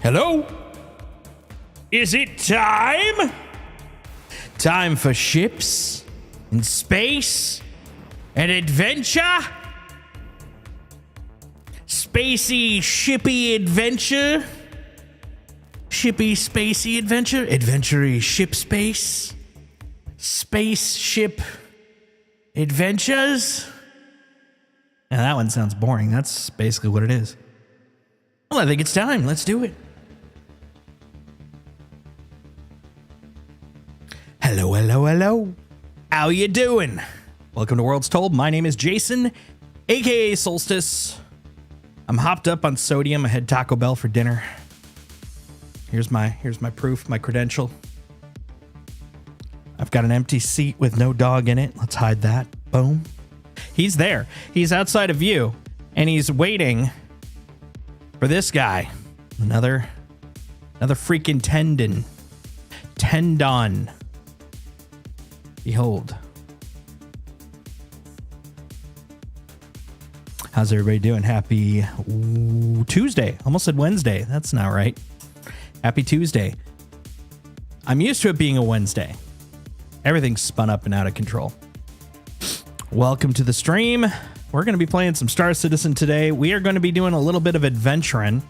Hello? Is it time? Time for ships and space and adventure? Spacey, shippy adventure? Shippy, spacey adventure? Adventure-y ship space? Spaceship adventures? Now that one sounds boring. That's basically what it is. Well, I think it's time. Let's do it. Hello, hello, hello. How you doing? Welcome to Worlds Told. My name is Jason, aka Solstice. I'm hopped up on sodium. I had Taco Bell for dinner. Here's my proof, my credential. I've got an empty seat with no dog in it. Let's hide that. Boom. He's there. He's outside of view, and he's waiting for this guy. Another freaking tendon. Behold. How's everybody doing? Happy Tuesday. Almost said Wednesday. That's not right. Happy Tuesday. I'm used to it being a Wednesday. Everything's spun up and out of control. Welcome to the stream. We're going to be playing some Star Citizen today. We are going to be doing a little bit of adventuring.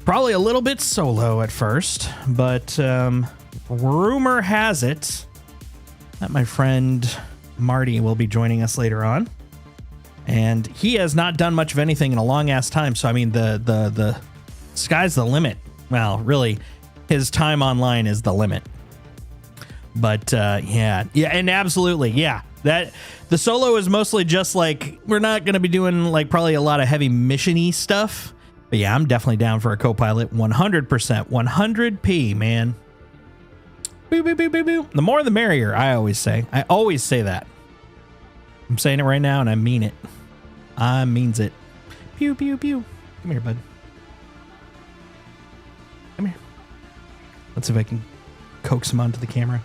Probably a little bit solo at first, but rumor has it that my friend Marty will be joining us later on. And he has not done much of anything in a long ass time. So, I mean, the sky's the limit. Well, really, his time online is the limit. But yeah, and absolutely, yeah. That the solo is mostly just like, we're not going to be doing like probably a lot of heavy mission-y stuff. But yeah, I'm definitely down for a co-pilot 100%. 100p, man. Boo, boo, boo, boo, boo. The more the merrier, I always say. I always say that. I'm saying it right now and I mean it. I means it. Pew, pew, pew. Come here, bud. Come here. Let's see if I can coax him onto the camera.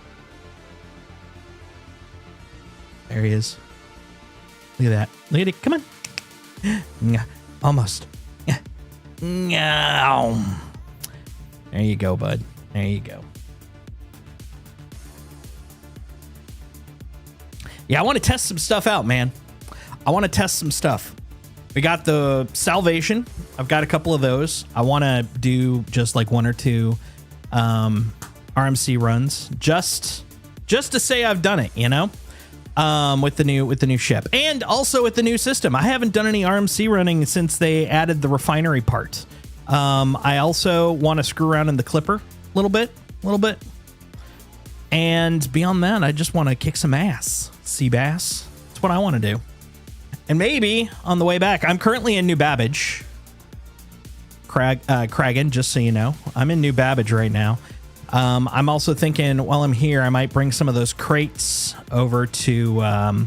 There he is. Look at that. Look at it. Come on. Almost. There you go, bud. There you go. Yeah, I want to test some stuff out, man. I want to test some stuff. We got the Salvation. I've got a couple of those. I want to do just like one or two RMC runs, just to say I've done it, you know, with the new ship and also with the new system. I haven't done any RMC running since they added the refinery part. I also want to screw around in the Clipper a little bit. And beyond that, I just want to kick some ass. Sea bass. That's what I want to do. And maybe on the way back, I'm currently in New Babbage. Kragan, just so you know. I'm in New Babbage right now. I'm also thinking while I'm here, I might bring some of those crates over to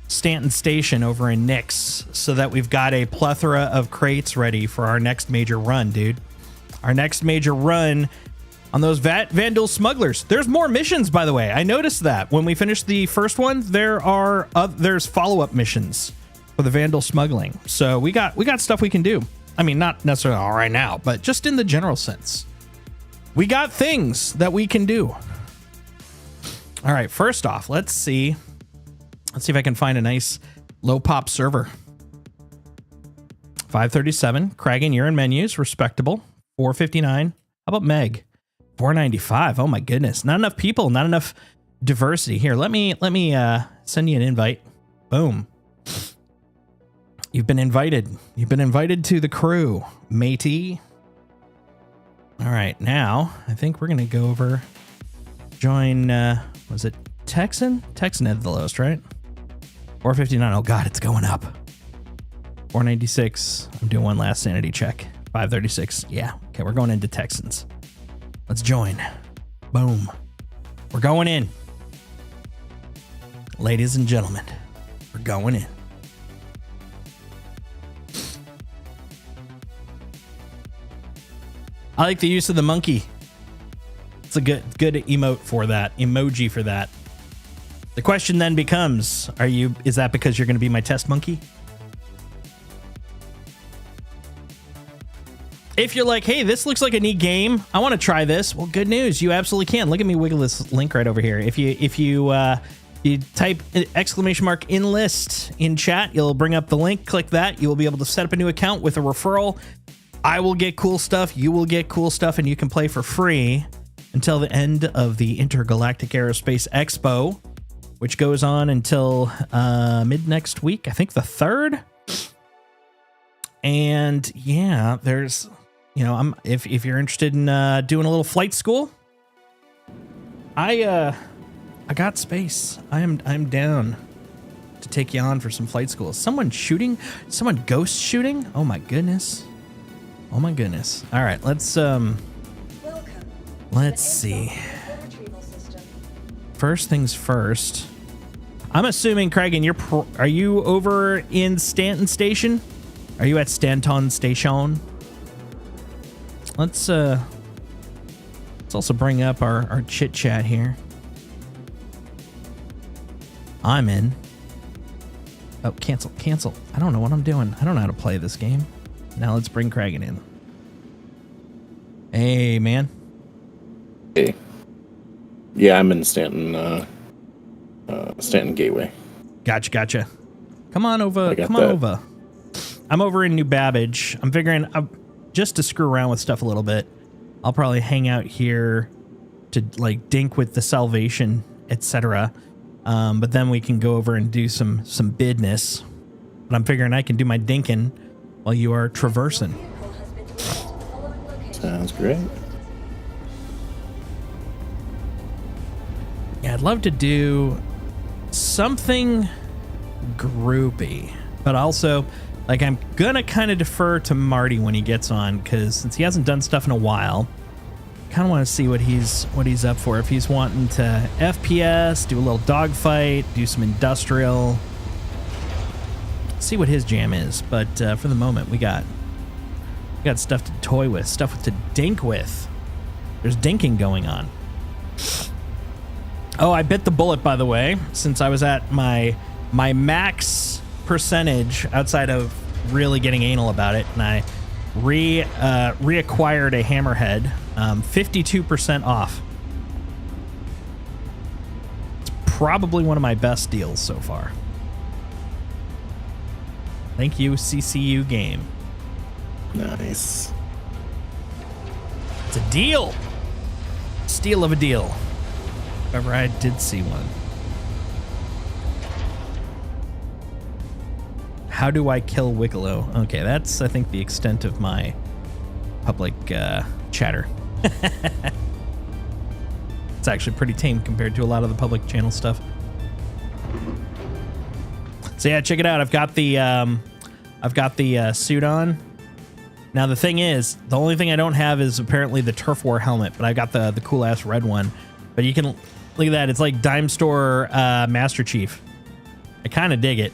Stanton Station over in Nix so that we've got a plethora of crates ready for our next major run, dude. Our next major run on those Vandal smugglers. There's more missions, by the way. I noticed that when we finished the first one, there's follow-up missions for the Vandal smuggling. So we got stuff we can do. I mean, not necessarily all right now, but just in the general sense. We got things that we can do. All right, first off, let's see if I can find a nice low pop server. 537. Kragan, you're in menus. Respectable. 459. How about Meg? 495. Oh my goodness. Not enough people, not enough diversity. Here, let me send you an invite. Boom. You've been invited. You've been invited to the crew, matey. All right, now I think we're gonna go over, join, was it Texan? Texan had the lowest, right? 459. Oh god, it's going up. 496. I'm doing one last sanity check. 536. Yeah. Okay, we're going into Texans. Let's join. Boom. We're going in. Ladies and gentlemen, we're going in. I like the use of the monkey. It's a good emote for that. Emoji for that. The question then becomes, is that because you're going to be my test monkey? if you're like, hey, this looks like a neat game, I want to try this. Well, good news, you absolutely can. Look at me wiggle this link right over here. If you type !enlist in chat, you'll bring up the link. Click that. You will be able to set up a new account with a referral. I will get cool stuff. You will get cool stuff, and you can play for free until the end of the Intergalactic Aerospace Expo, which goes on until mid next week. I think the 3rd. And yeah, there's, if you're interested in doing a little flight school, I got space. I'm down to take you on for some flight school. Someone ghost shooting? Oh my goodness. All right, let's see. First things first. I'm assuming, Craig, are you over in Stanton Station? Are you at Stanton Station? Let's also bring up our chit chat here. I'm in. Oh, cancel. I don't know what I'm doing. I don't know how to play this game. Now let's bring Kragan in. Hey, man. Hey. Yeah, I'm in Stanton Gateway. Gotcha. Come on over. I'm over in New Babbage. I'm figuring just to screw around with stuff a little bit. I'll probably hang out here to like dink with the Salvation, etc. But then we can go over and do some business. But I'm figuring I can do my dinking while you are traversing. Sounds great. Yeah, I'd love to do something groupy, but also like I'm gonna kind of defer to Marty when he gets on, because since he hasn't done stuff in a while, kind of want to see what he's up for. If he's wanting to FPS, do a little dogfight, do some industrial, see what his jam is. But for the moment, we got stuff to toy with, stuff to dink with. There's dinking going on. Oh, I bit the bullet, by the way, since I was at my max percentage outside of really getting anal about it, and I reacquired a hammerhead, 52% off. It's probably one of my best deals so far. Thank you, CCU game. Nice. It's a deal. Steal of a deal. If ever I did see one. How do I kill Wiggalo? Okay, that's, I think, the extent of my public chatter. It's actually pretty tame compared to a lot of the public channel stuff. So yeah, check it out. I've got the suit on. Now the thing is, the only thing I don't have is apparently the Turf War helmet, but I got the cool ass red one. But you can look at that. It's like Dime Store Master Chief. I kind of dig it.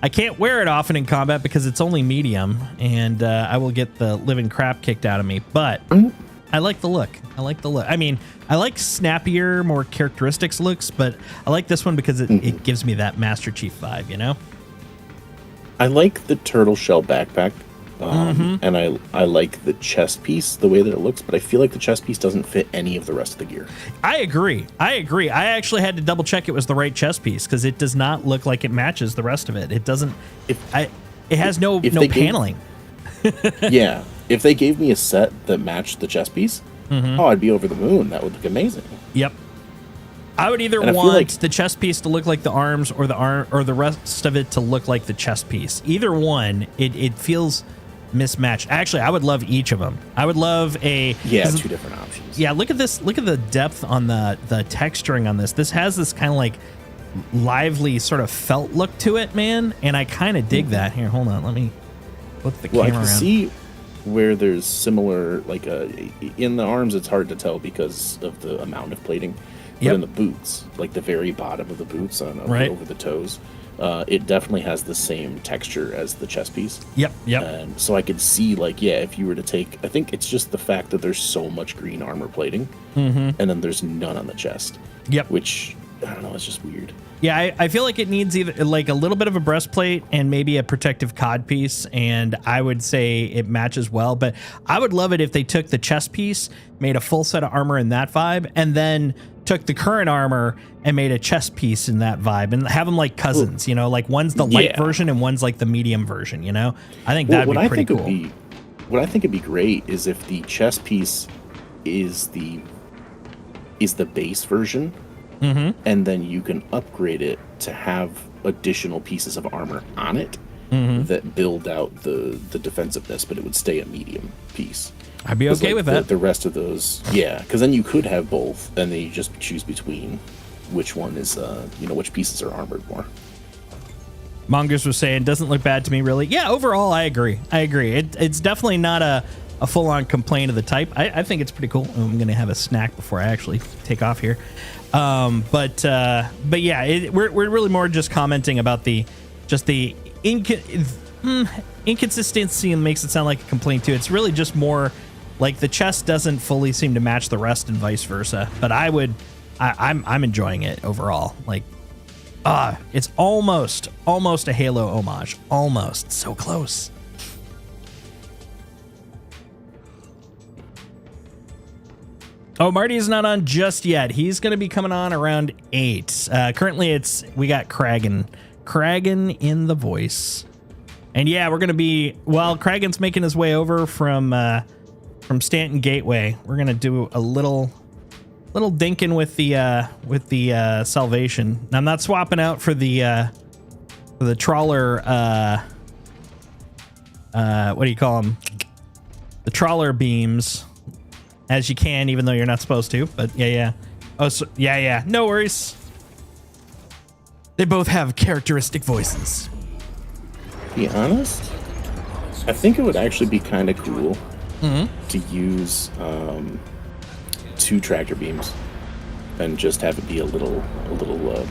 I can't wear it often in combat because it's only medium, and I will get the living crap kicked out of me. But I like the look. I mean, I like snappier, more characteristics looks, but I like this one because it gives me that Master Chief vibe, you know? I like the turtle shell backpack, and I like the chest piece, the way that it looks, but I feel like the chest piece doesn't fit any of the rest of the gear. I agree. I actually had to double check it was the right chest piece because it does not look like it matches the rest of it. It doesn't. It has no paneling. Yeah, if they gave me a set that matched the chest piece, I'd be over the moon. That would look amazing. Yep. I would either want the chest piece to look like the arms, or the rest of it to look like the chest piece. Either one, it feels mismatched. Actually, I would love each of them. I would love two different options. Yeah, look at this. Look at the depth on the texturing on this. This has this kind of like lively sort of felt look to it, man. And I kind of dig that. Here, hold on. Let me flip the camera around. I can see where there's similar, like in the arms, it's hard to tell because of the amount of plating. But in the boots, like the very bottom of the boots over the toes, it definitely has the same texture as the chest piece. Yep. And so I could see, like, if you were to take, I think it's just the fact that there's so much green armor plating, and then there's none on the chest. Yep. Which I don't know. It's just weird. Yeah, I feel like it needs either like a little bit of a breastplate and maybe a protective cod piece, and I would say it matches well. But I would love it if they took the chest piece, made a full set of armor in that vibe, and then took the current armor and made a chest piece in that vibe, and have them like cousins. You know, like one's the light version and one's like the medium version. You know, I think that'd be pretty cool. What I think would be great is if the chest piece is the base version. Mm-hmm. And then you can upgrade it to have additional pieces of armor on it that build out the defensiveness, but it would stay a medium piece. I'd be okay with that. The rest of those, yeah, because then you could have both, and then you just choose between which one is, which pieces are armored more. Mongoose was saying, doesn't look bad to me, really. Yeah, overall, I agree. It's definitely not a full-on complaint of the type. I think it's pretty cool. I'm going to have a snack before I actually take off here. But yeah, we're really more just commenting about the inconsistency, and makes it sound like a complaint too. It's really just more like the chest doesn't fully seem to match the rest and vice versa. But I'm enjoying it overall. Like, it's almost a Halo homage. Almost so close. Oh, Marty is not on just yet. He's going to be coming on around 8. Currently, we got Kragan in the voice. And yeah, we're going to be, while Kragan's making his way over from Stanton Gateway, we're going to do a little dinking with the Salvation. Now, I'm not swapping out for the trawler, what do you call them? The trawler beams. As you can, even though you're not supposed to. But yeah. Oh, so, yeah. No worries. They both have characteristic voices. To be honest, I think it would actually be kind of cool to use 2 tractor beams and just have it be a little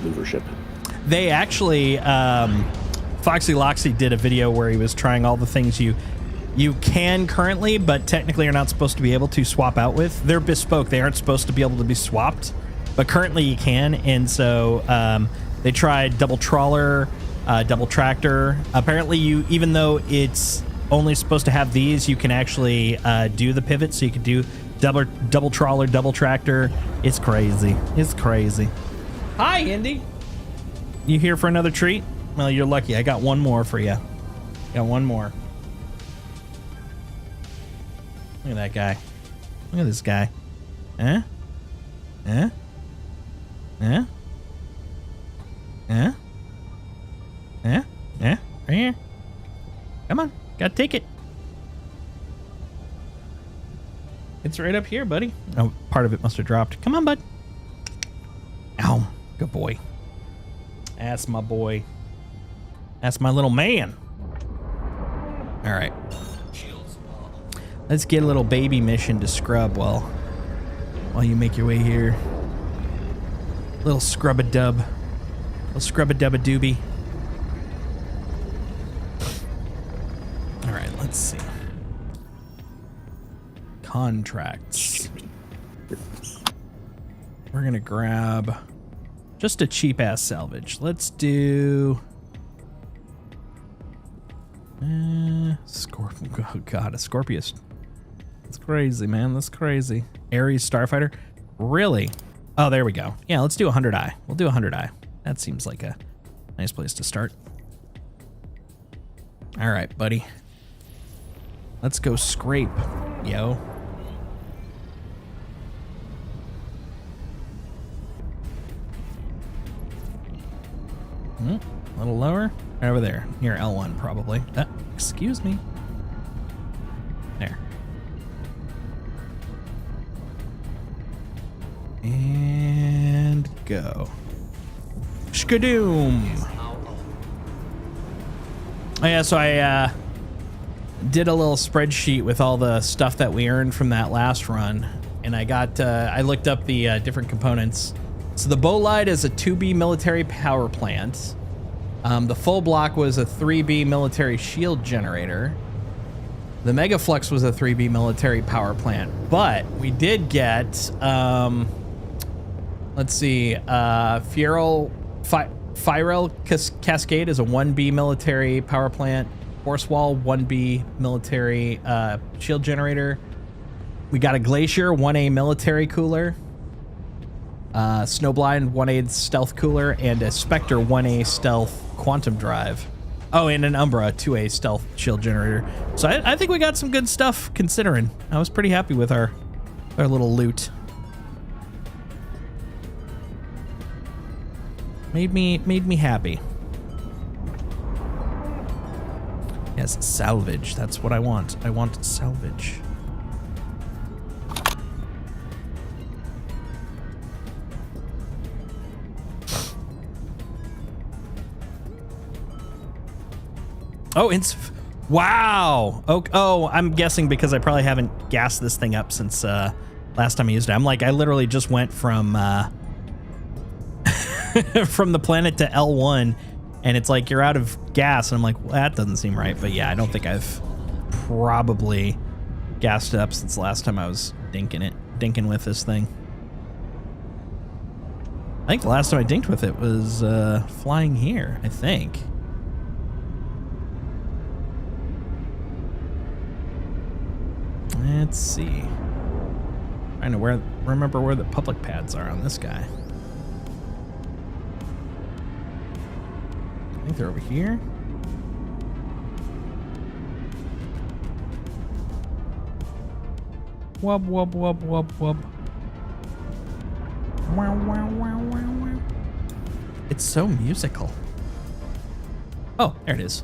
mover ship. They actually, Foxy Loxy did a video where he was trying all the things you can currently, but technically you're not supposed to be able to swap out with. They're bespoke. They aren't supposed to be able to be swapped, but currently you can. And so they tried double trawler, double tractor. Apparently even though it's only supposed to have these, you can actually do the pivot. So you can do double trawler, double tractor. It's crazy. Hi, Indy. You here for another treat? Well, you're lucky. I got one more for you. Got one more. Look at that guy. Look at this guy. Huh? Huh? Huh? Huh? Huh? Yeah? Right here. Come on. Gotta take it. It's right up here, buddy. Oh, part of it must have dropped. Come on, bud. Ow. Good boy. That's my boy. That's my little man. All right. Let's get a little baby mission to scrub while you make your way here. Little scrub-a-dub. Little scrub-a-dub-a-doobie. All right, let's see. Contracts. We're going to grab just a cheap-ass salvage. Let's do... Scorpion. Oh, God, a Scorpius. That's crazy, man. That's crazy. Ares Starfighter? Really? Oh, there we go. Yeah, let's do 100i. We'll do 100i. That seems like a nice place to start. All right, buddy. Let's go scrape, yo. A little lower. Right over there. Near L1, probably. Excuse me. There. And go. Shkadoom. Oh yeah, so I did a little spreadsheet with all the stuff that we earned from that last run, and I looked up the different components. So the Bolide is a 2B military power plant. The full block was a 3B military shield generator. The Megaflux was a 3B military power plant, but we did get, Let's see. Firel Cascade is a 1B military power plant. Force Wall, 1B military shield generator. We got a Glacier, 1A military cooler. Snowblind, 1A stealth cooler. And a Spectre, 1A stealth quantum drive. Oh, and an Umbra, 2A stealth shield generator. So I think we got some good stuff considering. I was pretty happy with our little loot. Made me happy. Yes, salvage. That's what I want. I want salvage. Oh, it's wow. Oh, I'm guessing because I probably haven't gassed this thing up since last time I used it. I'm like, I literally just went from from the planet to L1, and it's like you're out of gas, and I'm like, well, that doesn't seem right. But yeah, I don't think I've probably gassed it up since the last time I was dinking with this thing. I think the last time I dinked with it was flying here, I think. Let's see. Trying to remember where the public pads are on this guy. I think they're over here. Wub wub wub wub wub. Wow wow wow wow wow. It's so musical. Oh, there it is.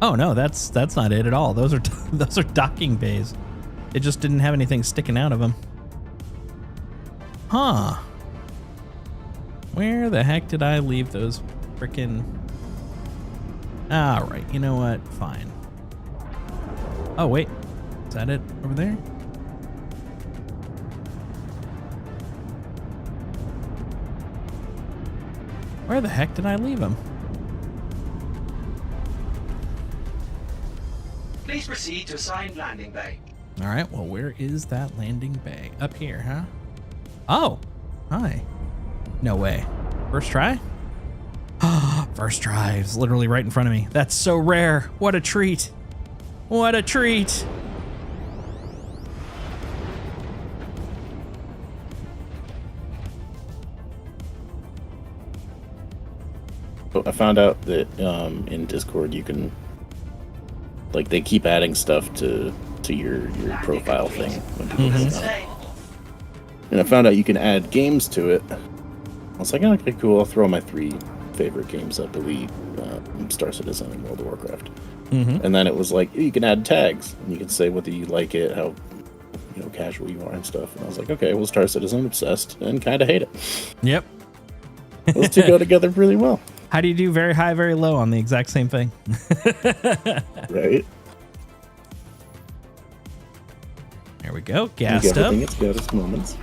Oh no, that's not it at all. Those are docking bays. It just didn't have anything sticking out of them. Huh. Where the heck did I leave those frickin'... Alright, you know what? Fine. Oh wait, is that it over there? Where the heck did I leave them? Please proceed to assigned landing bay. All right, well, where is that landing bay? Up here, huh? Oh, hi. No way. First try? First try. It's literally right in front of me. That's so rare. What a treat. What a treat. I found out that in Discord you can, like, they keep adding stuff to your profile thing. And I found out you can add games to it. I was like, oh, okay, cool. I'll throw my 3 favorite games up: Elite, Star Citizen, and World of Warcraft. And then it was like, you can add tags, and you can say whether you like it, how casual you are and stuff. And I was like, okay, well, Star Citizen, obsessed, and kind of hate it. Yep. Those two go together really well. How do you do very high, very low on the exact same thing? Right. There we go. Gassed up. It's got its moments.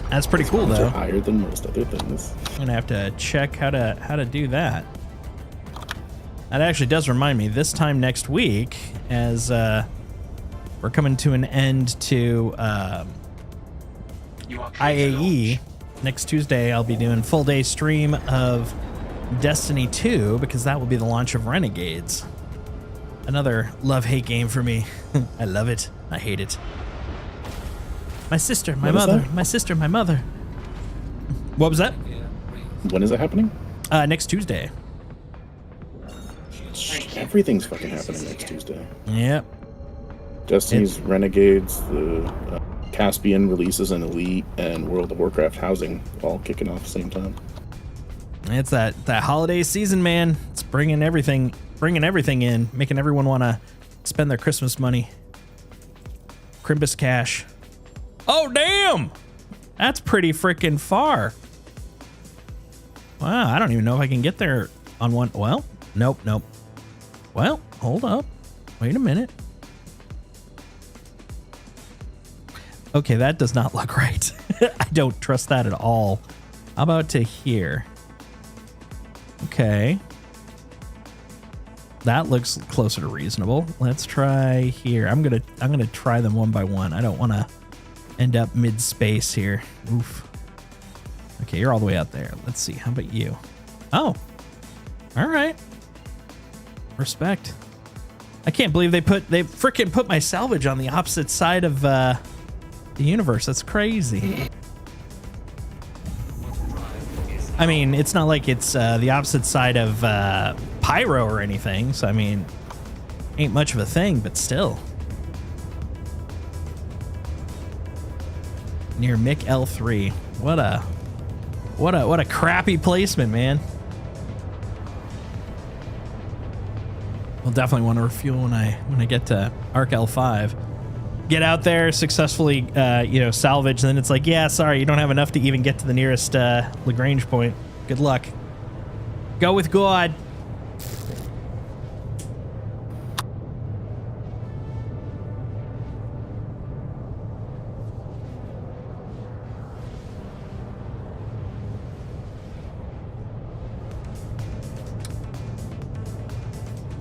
That's pretty cool, though. Higher than most other things. I'm gonna have to check how to do that. That actually does remind me. This time next week, as we're coming to an end to IAE, next Tuesday I'll be doing full day stream of Destiny 2 because that will be the launch of Renegades. Another love-hate game for me. I love it. I hate it. My sister, my mother. My sister, my mother. What was that? When is it happening? Next Tuesday. Everything's fucking happening next Tuesday. Yep. Destiny's Renegades, the Caspian releases, and Elite, and World of Warcraft housing all kicking off at the same time. It's that holiday season, man. It's bringing everything in, making everyone want to spend their Christmas money. Crimbus cash. Oh, damn! That's pretty freaking far. Wow, I don't even know if I can get there on one. Well, nope. Well, hold up. Wait a minute. Okay, that does not look right. I don't trust that at all. How about to here? Okay. That looks closer to reasonable. Let's try here. I'm gonna try them one by one. I don't want to end up mid-space here. Oof. Okay, you're all the way out there. Let's see. How about you? Oh. All right. Respect. I can't believe they freaking put my salvage on the opposite side of the universe. That's crazy. I mean, it's not like it's the opposite side of Pyro or anything. So, I mean, ain't much of a thing, but still. Near Mick L3. What a crappy placement, man. We'll definitely want to refuel when I get to Arc L5. Get out there, successfully, salvage, and then it's like, yeah, sorry, you don't have enough to even get to the nearest Lagrange point. Good luck. Go with God.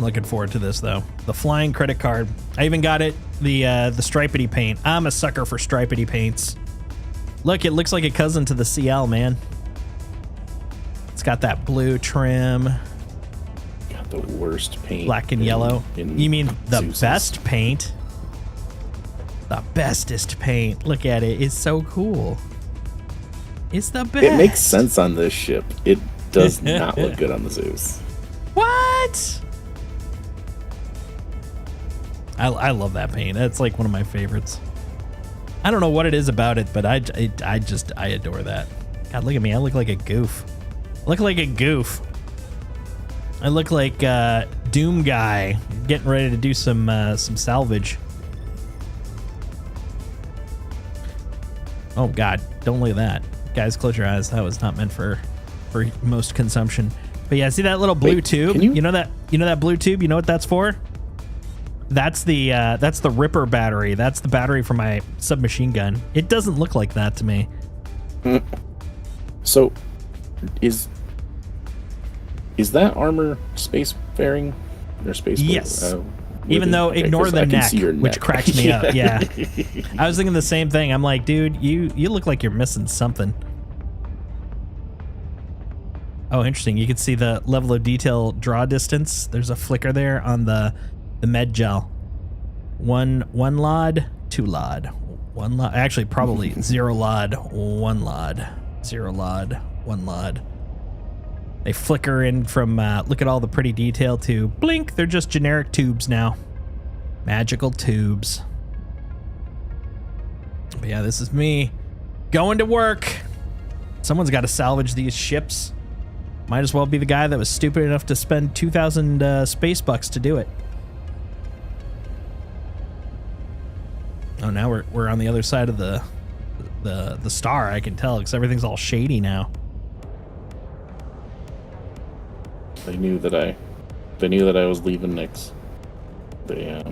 Looking forward to this though. The flying credit card. I even got it the stripedy paint. I'm a sucker for stripedy paints. Look, it looks like a cousin to the CL, man. It's got that blue trim. Got the worst paint. Black and yellow. You mean the Zeus's. best paint? The bestest paint. Look at it. It's so cool. It's the best. It makes sense on this ship. It does not look good on the Zeus. What? I love that paint. That's like one of my favorites. I don't know what it is about it, but I adore that. God, look at me. I look like a goof. I look like a goof. I look like Doom guy getting ready to do some salvage. Oh God, don't look at that. Guys, close your eyes. That was not meant for most consumption. But yeah, see that little blue tube? You know that blue tube? You know what that's for? That's the Ripper battery. That's the battery for my submachine gun. It doesn't look like that to me. So, is that armor spacefaring or space? Yes. Even though ignore the neck, which cracks me up. Yeah. I was thinking the same thing. I'm like, dude, you look like you're missing something. Oh, interesting. You can see the level of detail draw distance. There's a flicker there on the med gel. One lod, 2 lod. 1 lod. Actually, probably 0 lod, 1 lod. 0 lod, 1 lod. They flicker in from look at all the pretty detail to blink. They're just generic tubes now. Magical tubes. But yeah, this is me going to work. Someone's got to salvage these ships. Might as well be the guy that was stupid enough to spend 2,000 space bucks to do it. Oh, now we're on the other side of the star. I can tell because everything's all shady now. They knew that I was leaving next. They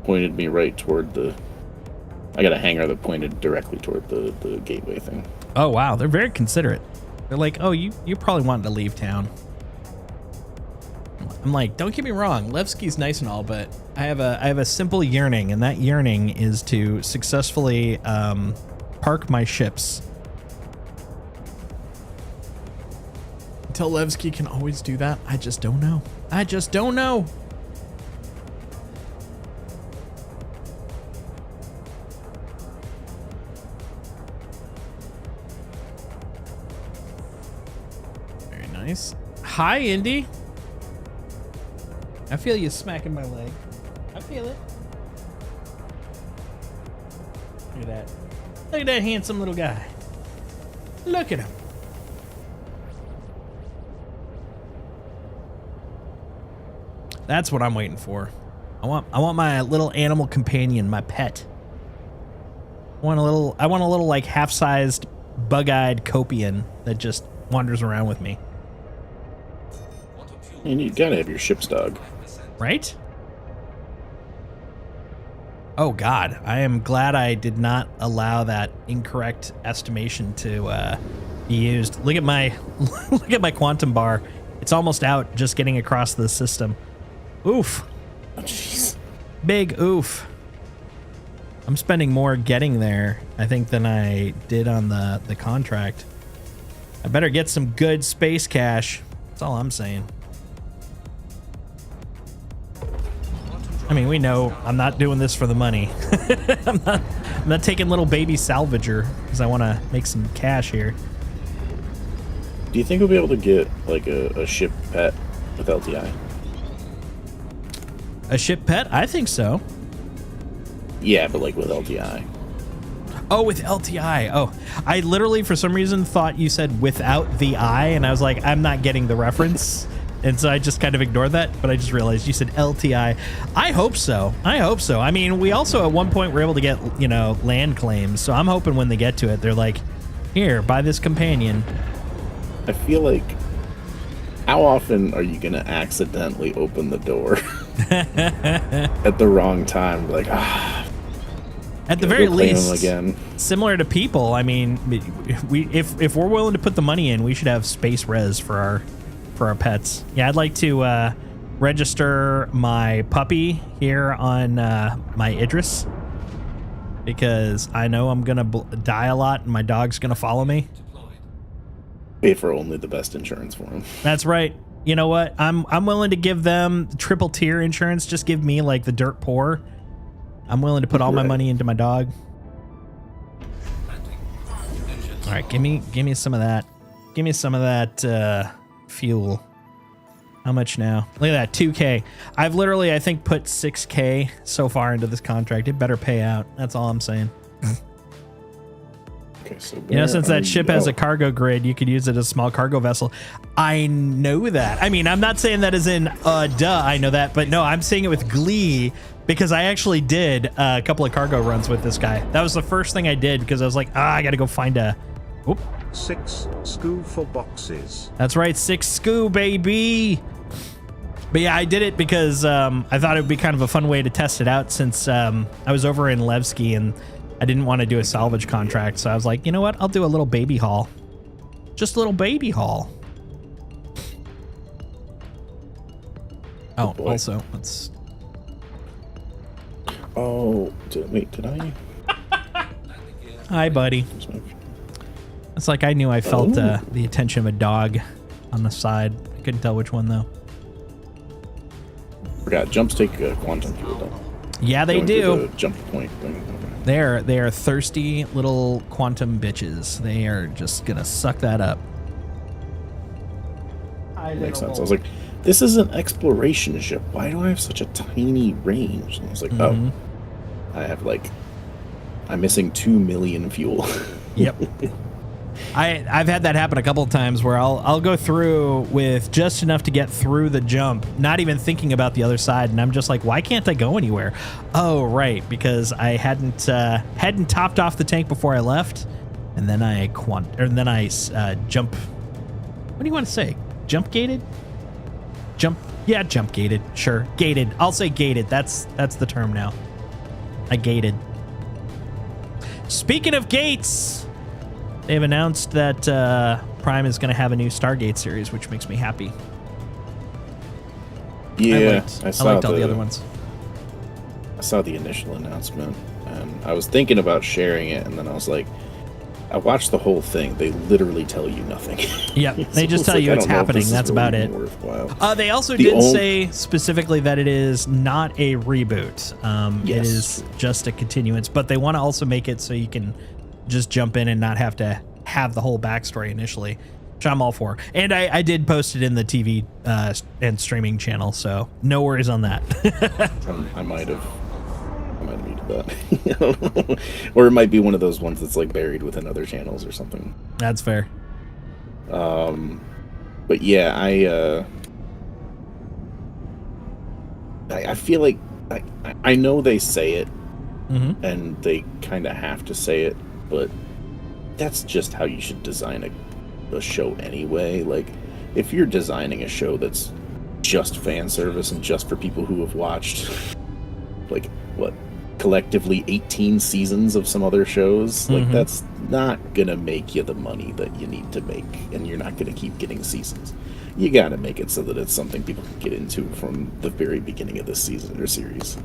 pointed me right toward I got a hangar that pointed directly toward the gateway thing. Oh wow, they're very considerate. They're like, oh, you probably wanted to leave town. I'm like, don't get me wrong, Levski's nice and all, but I have a simple yearning, and that yearning is to successfully park my ships. Until Levski can always do that, I just don't know. I just don't know. Very nice. Hi, Indy. I feel you smacking my leg. I feel it. Look at that. Look at that handsome little guy. Look at him. That's what I'm waiting for. I want my little animal companion, my pet. I want a little like half-sized bug-eyed Copian that just wanders around with me. And you gotta have your ship's dog. Right? Oh God, I am glad I did not allow that incorrect estimation to be used. Look at my look at my quantum bar. It's almost out just getting across the system. Oof. Oh, jeez. Big oof. I'm spending more getting there, I think, than I did on the contract. I better get some good space cash. That's all I'm saying. I mean, we know I'm not doing this for the money. I'm not taking little baby salvager because I want to make some cash here. Do you think we'll be able to get like a ship pet with LTI? A ship pet? I think so. Yeah, but like with LTI. Oh, with LTI. Oh, I literally, for some reason, thought you said without the I, and I was like, I'm not getting the reference. And so I just kind of ignored that, but I just realized you said LTI. I hope so. I hope so. I mean, we also at one point were able to get, you know, land claims. So I'm hoping when they get to it, they're like, here, buy this companion. I feel like, how often are you going to accidentally open the door at the wrong time? Like, at the very least, again. Similar to people, I mean, if we're willing to put the money in, we should have space res for our pets. Yeah, I'd like to register my puppy here on my Idris because I know I'm gonna die a lot and my dog's gonna follow me. Pay for only the best insurance for him. That's right. You know what? I'm willing to give them triple tier insurance. Just give me like the dirt poor. I'm willing to put all my money into my dog. All right, give me some of that. Give me some of that fuel. How much now? Look at that, 2K. I've literally, I think, put 6K so far into this contract. It better pay out. That's all I'm saying. Okay, so you know, since that ship has a cargo grid, you could use it as a small cargo vessel. I know that. I mean, I'm not saying that as in, duh, I know that. But no, I'm saying it with glee because I actually did a couple of cargo runs with this guy. That was the first thing I did because I was like, I got to go find a... Oop. 6 SCU for boxes. That's right, 6 SCU, baby. But yeah, I did it because I thought it would be kind of a fun way to test it out since I was over in Levski and I didn't want to do a salvage contract. So I was like, you know what? I'll do a little baby haul. Just a little baby haul. Oh, also, let's... Oh, wait, did I? Hi, buddy. It's like I knew I felt the attention of a dog on the side. I couldn't tell which one, though. Forgot, jumps take quantum fuel, though. Yeah, they do. The jump point thing. They are thirsty little quantum bitches. They are just going to suck that up. Makes sense. I was like, this is an exploration ship. Why do I have such a tiny range? And I was like, oh, I have like, I'm missing 2 million fuel. Yep. I've had that happen a couple of times where I'll go through with just enough to get through the jump, not even thinking about the other side, and I'm just like, why can't I go anywhere? Oh, right, because I hadn't topped off the tank before I left, and then I jump. What do you want to say? Jump gated? Yeah, jump gated. Sure, gated. I'll say gated. That's the term now. I gated. Speaking of gates. They've announced that Prime is going to have a new Stargate series, which makes me happy. Yeah, I liked all the other ones. I saw the initial announcement, and I was thinking about sharing it, and then I was like, I watched the whole thing. They literally tell you nothing. Yep, they just tell you it's happening. That's about it. They also did say specifically that it is not a reboot. It is just a continuance, but they want to also make it so you can just jump in and not have to have the whole backstory initially, which I'm all for. And I did post it in the TV and streaming channel, so no worries on that. I might have needed that. Or it might be one of those ones that's like buried within other channels or something. That's fair. But yeah, I feel like I know they say it, and they kind of have to say it, but that's just how you should design a show anyway. Like, if you're designing a show that's just fan service and just for people who have watched, like, what, collectively 18 seasons of some other shows, like, that's not gonna make you the money that you need to make, and you're not gonna keep getting seasons. You gotta make it so that it's something people can get into from the very beginning of this season or series.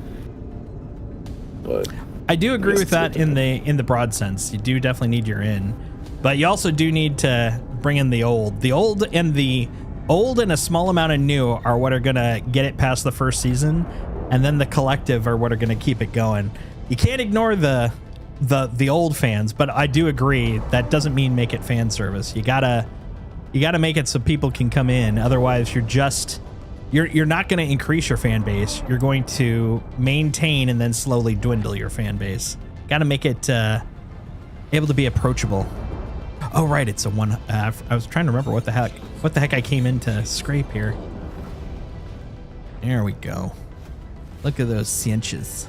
But I do agree Yes, with that in the broad sense. You do definitely need your in, but you also do need to bring in the old. The old and a small amount of new are what are gonna get it past the first season, and then the collective are what are gonna keep it going. You can't ignore the old fans, but I do agree that doesn't mean make it fan service. You gotta make it so people can come in. Otherwise, you're not going to increase your fan base. You're going to maintain and then slowly dwindle your fan base. Got to make it able to be approachable. Oh, right. It's a one. I was trying to remember what the heck I came in to scrape here. There we go. Look at those cinches.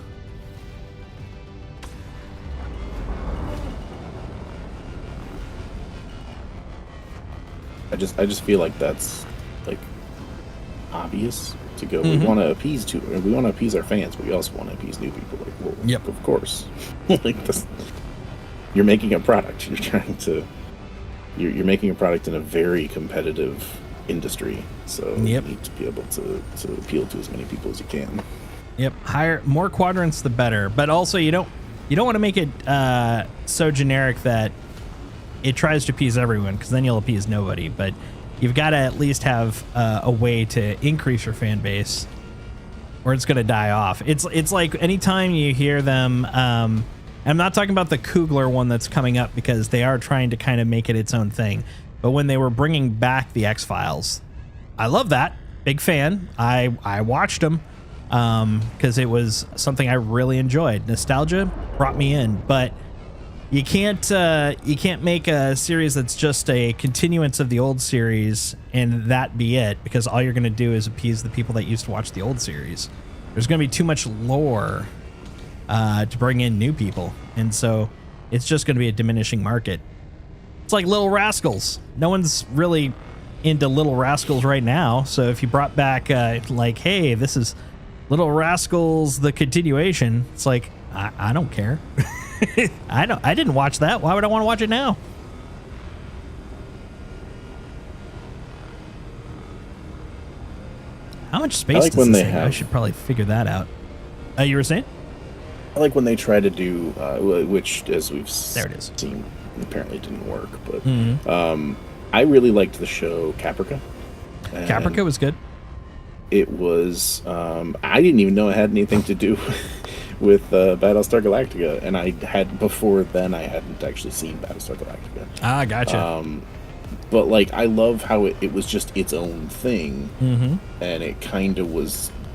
I just feel like that's like obvious to go. We want to appease our fans, but we also want to appease new people. Like, well, yep, of course. Like this, you're making a product. You're making a product in a very competitive industry, so you need to be able to appeal to as many people as you can. Yep, more quadrants the better, but also you don't want to make it so generic that it tries to appease everyone, because then you'll appease nobody. But you've got to at least have a way to increase your fan base, or it's going to die off. It's like anytime you hear them. I'm not talking about the Coogler one that's coming up, because they are trying to kind of make it its own thing. But when they were bringing back the X-Files, I love that. Big fan. I watched them because it was something I really enjoyed. Nostalgia brought me in, but you can't make a series that's just a continuance of the old series and that be it, because all you're going to do is appease the people that used to watch the old series. There's going to be too much lore to bring in new people, and so it's just going to be a diminishing market. It's like Little Rascals. No one's really into Little Rascals right now, so if you brought back like, hey, this is Little Rascals the continuation, it's like, I don't care. I didn't watch that. Why would I want to watch it now? How much space does this thing have? I should probably figure that out. You were saying? I like when they try to do, which, as we've there it is. Seen, apparently didn't work, but I really liked the show Caprica. Caprica was good. It was, I didn't even know it had anything to do with Battlestar Galactica, and before then I hadn't actually seen Battlestar Galactica. Ah, gotcha. But like, I love how it was just its own thing, and it kind of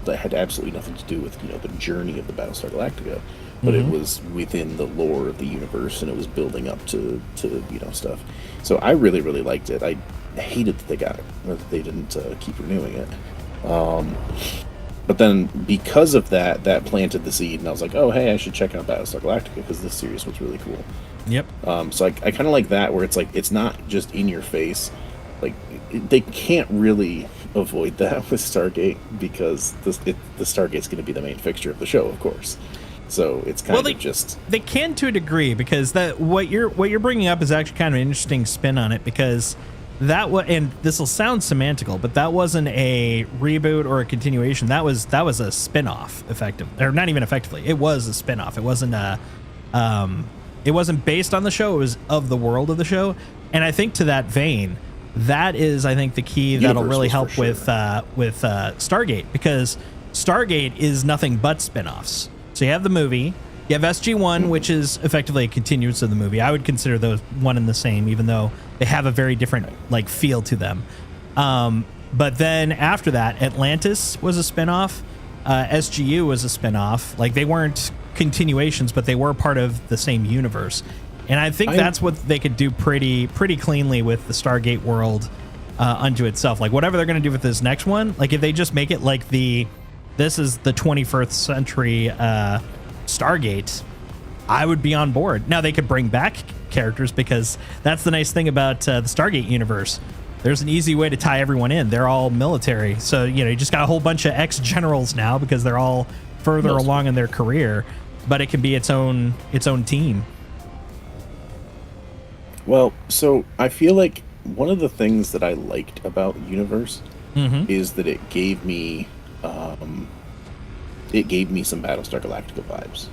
had absolutely nothing to do with the journey of the Battlestar Galactica, but it was within the lore of the universe, and it was building up to stuff. So I really, really liked it. I hated that they didn't keep renewing it. But then because of that planted the seed, and I was like, oh, hey, I should check out Battlestar Galactica, because this series was really cool. Yep. So I kind of like that, where it's like, it's not just in your face. Like, they can't really avoid that with Stargate, because the Stargate's going to be the main fixture of the show, of course. So it's kind of just... They can to a degree, because what you're bringing up is actually kind of an interesting spin on it, because... and this will sound semantical, but that wasn't a reboot or a continuation. That was a spin-off, or not even effectively. It was a spin-off. It wasn't it wasn't based on the show. It was of the world of the show. And I think to that vein, that is, I think, the key that'll really help with Stargate, because Stargate is nothing but spin-offs. So you have the movie. You have SG-1, which is effectively a continuance of the movie. I would consider those one and the same, even though they have a very different feel to them. But then after that, Atlantis was a spinoff. SGU was a spinoff. They weren't continuations, but they were part of the same universe. And I think that's what they could do pretty cleanly with the Stargate world unto itself. Whatever they're going to do with this next one, if they just make it this is the 21st century Stargate, I would be on board. Now, they could bring back characters, because that's the nice thing about the Stargate universe. There's an easy way to tie everyone in. They're all military, so you just got a whole bunch of ex-generals now, because they're all further along in their career, but it can be its own team. Well, so I feel like one of the things that I liked about the universe is that it gave me some Battlestar Galactica vibes.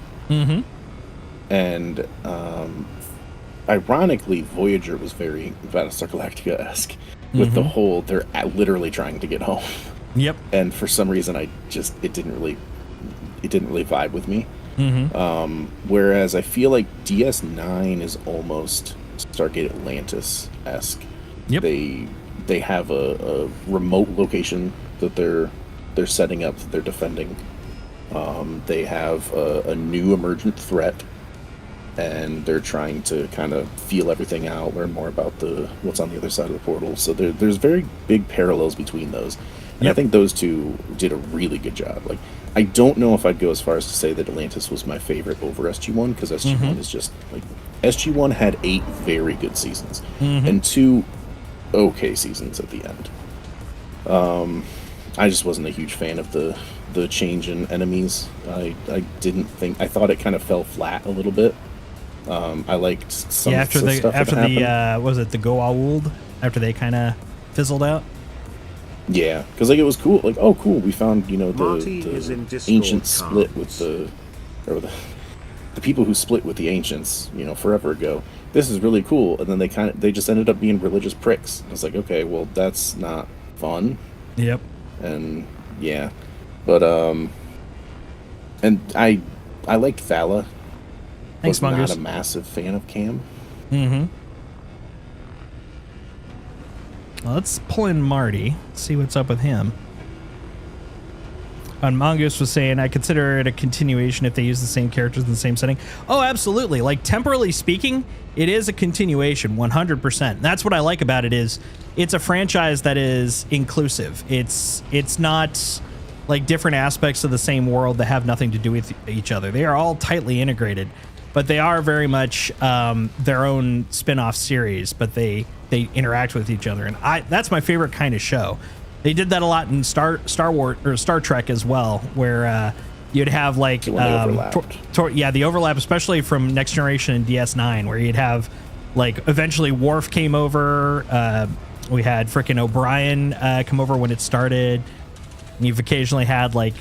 And ironically, Voyager was very Battlestar Galactica-esque with the whole they're literally trying to get home. Yep. And for some reason, it didn't really vibe with me. Whereas I feel like DS9 is almost Stargate Atlantis-esque. Yep. They have a remote location that they're setting up, that they're defending. They have a new emergent threat, and they're trying to kind of feel everything out, learn more about what's on the other side of the portal. So there's very big parallels between those. And I think those two did a really good job. Like, I don't know if I'd go as far as to say that Atlantis was my favorite over SG-1, because SG-1 is just, like, SG-1 had 8 very good seasons, and 2 okay seasons at the end. I just wasn't a huge fan of the change in enemies. I thought it kind of fell flat a little bit. I liked some after stuff that happened. was it the Goa'uld, after they kind of fizzled out? Yeah, because like it was cool. Like, oh, cool, we found the ancient split with the people who split with the ancients, forever ago. This is really cool. And then they just ended up being religious pricks. I was like, okay, well, that's not fun. Yep. And yeah, but and I liked Thala. Thanks, Mongoose. Not a massive fan of Cam. Well, let's pull in Marty, see what's up with him. And Mongoose was saying, I consider it a continuation if they use the same characters in the same setting. Oh, absolutely. Like, temporally speaking, it is a continuation, 100%. That's what I like about it, is it's a franchise that is inclusive. It's not like different aspects of the same world that have nothing to do with each other. They are all tightly integrated, but they are very much their own spin-off series, but they interact with each other. And that's my favorite kind of show. They did that a lot in Star Wars or Star Trek as well, where you'd have like the overlap, especially from Next Generation and DS9, where you'd have like eventually Worf came over. We had frickin' O'Brien come over when it started. You've occasionally had like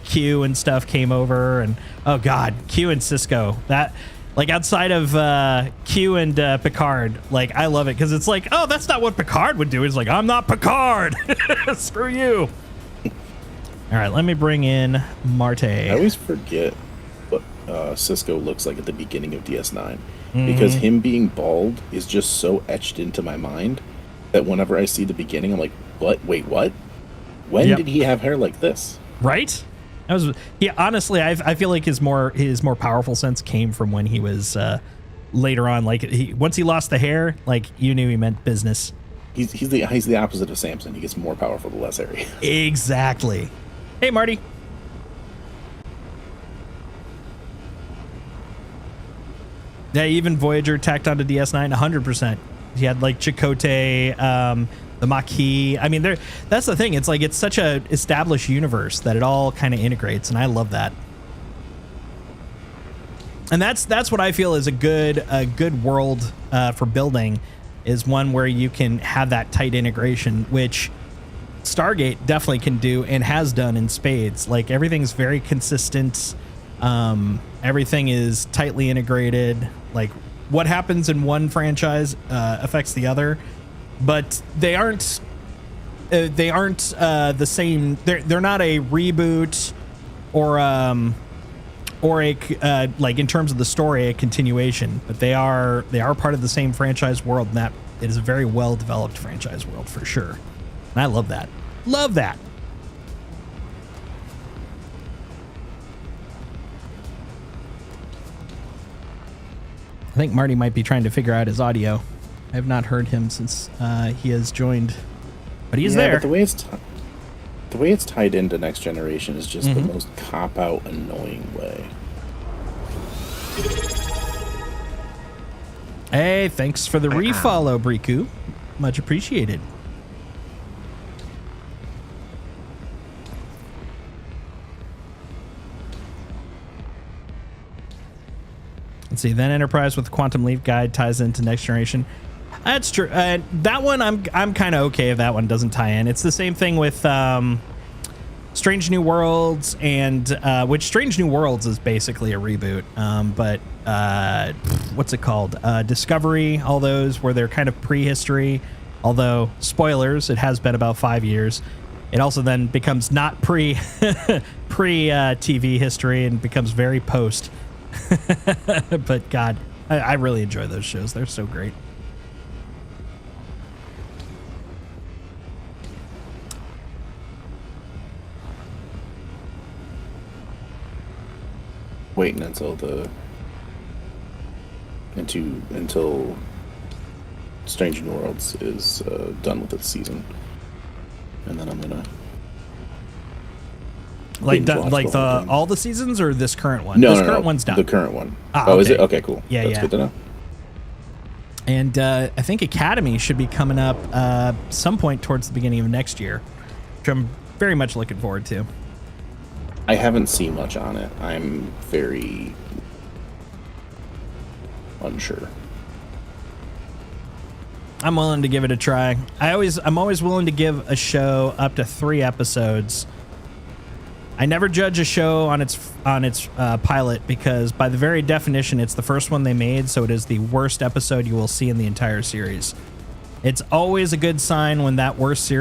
Q and stuff came over, and oh god, Q and Cisco. That, like, outside of Q and Picard, like, I love it because it's like, oh, that's not what Picard would do. It's like, I'm not Picard. Screw you. All right, let me bring in Marte. I always forget what Cisco looks like at the beginning of DS9 because him being bald is just so etched into my mind that whenever I see the beginning, I'm like, what? Wait, what? When did he have hair like this? Right? Honestly, I feel like his more powerful sense came from when he was later on. Like, once he lost the hair, like, you knew he meant business. He's the opposite of Samson. He gets more powerful the less hair he has. Exactly. Hey, Marty. Yeah, even Voyager tacked onto DS9 100%. He had like Chakotay, the Maquis. I mean, that's the thing. It's like, it's such a established universe that it all kind of integrates, and I love that. And that's what I feel is a good world for building, is one where you can have that tight integration, which Stargate definitely can do and has done in spades. Like, everything's very consistent. Everything is tightly integrated. Like, what happens in one franchise affects the other, but they aren't the same. They're not a reboot or a like, in terms of the story, a continuation, but they are part of the same franchise world, and that it is a very well developed franchise world for sure. And I love that. Love that. I think Marty might be trying to figure out his audio. I have not heard him since he has joined, but he's there. But the way it's tied into Next Generation is just the most cop-out, annoying way. Hey, thanks for the refollow, Briku. Much appreciated. Let's see. Then Enterprise with the Quantum Leap Guide ties into Next Generation. That's true. That one, I'm kind of okay if that one doesn't tie in. It's the same thing with Strange New Worlds, and which Strange New Worlds is basically a reboot. But what's it called? Discovery, all those where they're kind of prehistory. Although, spoilers, it has been about 5 years. It also then becomes not pre TV history and becomes very post. But God, I really enjoy those shows. They're so great. Waiting until Strange New Worlds is done with its season, and then I'm gonna all the seasons or this current one? No, this current one's done. The current one. Okay. Is it? Okay, cool. Yeah, That's good to know. And I think Academy should be coming up some point towards the beginning of next year, which I'm very much looking forward to. I haven't seen much on it. I'm very unsure. I'm willing to give it a try. I'm always willing to give a show up to 3 episodes. I never judge a show on its pilot because by the very definition, it's the first one they made, so it is the worst episode you will see in the entire series. It's always a good sign when that worst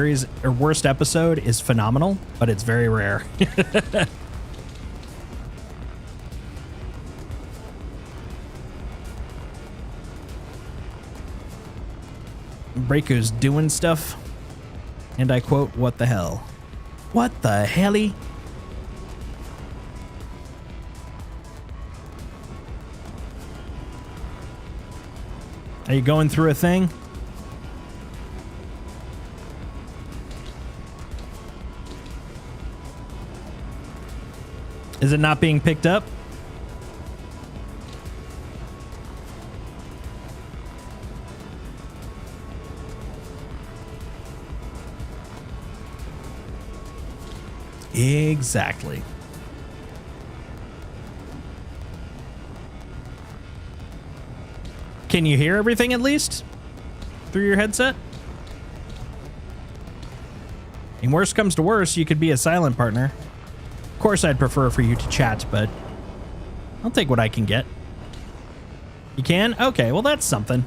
episode is phenomenal, but it's very rare. Breako's doing stuff, and I quote, "What the hell? What the helly?" Are you going through a thing? Is it not being picked up? Exactly. Can you hear everything at least through your headset? And worst comes to worst, you could be a silent partner. Of course, I'd prefer for you to chat, but I'll take what I can get. You can? Okay, well, that's something.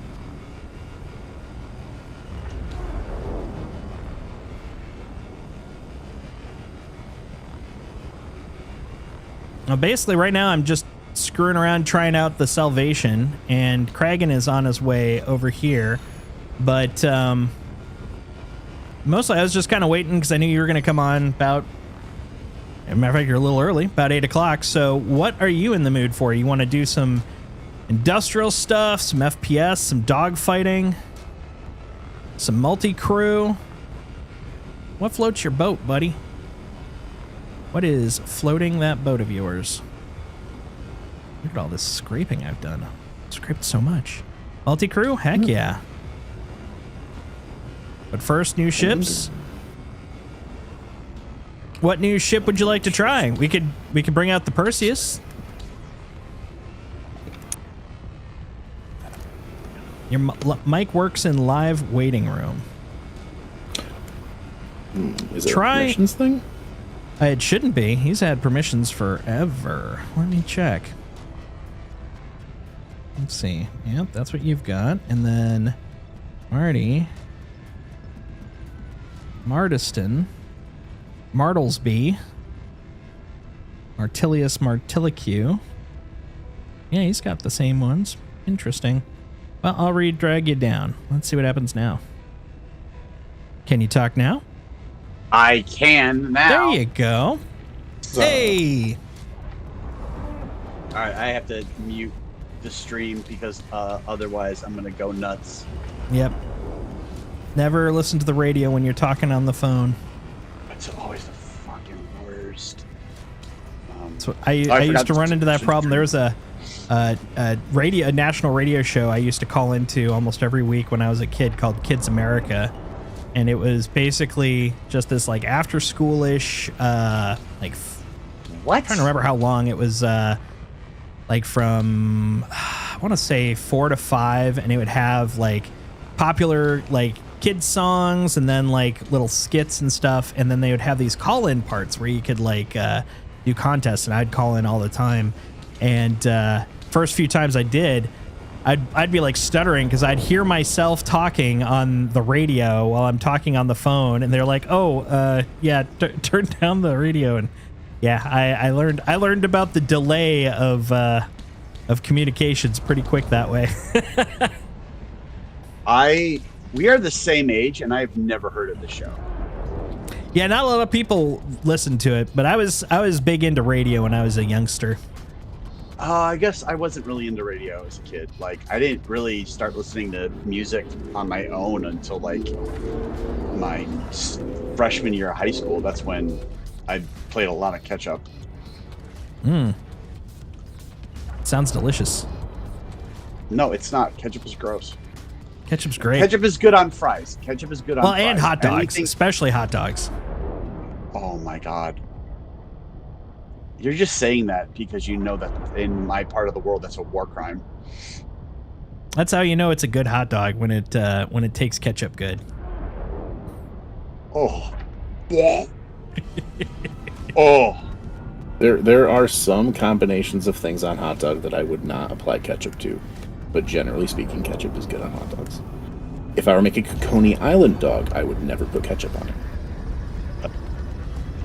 Well, basically, right now, I'm just screwing around trying out the Salvation, and Kragan is on his way over here. But mostly, I was just kind of waiting because I knew you were going to come on about... As a matter of fact, you're a little early, about 8 o'clock. So what are you in the mood for? You want to do some industrial stuff, some FPS, some dogfighting, some multi-crew? What floats your boat, buddy? What is floating that boat of yours? Look at all this scraping I've done. Scraped so much. Multi-crew? Heck yeah. But first, new ships. What new ship would you like to try? We could bring out the Perseus. Your mic works in live waiting room. Is it a permissions thing? It shouldn't be. He's had permissions forever. Let me check. Let's see. Yep, that's what you've got. And then Marty. Martiston. Martlesby. Martilius Martilicu. Yeah, he's got the same ones. Interesting. Well, I'll drag you down. Let's see what happens now. Can you talk now? I can now. There you go. Hey! Alright, I have to mute the stream because otherwise I'm going to go nuts. Yep. Never listen to the radio when you're talking on the phone. It's always the fucking worst. So I used to run into that problem. There was a national radio show I used to call into almost every week when I was a kid called Kids America. And it was basically just this like after schoolish, what? I'm trying to remember how long it was, like from, I want to say 4 to 5, and it would have like popular like kids songs and then like little skits and stuff, and then they would have these call-in parts where you could like do contests, and I'd call in all the time. And first few times I did, I'd be like stuttering because I'd hear myself talking on the radio while I'm talking on the phone, and they're like, "Oh, yeah, turn down the radio." And yeah, I learned about the delay of communications pretty quick that way. We are the same age, and I've never heard of the show. Yeah, not a lot of people listen to it, but I was big into radio when I was a youngster. I guess I wasn't really into radio as a kid. Like, I didn't really start listening to music on my own until like my freshman year of high school. That's when I played a lot of catch up. Sounds delicious. No, it's not. Ketchup is gross. Ketchup's great. Ketchup is good on fries. Ketchup is good on fries. And hot dogs, Anything... especially hot dogs. Oh my God. You're just saying that because you know that in my part of the world, that's a war crime. That's how you know it's a good hot dog, when it takes ketchup good. Oh. Yeah. Oh. There are some combinations of things on hot dog that I would not apply ketchup to, but generally speaking, ketchup is good on hot dogs. If I were making a Coney Island dog, I would never put ketchup on it.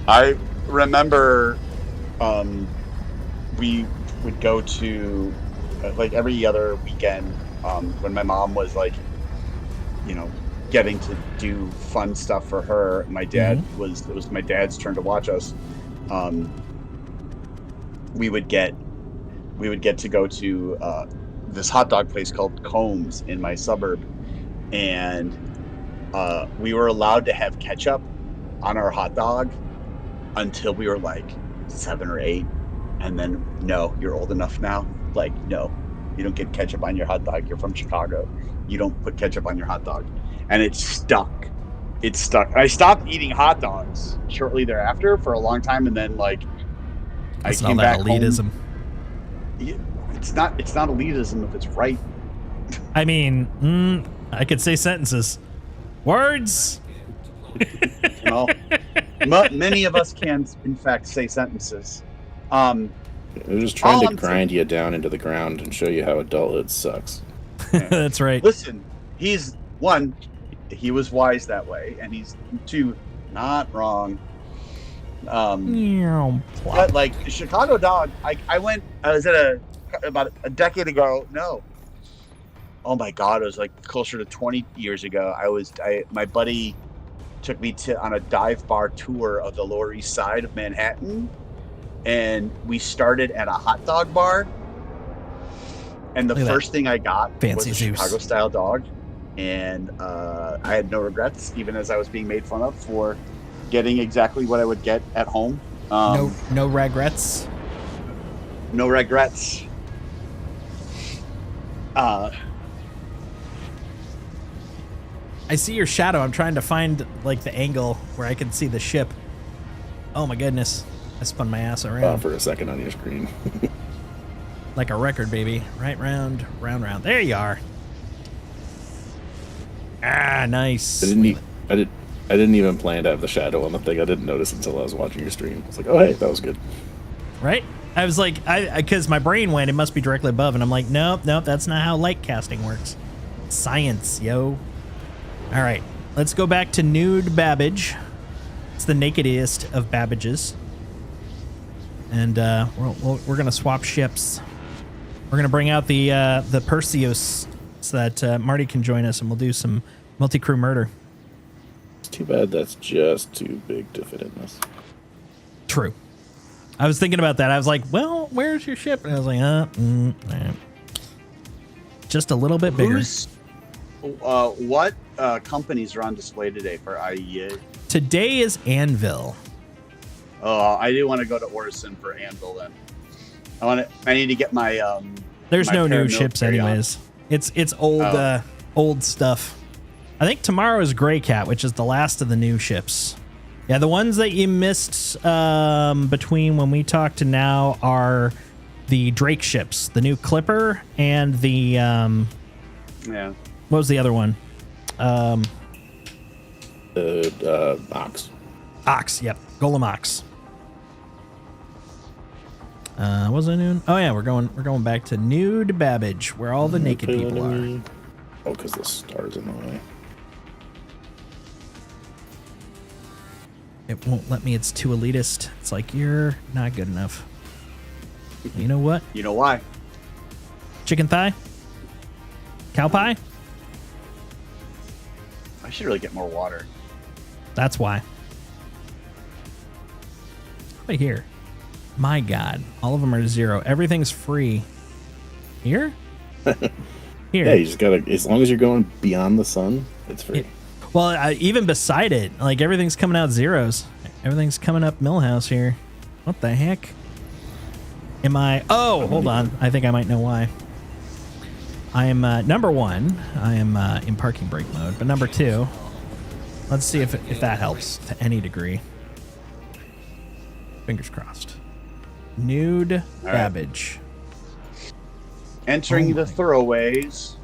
I remember we would go to like every other weekend when my mom was like, you know, getting to do fun stuff for her. My dad it was my dad's turn to watch us. We would get to go to this hot dog place called Combs in my suburb, and we were allowed to have ketchup on our hot dog until we were like 7 or 8, and then no, you're old enough now. Like, no, you don't get ketchup on your hot dog. You're from Chicago. You don't put ketchup on your hot dog. And it stuck. It stuck. I stopped eating hot dogs shortly thereafter for a long time, and then like That's I came not back that elitism. home. It's not elitism if it's right. I mean, I could say sentences. Words. Well, many of us can, in fact, say sentences. They're just trying to grind you down into the ground and show you how adulthood sucks. That's right. Listen, he's one, he was wise that way, and he's two, not wrong. But like the Chicago dog, I was at about a decade ago. No. Oh my God, it was like closer to 20 years ago. My buddy took me on a dive bar tour of the Lower East Side of Manhattan, and we started at a hot dog bar. And the first thing I got was a Chicago style dog, and I had no regrets, even as I was being made fun of for getting exactly what I would get at home. No regrets. No regrets. I see your shadow. I'm trying to find like the angle where I can see the ship. Oh my goodness. I spun my ass around. For a second on your screen. Like a record, baby. Right round, round, round. There you are. Ah, nice. I didn't even plan to have the shadow on the thing. I didn't notice until I was watching your stream. I was like, oh hey, that was good. Right? I was like, because my brain went, it must be directly above, and I'm like, nope, that's not how light casting works. Science, yo. All right, let's go back to Nude Babbage. It's the nakedest of Babbages. And we're going to swap ships. We're going to bring out the Perseus so that Marty can join us, and we'll do some multi-crew murder. It's too bad that's just too big to fit in this. True. I was thinking about that. I was like, well, where's your ship? And I was like, just a little bit bigger. What companies are on display today for IAE? Today is Anvil. Oh, I do want to go to Orison for Anvil then. I need to get my There's my no new ships anyways. It's old stuff. I think tomorrow is Grey Cat, which is the last of the new ships. Yeah, the ones that you missed between when we talked to now are the Drake ships, the new Clipper and the yeah. What was the other one? Ox. Ox, yep. Golem Ox. What was I doing? Oh yeah, we're going back to Nude Babbage, where all the naked people are. Oh, because the star's in the way. It won't let me. It's too elitist. It's like, you're not good enough. You know what? You know why? Chicken thigh? Cow pie? I should really get more water. That's why. Right here. My God. All of them are 0. Everything's free. Here? Here. Yeah, you just gotta, as long as you're going beyond the sun, it's free. Well, even beside it, like everything's coming out 0s. Everything's coming up Millhouse here. What the heck? Am I? Oh, hold on. I think I might know why. I am number 1. I am in parking brake mode, but number 2. Let's see if that helps to any degree. Fingers crossed. Nude Babbage. Entering the throwaways.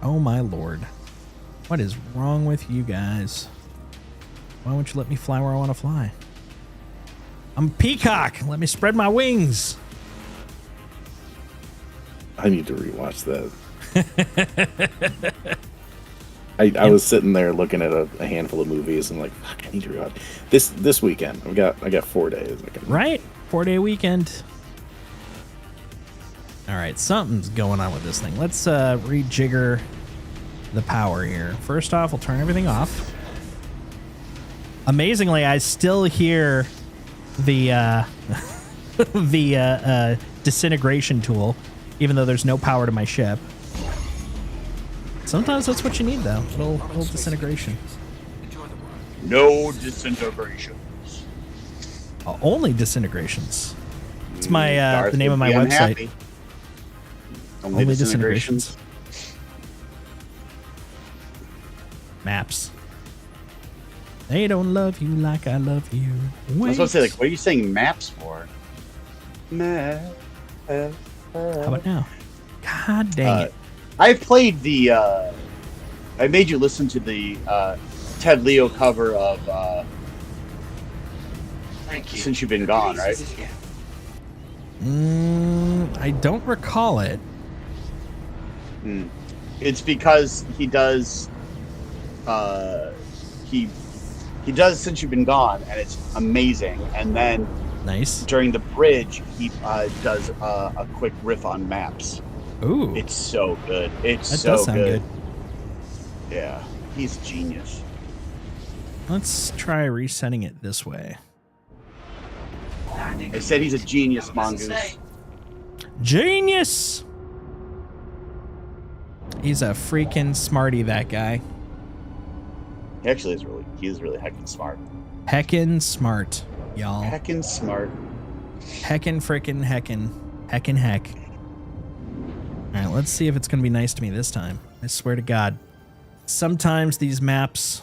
Oh my lord. What is wrong with you guys? Why won't you let me fly where I want to fly? I'm a peacock. Let me spread my wings. I need to rewatch that. I was sitting there looking at a handful of movies and like, fuck, I need to rewatch this weekend. I got 4 days. Right? 4-day weekend. All right, something's going on with this thing. Let's rejigger the power here. First off, we'll turn everything off. Amazingly, I still hear the the disintegration tool, even though there's no power to my ship. Sometimes that's what you need, though. Little disintegration. No disintegrations. Only disintegrations. It's my the name of my website. Only disintegrations. Maps. They don't love you like I love you. I was supposed to say, like, what are you saying maps for? Map. How about now? God dang it. I played the. I made you listen to the Ted Leo cover of Thank you. Since You've Been Gone, right? I don't recall it. It's because he does. He does Since You've Been Gone, and it's amazing. And then Nice. during the bridge, he does a quick riff on maps. Ooh. It's so good. It's That so does sound good. Yeah, he's a genius. Let's try resetting it this way. I said he's a genius, Mongoose. Genius! He's a freaking smarty, that guy. He actually is really heckin' smart. Heckin' smart, y'all. Heckin' smart. Heckin' frickin' heckin'. Heckin' heck. Alright, let's see if it's gonna be nice to me this time. I swear to God. Sometimes these maps,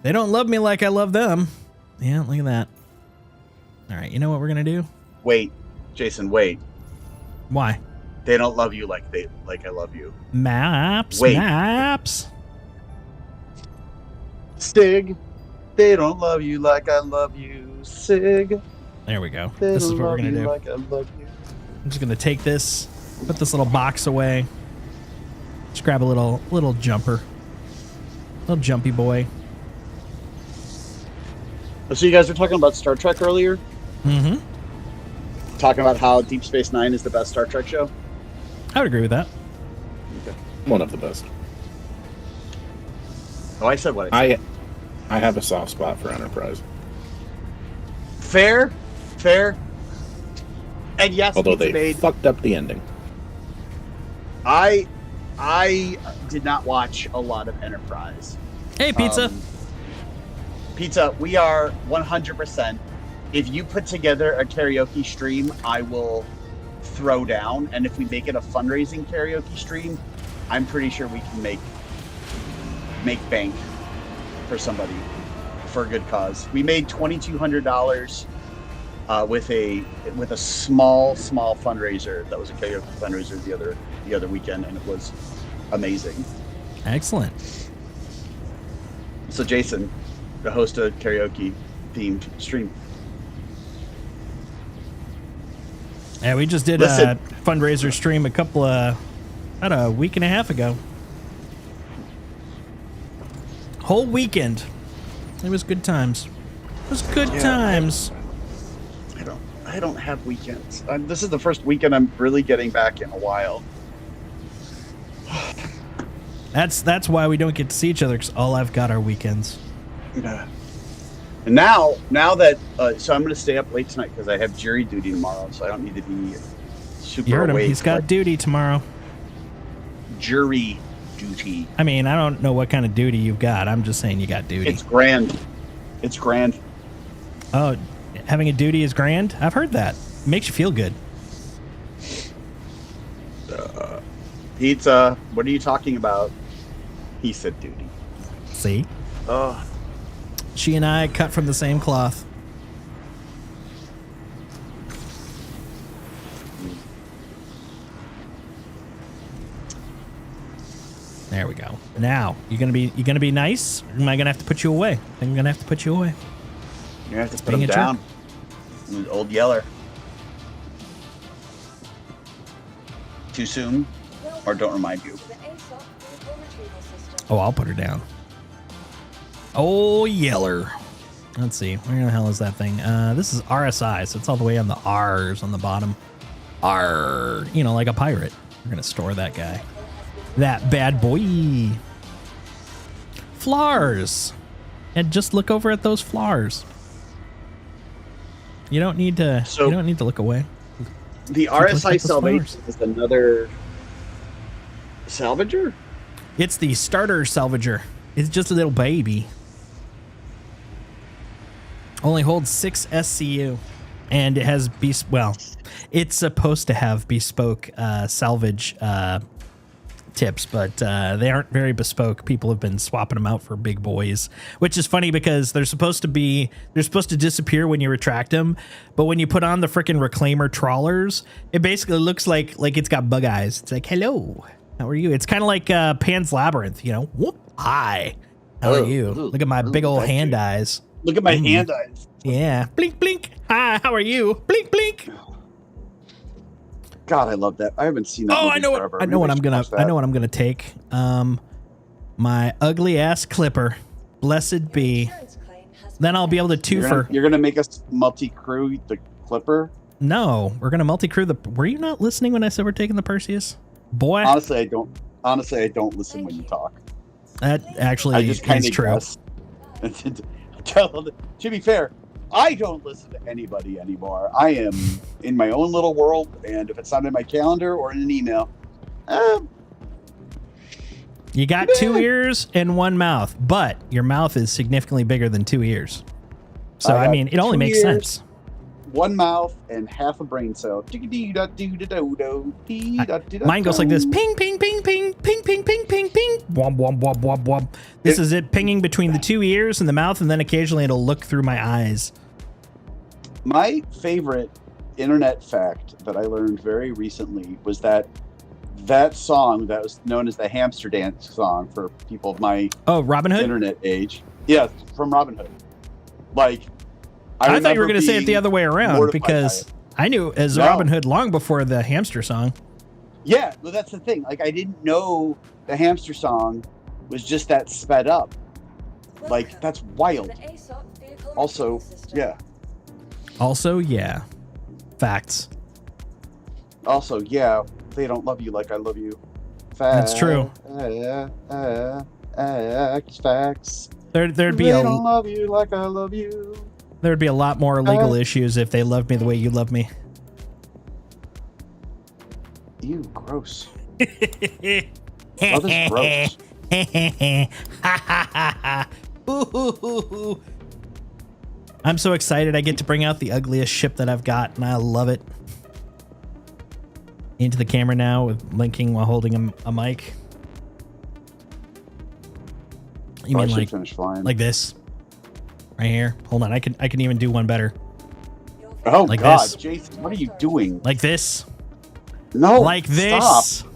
they don't love me like I love them. Yeah, look at that. Alright, you know what we're gonna do? Wait, Jason, wait. Why? They don't love you like I love you. Maps. Wait. Maps. Sig, they don't love you like I love you. Sig, There we go. they This is don't what we're love gonna you do. like I love you. I'm just gonna take this, put this little box away. Just grab a little jumper. Little jumpy boy. So you guys were talking about Star Trek earlier? Mm-hmm. Talking about how Deep Space Nine is the best Star Trek show? I would agree with that. One of the best. Oh, I said what I said. I have a soft spot for Enterprise. Fair. And yes, Although Pizza they made, fucked up the ending. I did not watch a lot of Enterprise. Hey, pizza. Pizza, we are 100%. If you put together a karaoke stream, I will throw down. And if we make it a fundraising karaoke stream, I'm pretty sure we can make bank for somebody, for a good cause. We made $2,200 with a small fundraiser that was a karaoke fundraiser the other weekend, and it was amazing. Excellent. So Jason, to host a karaoke themed stream. Yeah, we just did Listen. a fundraiser stream about a week and a half ago. Whole weekend. It was good times. It was good times. I don't have weekends. This is the first weekend I'm really getting back in a while. That's why we don't get to see each other, because all I've got are weekends. Yeah. And now that so I'm going to stay up late tonight because I have jury duty tomorrow, so I don't need to be super You heard him. awake. He's got duty tomorrow. Jury duty. I mean, I don't know what kind of duty you've got. I'm just saying you got duty. It's grand. It's grand. Oh, having a duty is grand? I've heard that. It makes you feel good. Pizza. What are you talking about? He said duty. See? Oh. She and I cut from the same cloth. There we go. Now, you gonna be nice? Or am I gonna have to put you away? I think I'm gonna have to put you away. You have to put being him a down. Old Yeller. Too soon? Or don't remind you? Oh, I'll put her down. Oh, Yeller. Let's see. Where the hell is that thing? This is RSI, so it's all the way on the R's on the bottom. R, you know, like a pirate. We're gonna store that guy. That bad boy. Flowers. And just look over at those flowers. You don't need to. So- you don't need to look away. The look at RSI those Salvation flowers. is another salvager? It's the starter salvager. It's just a little baby. Only holds 6 SCU, and it has it's supposed to have bespoke salvage tips, but they aren't very bespoke. People have been swapping them out for big boys, which is funny because they're supposed to disappear when you retract them, but when you put on the freaking reclaimer trawlers, it basically looks like it's got bug eyes. It's like, hello, how are you? It's kind of like Pan's Labyrinth, you know. Whoop, hi, how are you? Look at my big old hand eyes. Look at my hand eyes. Yeah, blink, blink. Hi, how are you? Blink, blink. God, I love that. I haven't seen that. Oh, movie I know forever. what I know what I'm Maybe I gonna should watch that. I know what I'm gonna take. My ugly ass clipper, blessed be. Then I'll be able to twofer. You're gonna make us multi-crew the Clipper. No, we're gonna multi-crew the. Were you not listening when I said we're taking the Perseus? Boy, Honestly, I don't listen when you talk. that actually I just kind is of true. guess. To be fair, I don't listen to anybody anymore. I am in my own little world, and if it's not in my calendar or in an email, You got 2 ears and 1 mouth, but your mouth is significantly bigger than 2 ears. So I I got mean, it only 2 makes ears, sense. one mouth and half a brain cell. Mine goes like this: ping, ping, ping, ping, ping, ping, ping, ping, ping. Womp, womp, womp, womp, womp. This is it pinging between the 2 ears and the mouth, and then occasionally it'll look through my eyes. My favorite internet fact that I learned very recently was that song that was known as the hamster dance song for people of my Oh, Robin Hood. internet age. Yeah, from Robin Hood. Like, I thought you were remember going to say it the being other way around mortified because by it. I knew as No. Robin Hood long before the hamster song. Yeah, well, that's the thing. Like, I didn't know the hamster song was just that sped up. Like, that's wild. Also, yeah. Also, yeah, facts. Also, yeah, they don't love you like I love you. Facts. That's true. Facts. There'd be They a don't love you like I love you. there'd be a lot more legal issues if they loved me the way you love me. Ew, gross. Love is gross. I'm so excited I get to bring out the ugliest ship that I've got, and I love it. Into the camera now with linking while holding a mic. You Oh, I mean should like finish flying. this? Right here? Hold on, I can even do one better. Oh like God, this. Jason, what are you doing? Like this. No, Like this. Stop.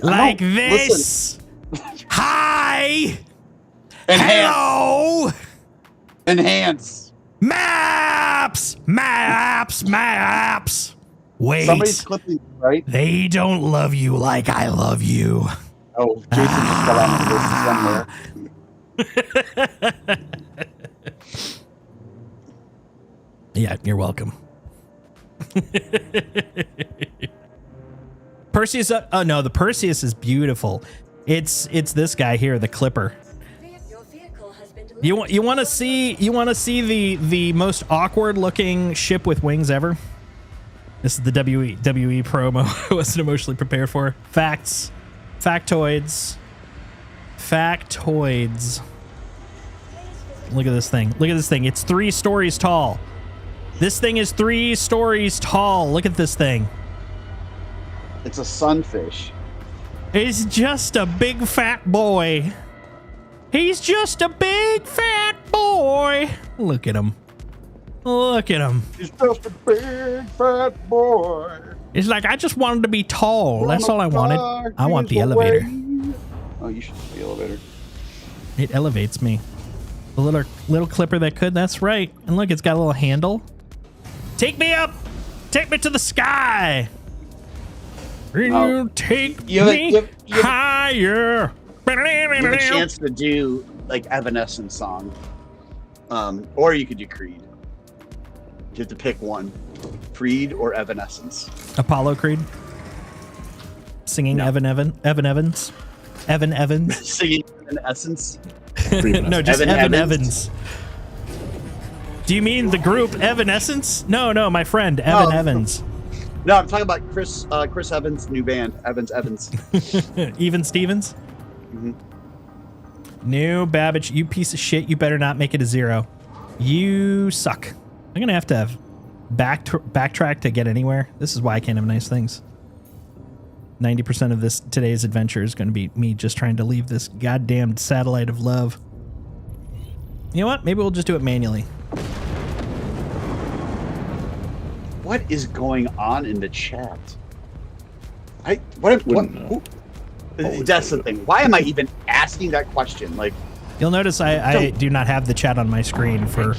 Like No, this. listen. Hi. Enhance. Hello. Enhance. Maps. Wait. Somebody's clipping, right? They don't love you like I love you. Oh, Jason just got on the Yeah, you're welcome. Perseus. Oh no, the Perseus is beautiful. It's this guy here, the Clipper. You want to see the most awkward looking ship with wings ever? This is the WE promo I wasn't emotionally prepared for. Facts. Factoids. Look at this thing. It's 3 stories tall. This thing is 3 stories tall. Look at this thing. It's a sunfish. He's just a big fat boy. He's just a big fat boy. Look at him. He's just a big fat boy. It's like, I just wanted to be tall. That's all I wanted. I want the elevator. Oh, you should the elevator. It elevates me. The little clipper that could. That's right. And look, it's got a little handle. Take me up. Take me to the sky. You take me higher. You have a chance to do like Evanescence song, or you could do Creed. You have to pick one, Creed or Evanescence. Apollo Creed. Singing No. Evan Evans. Singing Evanescence. No, just Evan Evans. Do you mean the group Evanescence? No, my friend Evan Evans. No, I'm talking about Chris Evans' new band, Evans. Even Stevens. Mm-hmm. No, Babbage, you piece of shit. You better not make it a 0. You suck. I'm gonna have to backtrack to get anywhere. This is why I can't have nice things. 90% of today's adventure is going to be me just trying to leave this goddamn satellite of love. You know what? Maybe we'll just do it manually. What is going on in the chat? That's the thing. Why am I even asking that question? Like, you'll notice I do not have the chat on my screen for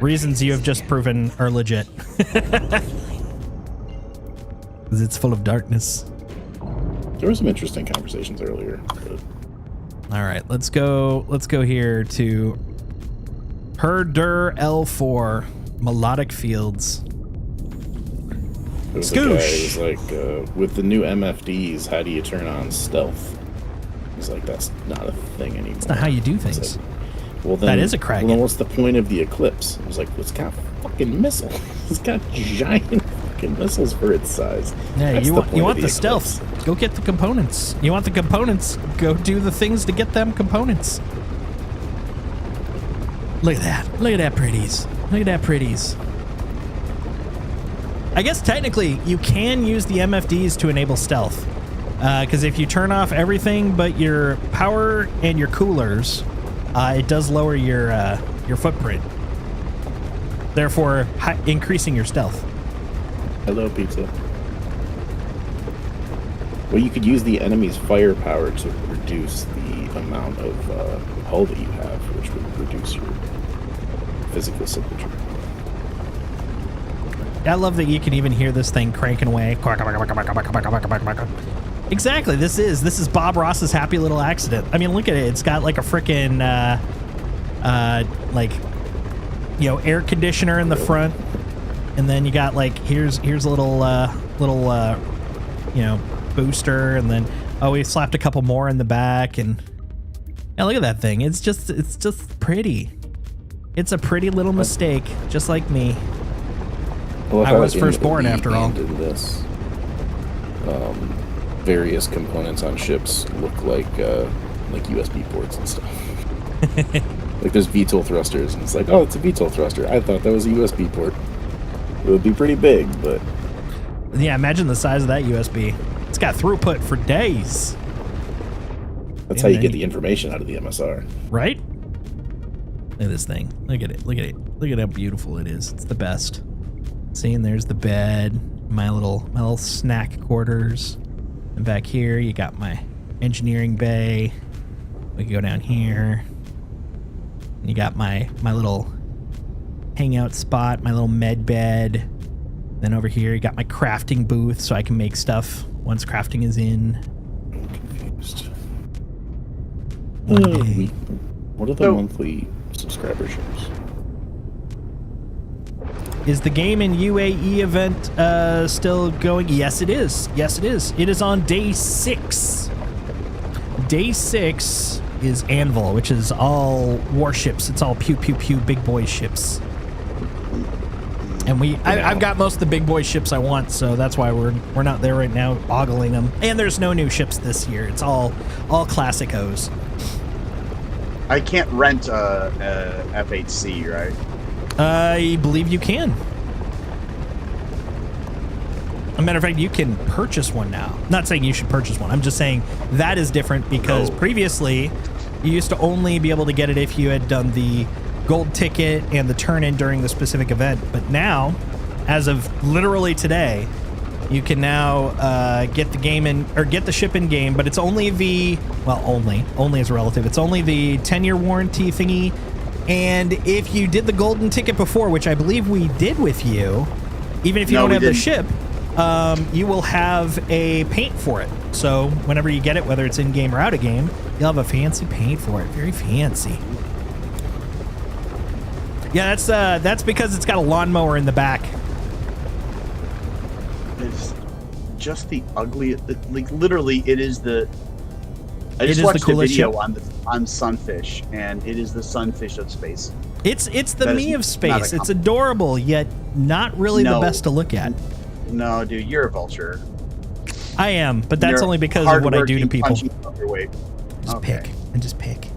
reasons you have just proven are legit. Because it's full of darkness. There were some interesting conversations earlier. But... All right, let's go here to Herder L4 Melodic Fields. There was a guy who was like, with the new MFDs, how do you turn on stealth? He's like, that's not a thing anymore. That's not how you do things. Like, well, then, that is a Kraken. Well, then what's the point of the Eclipse? I was like, well, it's got a fucking missile. It's got giant fucking missiles for its size. Yeah, That's you want the Eclipse. stealth. Go get the components. You want the components. Go do the things to get them components. Look at that. Look at that pretties. Look at that pretties. I guess technically you can use the MFDs to enable stealth. Because if you turn off everything but your power and your coolers, it does lower your footprint. Therefore, increasing your stealth. Hello, pizza. Well, you could use the enemy's firepower to reduce the amount of hull that you have, which would reduce your physical signature. I love that you can even hear this thing cranking away. Exactly. This is Bob Ross's happy little accident. I mean, look at it. It's got like a frickin' air conditioner in the front, and then you got like here's a little booster, and then we slapped a couple more in the back, and yeah, look at that thing. It's just pretty. It's a pretty little mistake, just like me. I was firstborn after all. In this, various components on ships look like USB ports and stuff. Like there's VTOL thrusters, and it's like, oh, it's a VTOL thruster. I thought that was a USB port. It would be pretty big, but yeah, imagine the size of that USB. It's got throughput for days. That's how you get the information out of the MSR, right? Look at this thing. Look at it. Look at it. Look at how beautiful it is. It's the best. See, and there's the bed, my little snack quarters, and back here you got my engineering bay. We can go down here. You got my little hangout spot, my little med bed. Then over here, you got my crafting booth, so I can make stuff once crafting is in. I'm confused. One day. What are the monthly subscriberships? Is the game in UAE event still going? Yes, it is. Yes, it is. It is on day 6. Day 6 is Anvil, which is all warships. It's all pew pew pew big boy ships. And I've got most of the big boy ships I want, so that's why we're not there right now ogling them. And there's no new ships this year. It's all classic O's. I can't rent a FHC, right? I believe you can. As a matter of fact, you can purchase one now. Not saying you should purchase one. I'm just saying that is different because previously you used to only be able to get it if you had done the gold ticket and the turn-in during the specific event. But now, as of literally today, you can now get the game in, or get the ship in game, but it's only the, well, only is relative. It's only the 10-year warranty thingy. And if you did the golden ticket before, which I believe we did with you, even if you don't have the ship, you will have a paint for it. So whenever you get it, whether it's in game or out of game, you'll have a fancy paint for it. Very fancy. Yeah, that's because it's got a lawnmower in the back. It's just the ugly. Like literally, it is the. I just is watched the a video ship. on Sunfish, and it is the Sunfish of space. It's the me of space. It's adorable, yet not really the best to look at. No, dude, you're a vulture. I am, but that's only because of what I do to people. Just pick and just pick.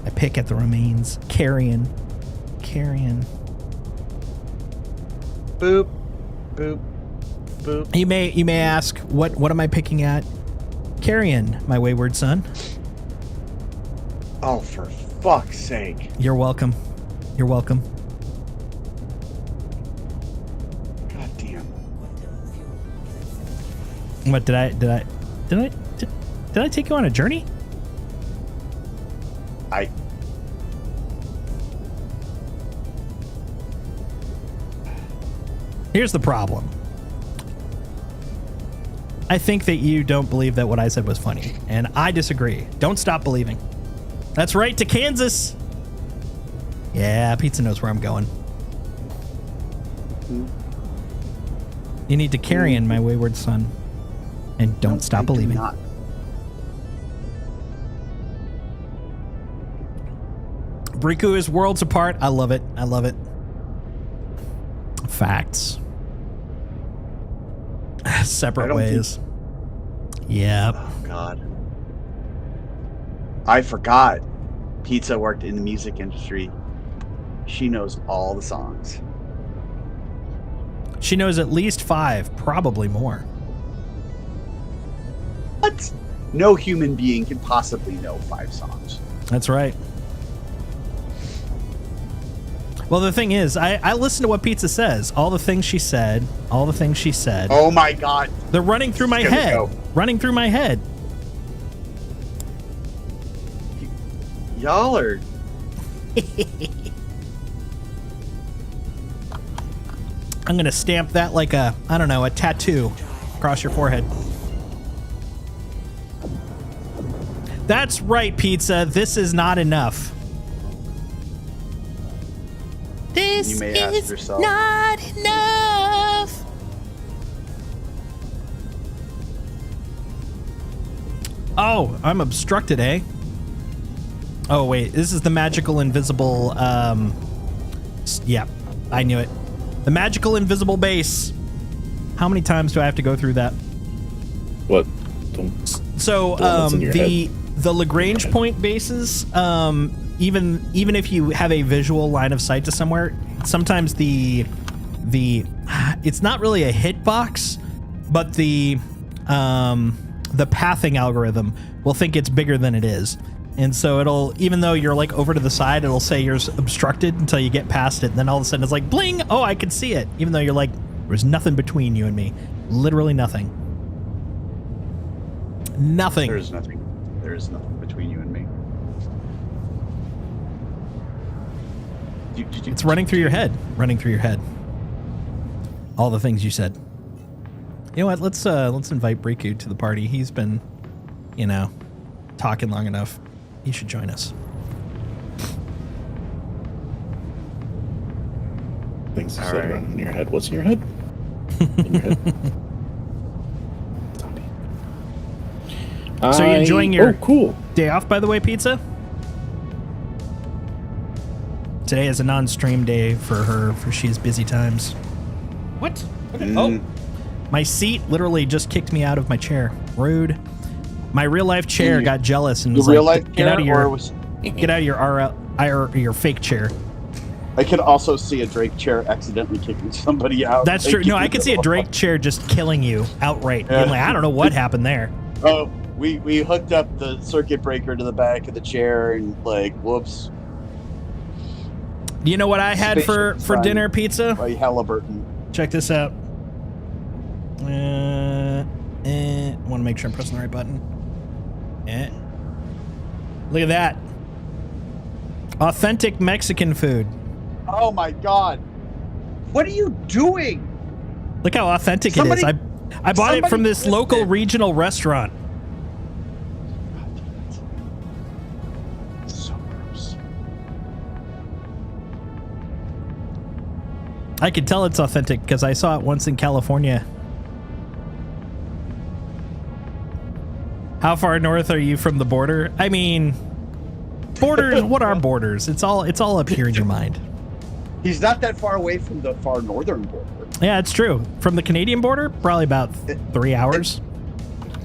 I pick at the remains. Carrion. Boop, boop, boop. You may ask, what am I picking at? Carrion, my wayward son. Oh, for fuck's sake! You're welcome. You're welcome. God damn. What did I take you on a journey? Here's the problem. I think that you don't believe that what I said was funny, and I disagree. Don't stop believing. That's right, to Kansas. Yeah, Pizza knows where I'm going. You need to carry in, my wayward son, and don't stop believing. Briku is worlds apart. I love it. I love it. Facts. Separate ways. Yep. Oh, God. I forgot. Pizza worked in the music industry. She knows all the songs. She knows at least 5, probably more. What? No human being can possibly know 5 songs. That's right. Well, the thing is, I listen to what Pizza says. All the things she said. Oh my God. They're running through my head. Running through my head. Y'all are... I'm going to stamp that like a tattoo across your forehead. That's right, Pizza. This is not enough. This you may ask yourself, not enough. Oh, I'm obstructed, eh? Oh, wait. This is the magical invisible... yeah, I knew it. The magical invisible base. How many times do I have to go through that? What? So, the Lagrange point bases... even if you have a visual line of sight to somewhere, sometimes the it's not really a hitbox, but the pathing algorithm will think it's bigger than it is. And so it'll, even though you're like over to the side, it'll say you're obstructed until you get past it. And then all of a sudden it's like, bling! Oh, I can see it. Even though you're like, there's nothing between you and me. Literally nothing. Nothing. There is nothing between you and me. It's running through your head. Running through your head. All the things you said. You know what? Let's invite Riku to the party. He's been, talking long enough. He should join us. Things you said running in your head. What's in your head? In your head. So you're enjoying your cool day off, by the way, Pizza? Today is a non-stream day for her, for she has busy times. What? Oh, my seat literally just kicked me out of my chair. Rude. My real life chair got jealous and was like, "Get out of your fake chair." I could also see a Drake chair accidentally kicking somebody out. That's true. No, I could see a Drake chair just killing you outright. Being like, I don't know what happened there. Oh, we hooked up the circuit breaker to the back of the chair and whoops. You know what I had for dinner, Pizza? By Halliburton. Check this out. Want to make sure I'm pressing the right button. Look at that. Authentic Mexican food. Oh my God. What are you doing? Look how authentic it is. I bought it from this local regional restaurant. So gross. I could tell it's authentic because I saw it once in California. How far north are you from the border? I mean, borders, what are borders? It's all up here in your mind. He's not that far away from the far northern border. Yeah, it's true. From the Canadian border, probably about 3 hours.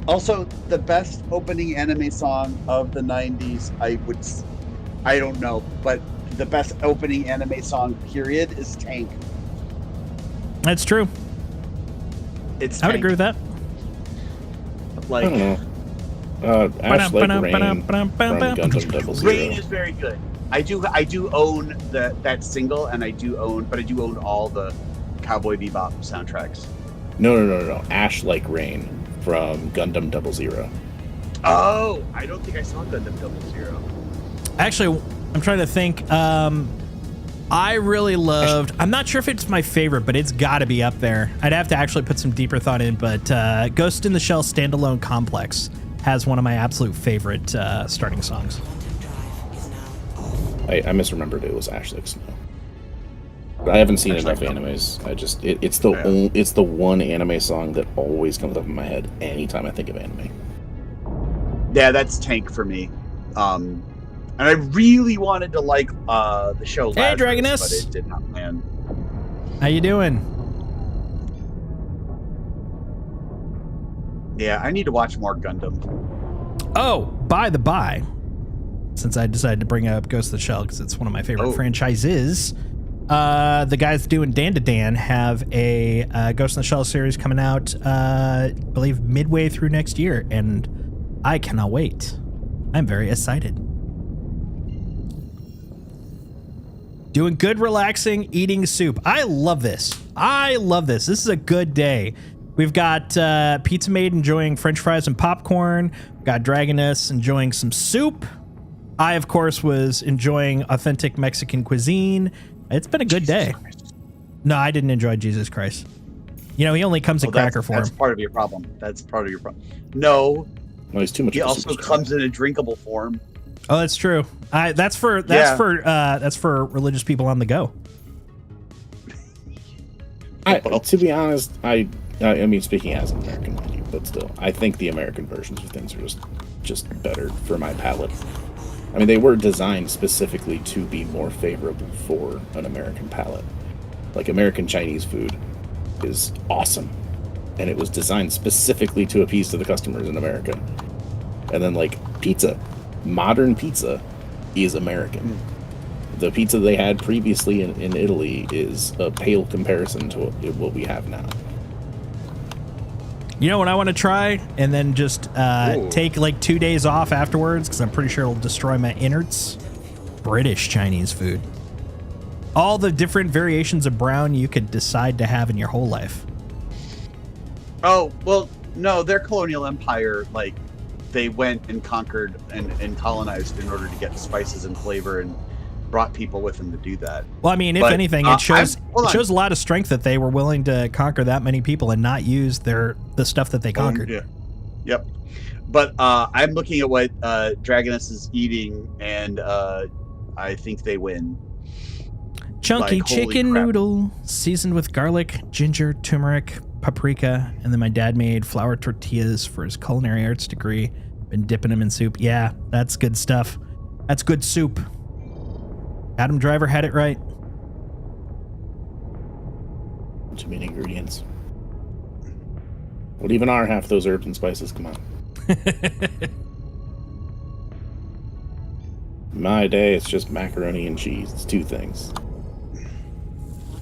Also, the best opening anime song of the 90s, I don't know, but the best opening anime song, period, is Tank. That's true. It's I would Tank. agree with that. I don't know. Ash Like Rain from Gundam Double Zero. Rain is very good. I do own that single, and I do own all the Cowboy Bebop soundtracks. No. Ash Like Rain from Gundam Double Zero. Oh, I don't think I saw Gundam Double Zero. Actually, I'm trying to think. I really loved. I'm not sure if it's my favorite, but it's got to be up there. I'd have to actually put some deeper thought in. But Ghost in the Shell Standalone Complex has one of my absolute favorite starting songs. I misremembered it was Ash Like Snow. But I haven't seen enough animes. It's the one anime song that always comes up in my head anytime I think of anime. Yeah, that's Tank for me. And I really wanted to like the show Hey, Lazarus, Dragoness. but it did not land. How you doing? Yeah, I need to watch more Gundam. Oh, by the by, since I decided to bring up Ghost of the Shell because it's one of my favorite franchises, the guys doing Dan to Dan have a Ghost in the Shell series coming out, I believe midway through next year, and I cannot wait. I'm very excited. Doing good, relaxing, eating soup. I love this. This is a good day. We've got Pizza Maid enjoying French fries and popcorn. We've got Dragoness enjoying some soup. I, of course, was enjoying authentic Mexican cuisine. It's been a good day. No, I didn't enjoy Jesus Christ. He only comes in cracker form. That's part of your problem. No. No, he's too much. He also comes in a drinkable form. Oh, that's true. That's for religious people on the go. To be honest, I mean, speaking as an American, mind you, but still, I think the American versions of things are just better for my palate. I mean, they were designed specifically to be more favorable for an American palate. Like, American Chinese food is awesome, and it was designed specifically to appease to the customers in America. And then, like, pizza. Modern pizza is American. The pizza they had previously in Italy is a pale comparison to what we have now. You know what I want to try? And then just take like 2 days off afterwards because I'm pretty sure it'll destroy my innards. British Chinese food. All the different variations of brown you could decide to have in your whole life. Oh, well, no, their colonial empire, like, they went and conquered and colonized in order to get spices and flavor and brought people with him to do that. Well, I mean, if But, anything, it shows hold on. a lot of strength that they were willing to conquer that many people and not use the stuff that they conquered. Yeah. Yep. But I'm looking at what Dragoness is eating, and I think they win. Chunky Like, holy chicken crap. noodle seasoned with garlic, ginger, turmeric, paprika, and then my dad made flour tortillas for his culinary arts degree. Been dipping them in soup. Yeah, that's good stuff. That's good soup. Adam Driver had it right. Too many ingredients. What even are half those herbs and spices? Come on. My day, it's just macaroni and cheese. It's two things.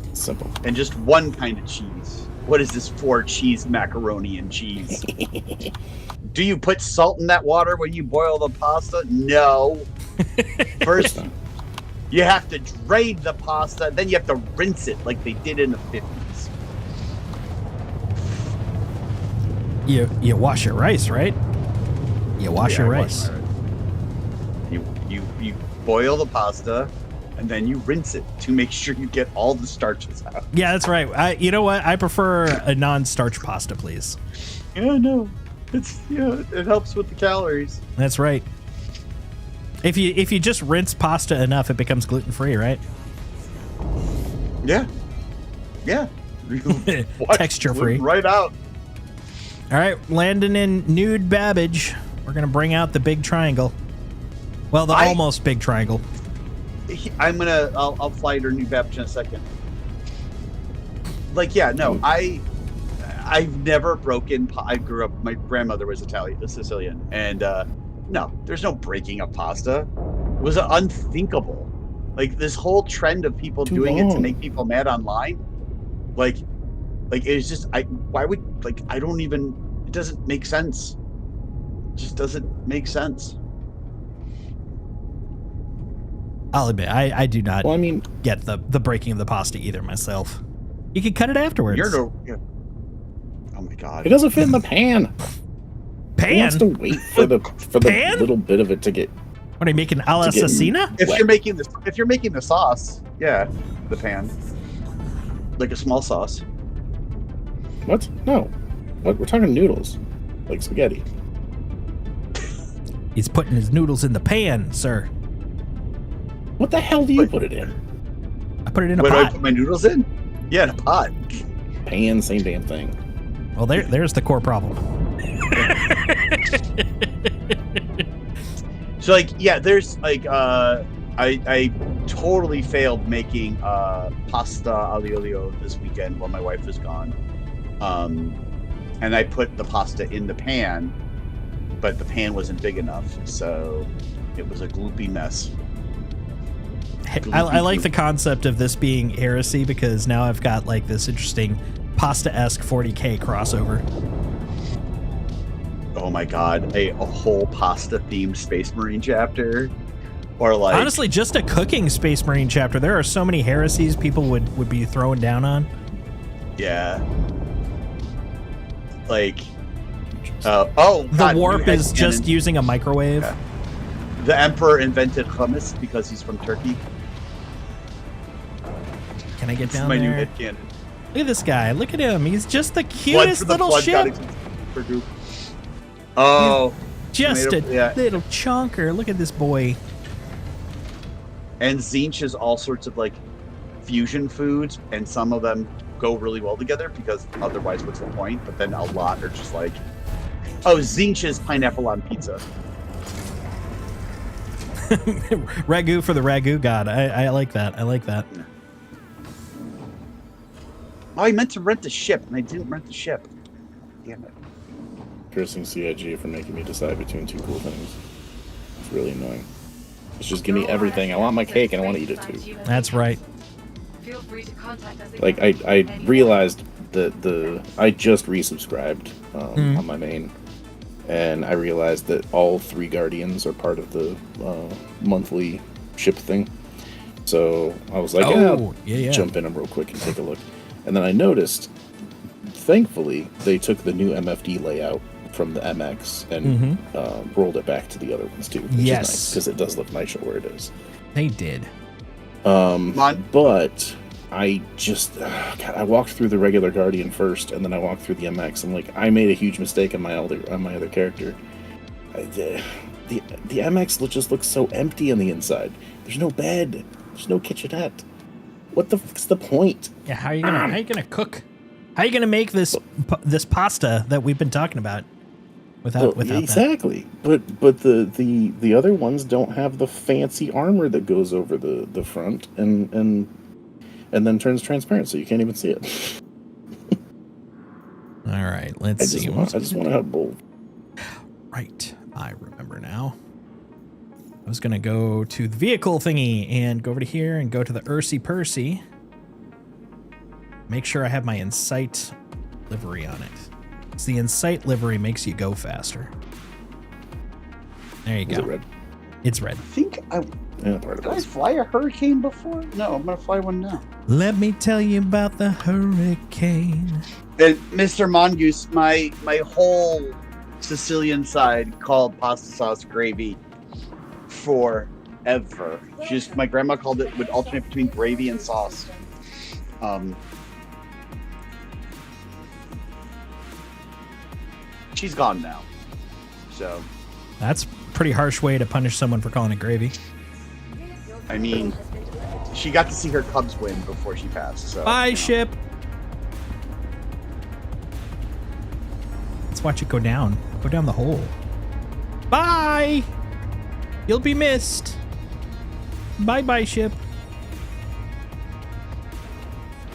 It's simple. And just one kind of cheese. What is this 4 cheese macaroni and cheese? Do you put salt in that water when you boil the pasta? No. First, you have to drain the pasta, then you have to rinse it like they did in the 50s. You wash your rice, right? You wash your I rice. You boil the pasta, and then you rinse it to make sure you get all the starches out. Yeah, that's right. You know what? I prefer a non-starch pasta, please. Yeah, no. It helps with the calories. That's right. If you just rinse pasta enough, it becomes gluten-free, right? Yeah. Yeah. Watch Texture-free. Right out. All right, landing in Nude Babbage. We're going to bring out the big triangle. Well, the almost big triangle. I'll fly to New Babbage in a second. Like, yeah, no, I've never broken. I grew up. My grandmother was Sicilian, and no, there's no breaking of pasta. It was unthinkable. Like this whole trend of people doing it to make people mad online, like it was just why would I don't even. It doesn't make sense. It just doesn't make sense. I'll admit, I do not Well, I mean, get the breaking of the pasta either myself. You can cut it afterwards. Oh my god! it doesn't fit in the pan. Who Pan? wants to wait for the Pan? little bit of it to get? What are you making? A la To get- cecina? If you're making the sauce, yeah, the pan, like a small sauce. What? No. What? We're talking noodles, like spaghetti. He's putting his noodles in the pan, sir. What the hell do you put it in? I put it in a Where do I pot. put my noodles in? Yeah, in a pot. Pan, same damn thing. Well, there's the core problem. So there's I totally failed making pasta aglio olio this weekend while my wife was gone. And I put the pasta in the pan, but the pan wasn't big enough, so it was a gloopy mess. I like the concept of this being heresy because now I've got like this interesting pasta-esque 40K crossover. Oh my god, a whole pasta themed Space Marine chapter, or like Honestly, just a cooking Space Marine chapter. There are so many heresies people would be throwing down on. yeah, like The God, warp new is headcanon. just using a microwave. Yeah. The Emperor invented hummus because he's from Turkey. Can I get It's down my new there? headcanon. Look at this guy. Look at him. He's just the Blood cutest for the little blood ship. god for group. Oh, Just a tomato- yeah. little chunker. Look at this boy. And Zinch is all sorts of like fusion foods, and some of them go really well together because otherwise, what's the point? But then a lot are just like, oh, Zinch is pineapple on pizza. Ragu for the Ragu god. I like that. I like that. Oh, I meant to rent the ship, and I didn't rent the ship. Damn it. Cursing CIG for making me decide between two cool things. It's really annoying. It's just give me everything. I want my cake and I want to eat it too. That's right. Feel free to contact us Like again. I realized that I just resubscribed on my main, and I realized that all 3 Guardians are part of the monthly ship thing. So I was like, yeah. jump in them real quick and take a look. And then I noticed, thankfully, they took the new MFD layout from the MX and rolled it back to the other ones too, which is Yes. nice because it does look nicer where it is. They did. But I just I walked through the regular Guardian first, and then I walked through the MX. I'm like, I made a huge mistake on my other character. The MX just looks so empty on the inside. There's no bed. There's no kitchenette. What the fuck's the point? Yeah, how are you gonna cook? How are you gonna make this pasta that we've been talking about without exactly? That? But the other ones don't have the fancy armor that goes over the front and then turns transparent, so you can't even see it. All right, let's see. I just want to have both. Right, I remember now. I was gonna go to the vehicle thingy and go over to here and go to the Ursi Percy. Make sure I have my Insight livery on it. It's the Insight livery makes you go faster. There you go. Is it red? It's red. I think did I fly a Hurricane before? No, I'm gonna fly one now. Let me tell you about the Hurricane. And Mr. Mongoose, my whole Sicilian side called pasta sauce gravy forever. My grandma called it, would alternate between gravy and sauce. She's gone now, so That's a pretty harsh way to punish someone for calling it gravy. I mean, she got to see her Cubs win before she passed. So Bye, ship. Let's watch it go down. Go down the hole. Bye. You'll be missed. Bye, ship.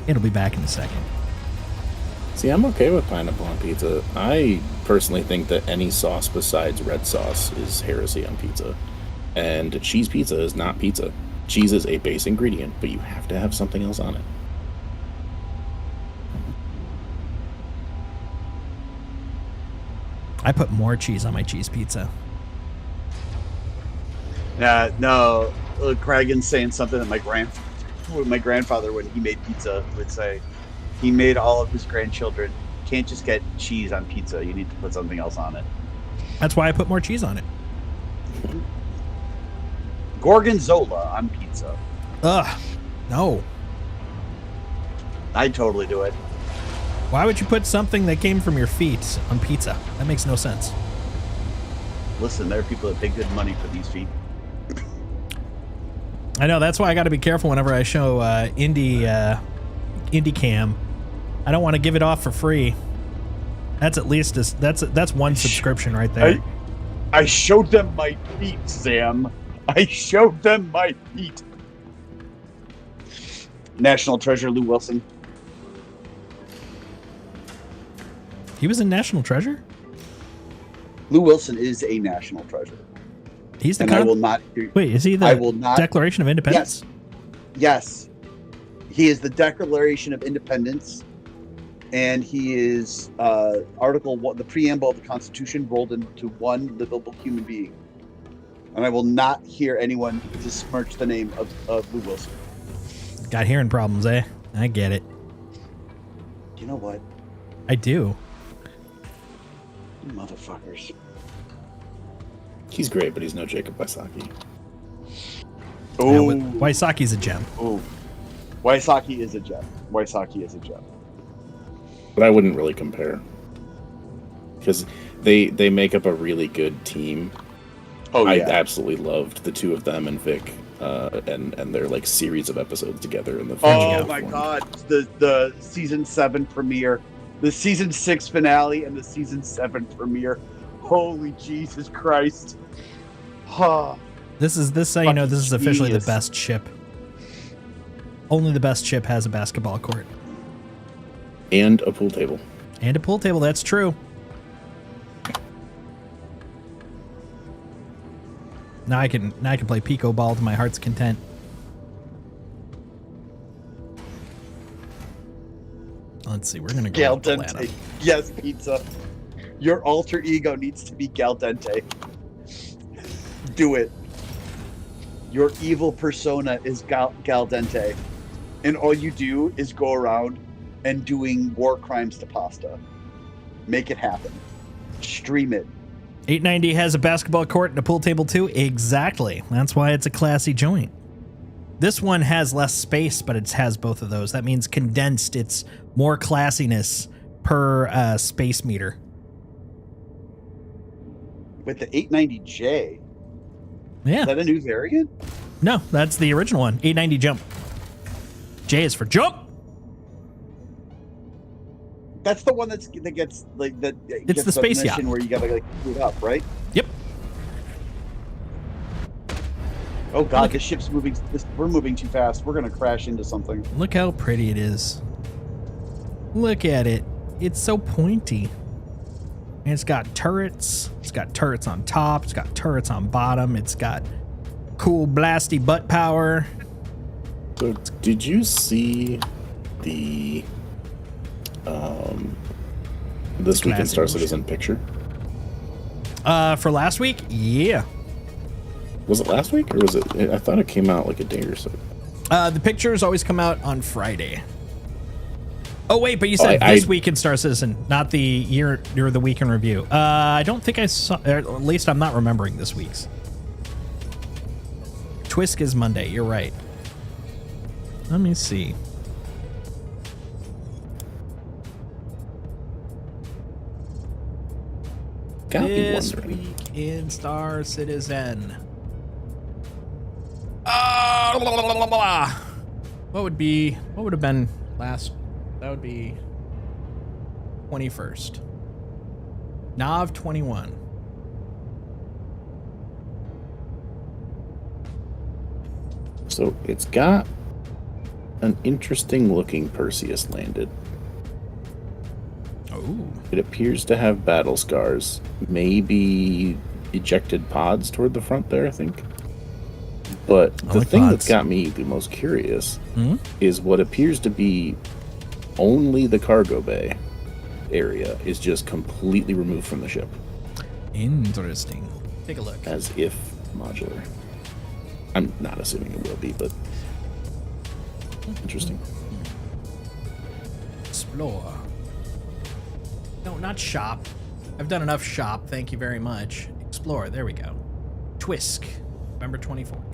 It'll be back in a second. See, I'm okay with pineapple on pizza. I personally think that any sauce besides red sauce is heresy on pizza. And cheese pizza is not pizza. Cheese is a base ingredient, but you have to have something else on it. I put more cheese on my cheese pizza. No, Cragen's saying something that my grandfather, when he made pizza, would say. He made all of his grandchildren. You can't just get cheese on pizza. You need to put something else on it. That's why I put more cheese on it. Gorgonzola on pizza. Ugh, no. I'd totally do it. Why would you put something that came from your feet on pizza? That makes no sense. Listen, there are people that pay good money for these feet. I know, that's why I got to be careful whenever I show indie cam. I don't want to give it off for free. That's at least that's one subscription right there. I showed them my feet, Sam. I showed them my feet. National Treasure Lou Wilson. He was in National Treasure? Lou Wilson is a national treasure. He's the and I will not. Wait, is he the Declaration of Independence? Yes. He is the Declaration of Independence, and he is Article 1, the preamble of the Constitution rolled into one livable human being. And I will not hear anyone besmirch the name of Lou Wilson. Got hearing problems, eh? I get it. You know what? I do. You motherfuckers. He's great, but he's no Jacob Wysocki. Oh, Wysocki's a gem. Oh, Wysocki is a gem. Wysocki is a gem. But I wouldn't really compare. Because they make up a really good team. Oh, yeah. I absolutely loved the two of them and Vic, and their like series of episodes together in the. Oh my God! The season 7 premiere, the season 6 finale, and the season 7 premiere. Holy Jesus Christ! Huh. This is how you know this is officially genius. the best ship. Only the best ship has a basketball court and a pool table. And a pool table. That's true. Now I can play Pico Ball to my heart's content. Let's see, we're gonna go Gal up the ladder. Dente. Yes, pizza. Your alter ego needs to be Gal Dente. Do it. Your evil persona is Gal Dente. And all you do is go around and doing war crimes to pasta. Make it happen. Stream it. 890 has a basketball court and a pool table too. Exactly. That's why it's a classy joint. This one has less space, but it has both of those. That means condensed. It's more classiness per space meter. With the 890J, Yeah. is that a new variant? No, that's the original one. 890 jump. J is for jump. That's the one that gets like that. It's gets the space mission yacht. where you gotta like boot up, right? Yep. Oh god, this ship's moving. We're moving too fast. We're gonna crash into something. Look how pretty it is. Look at it. It's so pointy. And it's got turrets. It's got turrets on top. It's got turrets on bottom. It's got cool blasty butt power. So, did you see the this week in Star Citizen picture? For last week? Yeah. Was it last week or was it? I thought it came out like a day or so. The pictures always come out on Friday. Oh wait, but you said this week in Star Citizen, not the year or the week in review. I don't think I saw. Or at least I'm not remembering this week's. Twisk is Monday. You're right. Let me see. This week in Star Citizen. What would have been last? That would be 21st. Nav 21. So it's got an interesting looking Perseus landed. Oh. It appears to have battle scars, maybe ejected pods toward the front there, I think. But the thing that's got me the most curious is what appears to be only the cargo bay area is just completely removed from the ship. Interesting. Take a look. As if modular. I'm not assuming it will be, but interesting. Explore. No, not shop. I've done enough shop. Thank you very much. Explore. There we go. Twisk. November 24th.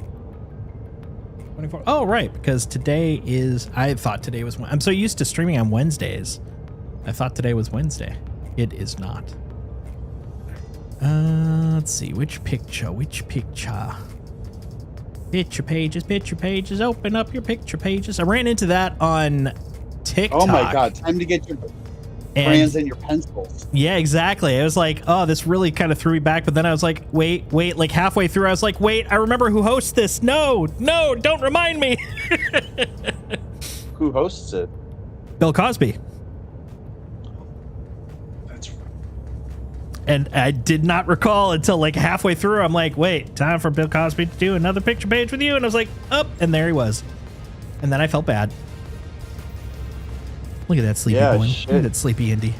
24. Oh, right. Because today is... I thought today was... I'm so used to streaming on Wednesdays. I thought today was Wednesday. It is not. Let's see. Which picture? Picture pages. Open up your picture pages. I ran into that on TikTok. Oh my god. Time to get your crayons and your pencils. Yeah, exactly. I was like, oh, this really kind of threw me back. But then I was like, wait. Like halfway through, I was like, wait, I remember who hosts this. No, don't remind me. Who hosts it? Bill Cosby. That's right. And I did not recall until like halfway through. I'm like, wait, time for Bill Cosby to do another picture page with you. And I was like, oh, and there he was. And then I felt bad. Look at that sleepy boy. Look at that sleepy Indy.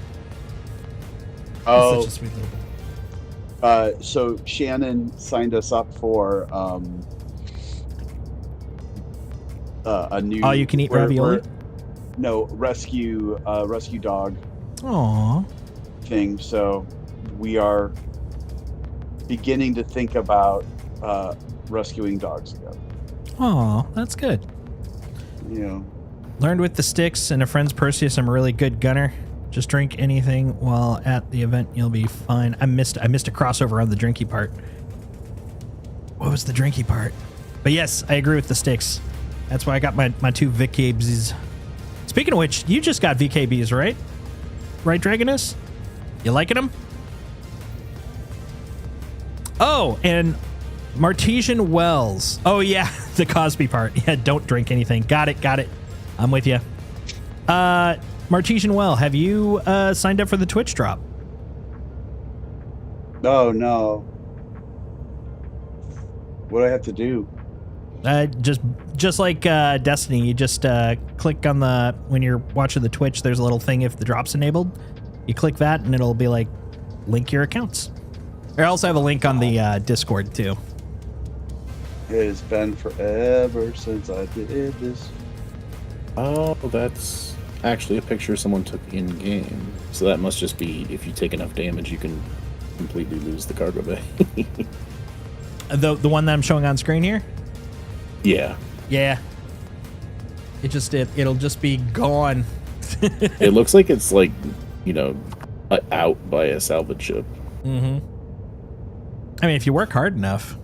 Oh, such a sweet little boy. So Shannon signed us up for a new all-you-can-eat ravioli. No, rescue dog Aww. thing. So we are beginning to think about rescuing dogs again. Aw, that's good. You know. Learned with the sticks and a friend's Perseus, I'm a really good gunner. Just drink anything while at the event, you'll be fine. I missed a crossover on the drinky part. What was the drinky part? But yes, I agree with the sticks. That's why I got my two VKBs. Speaking of which, you just got VKBs, right? Right, Dragonus? You liking them? Oh, and Martesian Wells. Oh yeah, the Cosby part. Yeah, don't drink anything. Got it. I'm with you. Martesian Well, have you signed up for the Twitch drop? Oh no. What do I have to do? Just like Destiny, you just click on the when you're watching the Twitch. There's a little thing if the drop's enabled. You click that and it'll be like link your accounts. I also have a link on the Discord too. It has been forever since I did this. Oh, that's actually a picture someone took in game. So that must just be if you take enough damage, you can completely lose the cargo bay. The one that I'm showing on screen here. Yeah. Yeah. It'll just be gone. It looks like it's like, out by a salvage ship. Mm-hmm. I mean, if you work hard enough,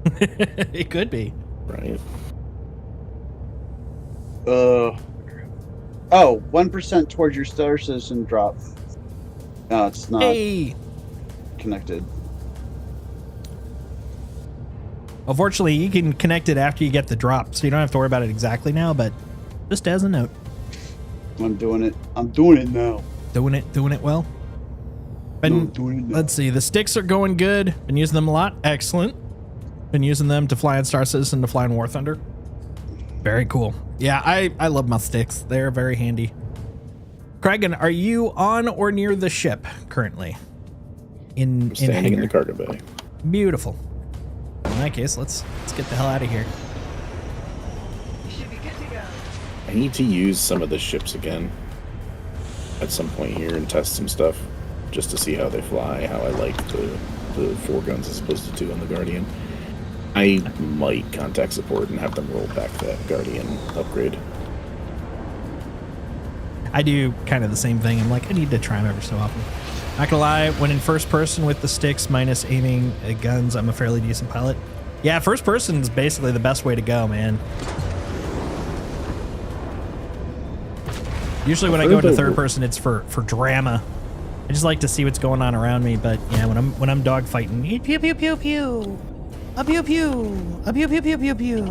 it could be. Right. 1% towards your Star Citizen drop. No, it's not connected. Unfortunately, you can connect it after you get the drop, so you don't have to worry about it exactly now, but just as a note. I'm doing it. I'm doing it now. Doing it well. Let's see, the sticks are going good. Been using them a lot. Excellent. Been using them to fly in Star Citizen, to fly in War Thunder. Very cool. Yeah, I love my sticks. They're very handy. Kragan, are you on or near the ship currently? I'm standing in the cargo bay. Beautiful. In that case, let's get the hell out of here. You should be good to go. I need to use some of the ships again at some point here and test some stuff just to see how they fly, how I like the 4 guns as opposed to 2 on the Guardian. I might contact support and have them roll back that Guardian upgrade. I do kind of the same thing. I'm like, I need to try them ever so often. Not gonna lie, when in first person with the sticks minus aiming at guns, I'm a fairly decent pilot. Yeah, first person is basically the best way to go, man. Usually when I go into third person, it's for drama. I just like to see what's going on around me, but yeah, when I'm dogfighting, pew pew pew pew, a pew pew, a pew pew pew pew pew.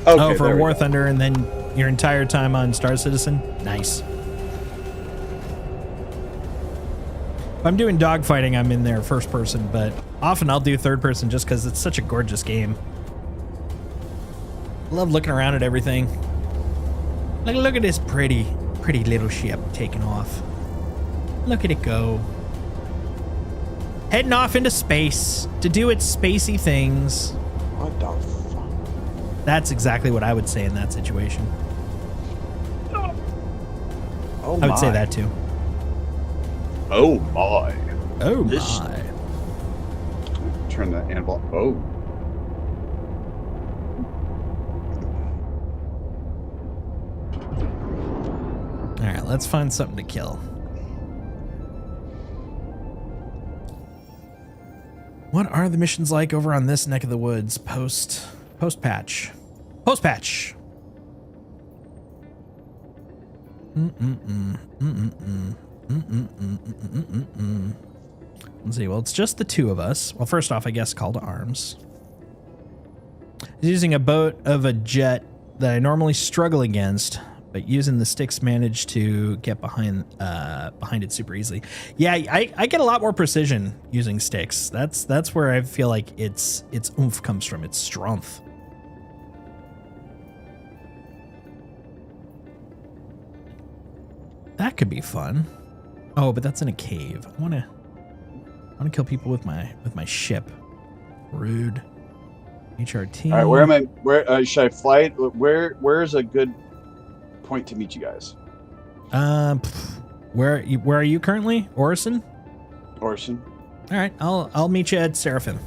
Okay, for War Thunder, and then your entire time on Star Citizen? Nice. If I'm doing dogfighting, I'm in there first person, but often I'll do third person just because it's such a gorgeous game. I love looking around at everything. Look at this pretty little ship taking off. Look at it go. Heading off into space to do its spacey things. What the fuck? That's exactly what I would say in that situation. Oh I would say that too. Oh my. Oh This- my. Turn the anvil. Oh. All right, let's find something to kill. What are the missions like over on this neck of the woods post patch? Post patch. Let's see. Well, it's just the 2 of us. Well, first off, I guess call to arms. He's using a boat of a jet that I normally struggle against, but using the sticks managed to get behind it super easily. Yeah, I get a lot more precision using sticks. That's where I feel like its oomph comes from, its strength. That could be fun. Oh, but that's in a cave. I wanna kill people with my ship. Rude. HRT. All right, where am I? Where should I fly? Where is a good point to meet you guys? Where are you currently? Orison? Orson. All right, I'll meet you at Seraphim.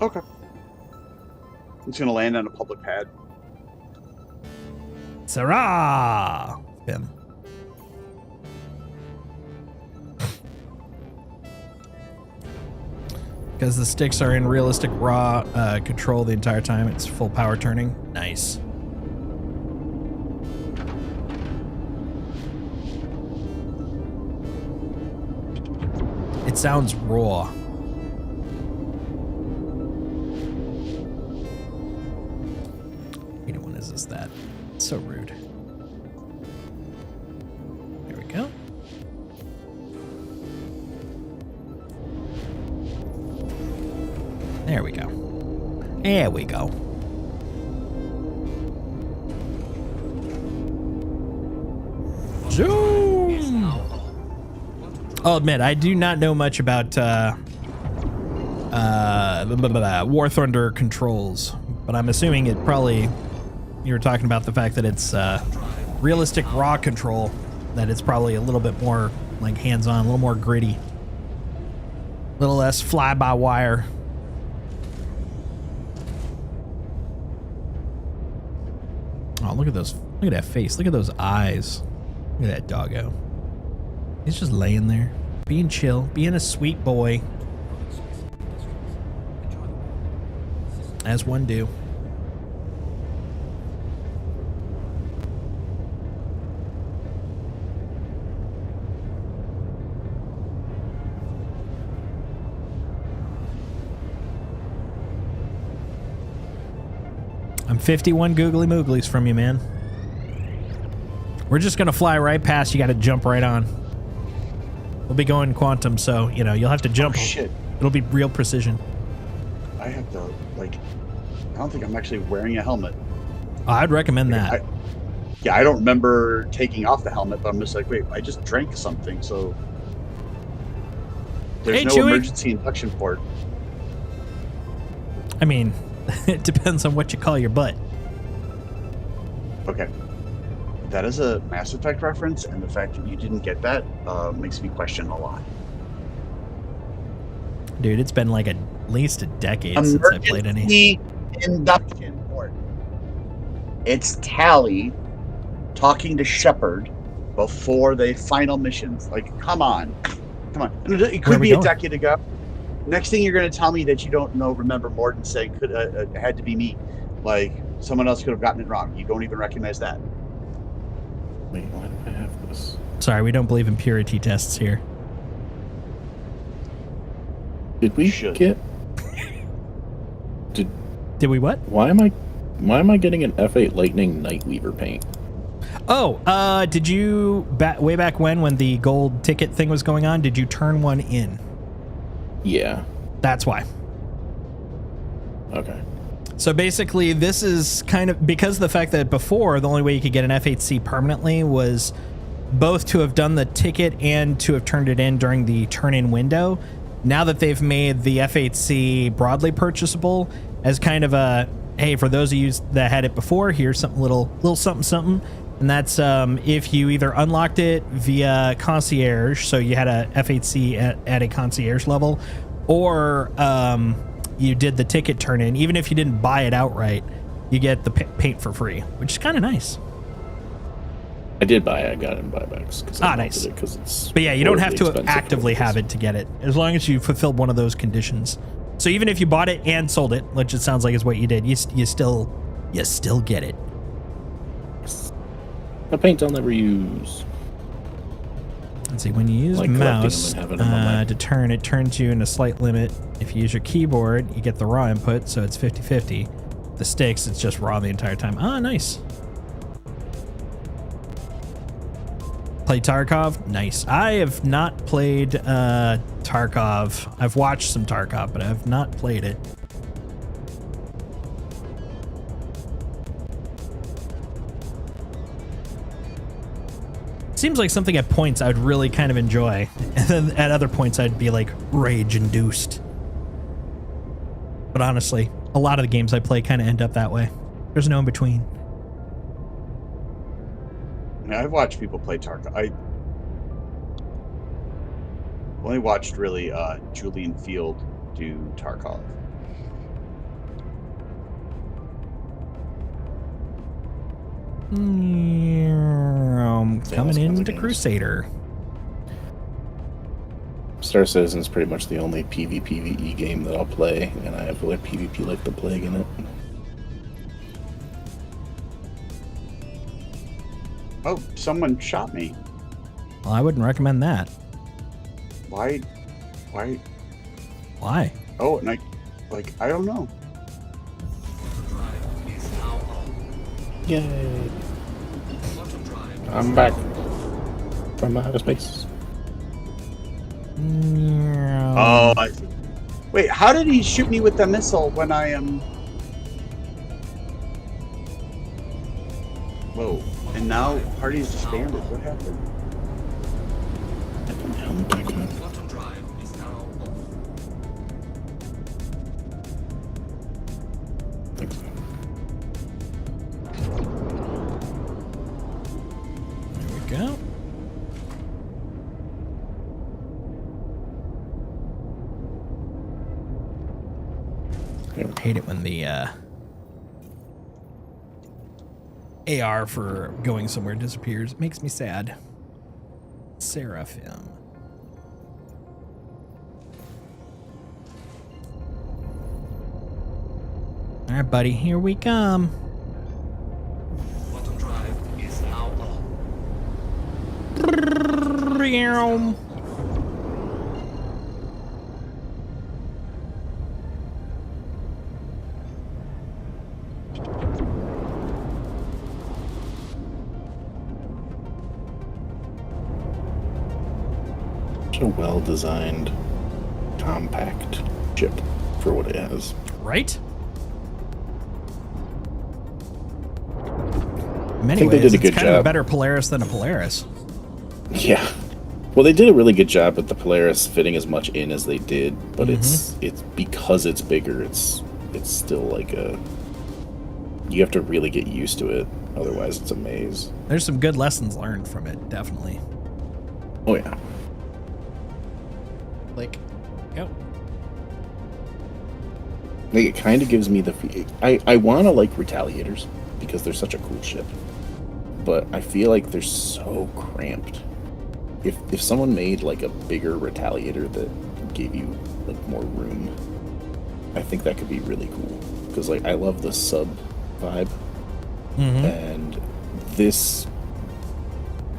Okay. I'm just gonna land on a public pad. Sarah! Him. Because the sticks are in realistic raw control the entire time. It's full power turning. Nice. It sounds raw. Which one is that? It's so rude. There we go. There we go. There we go. Zoom! I'll admit, I do not know much about War Thunder controls, but I'm assuming it probably, you were talking about the fact that it's realistic raw control, that it's probably a little bit more like hands-on, a little more gritty, a little less fly-by-wire. Oh, look at those, look at that face, look at those eyes, look at that doggo. He's just laying there, being chill, being a sweet boy, as one do. I'm 51 googly mooglies from you, man. We're just gonna fly right past. You got to jump right on. We'll be going quantum, so you know you'll have to jump. Oh, shit. It'll be real precision. I have to I don't think I'm actually wearing a helmet. I'd recommend that. I don't remember taking off the helmet, but I'm just like, wait, I just drank something, so there's no Chewie. emergency induction port. I mean, it depends on what you call your butt. Okay. That is a Mass Effect reference, and the fact that you didn't get that makes me question a lot. Dude, it's been like at least a decade since I played any. Emergency induction port. It's Tally talking to Shepard before the final missions. Like, come on. Come on. It could be a decade ago. Next thing you're going to tell me that you don't remember Morden saying it had to be me. Like, someone else could have gotten it wrong. You don't even recognize that. Wait, why do I have this? Sorry, we don't believe in purity tests here. Did we Should. get? Did we what? Why am I getting an F8 Lightning Nightweaver paint? Oh, did you way back when the gold ticket thing was going on? Did you turn one in? Yeah. That's why. Okay. So basically, this is kind of because of the fact that before the only way you could get an F8C permanently was both to have done the ticket and to have turned it in during the turn-in window. Now that they've made the F8C broadly purchasable as kind of a, hey, for those of you that had it before, here's something little something. And that's if you either unlocked it via concierge, so you had a F8C at a concierge level, or you did the ticket turn in. Even if you didn't buy it outright, you get the paint for free, which is kind of nice. I did buy it. I got it in buybacks. Nice. It's but yeah, you don't have to expensive actively have it to get it, as long as you fulfilled one of those conditions. So even if you bought it and sold it, which it sounds like is what you did, you still get it. The paint I'll never use. Let's see, when you use Like mouse collecting them and having them on my- to turn, it turns you in a slight limit. If you use your keyboard, you get the raw input, so it's 50-50. The sticks, it's just raw the entire time. Ah, nice. Play Tarkov? Nice. I have not played Tarkov. I've watched some Tarkov, but I have not played it. Seems like something at points I would really kind of enjoy, and then at other points I'd be like rage-induced. But honestly, a lot of the games I play kind of end up that way. There's no in between. Yeah, I've watched people play Tarkov. I only watched really Julian Field do Tarkov. Coming into Crusader. Star Citizen's pretty much the only PvPvE game that I'll play, and I avoid PvP like the plague in it. Oh, someone shot me. Well, I wouldn't recommend that. Why? Why? Oh, and I don't know. Yay! I'm back from outer space. Oh, I see. Wait, how did he shoot me with the missile when I am... Whoa. And now party's disbanded. What happened? Quantum drive is now on. Thanks. hate it when the AR for going somewhere disappears. It makes me sad. Seraphim. All right, buddy, here we come. Quantum drive is now on. Such a well-designed, compact ship for what it has. Right? In I many think ways, they did a it's good kind of a job. better Polaris than a Polaris. Yeah. Well, they did a really good job at the Polaris fitting as much in as they did, but it's because it's bigger. It's still like a. You have to really get used to it, otherwise it's a maze. There's some good lessons learned from it, definitely. Oh yeah. Like, go. Like, it kind of gives me the. I want to like Retaliators because they're such a cool ship, but I feel like they're so cramped. If someone made like a bigger Retaliator that gave you like more room, I think that could be really cool. Because like I love the sub vibe, and this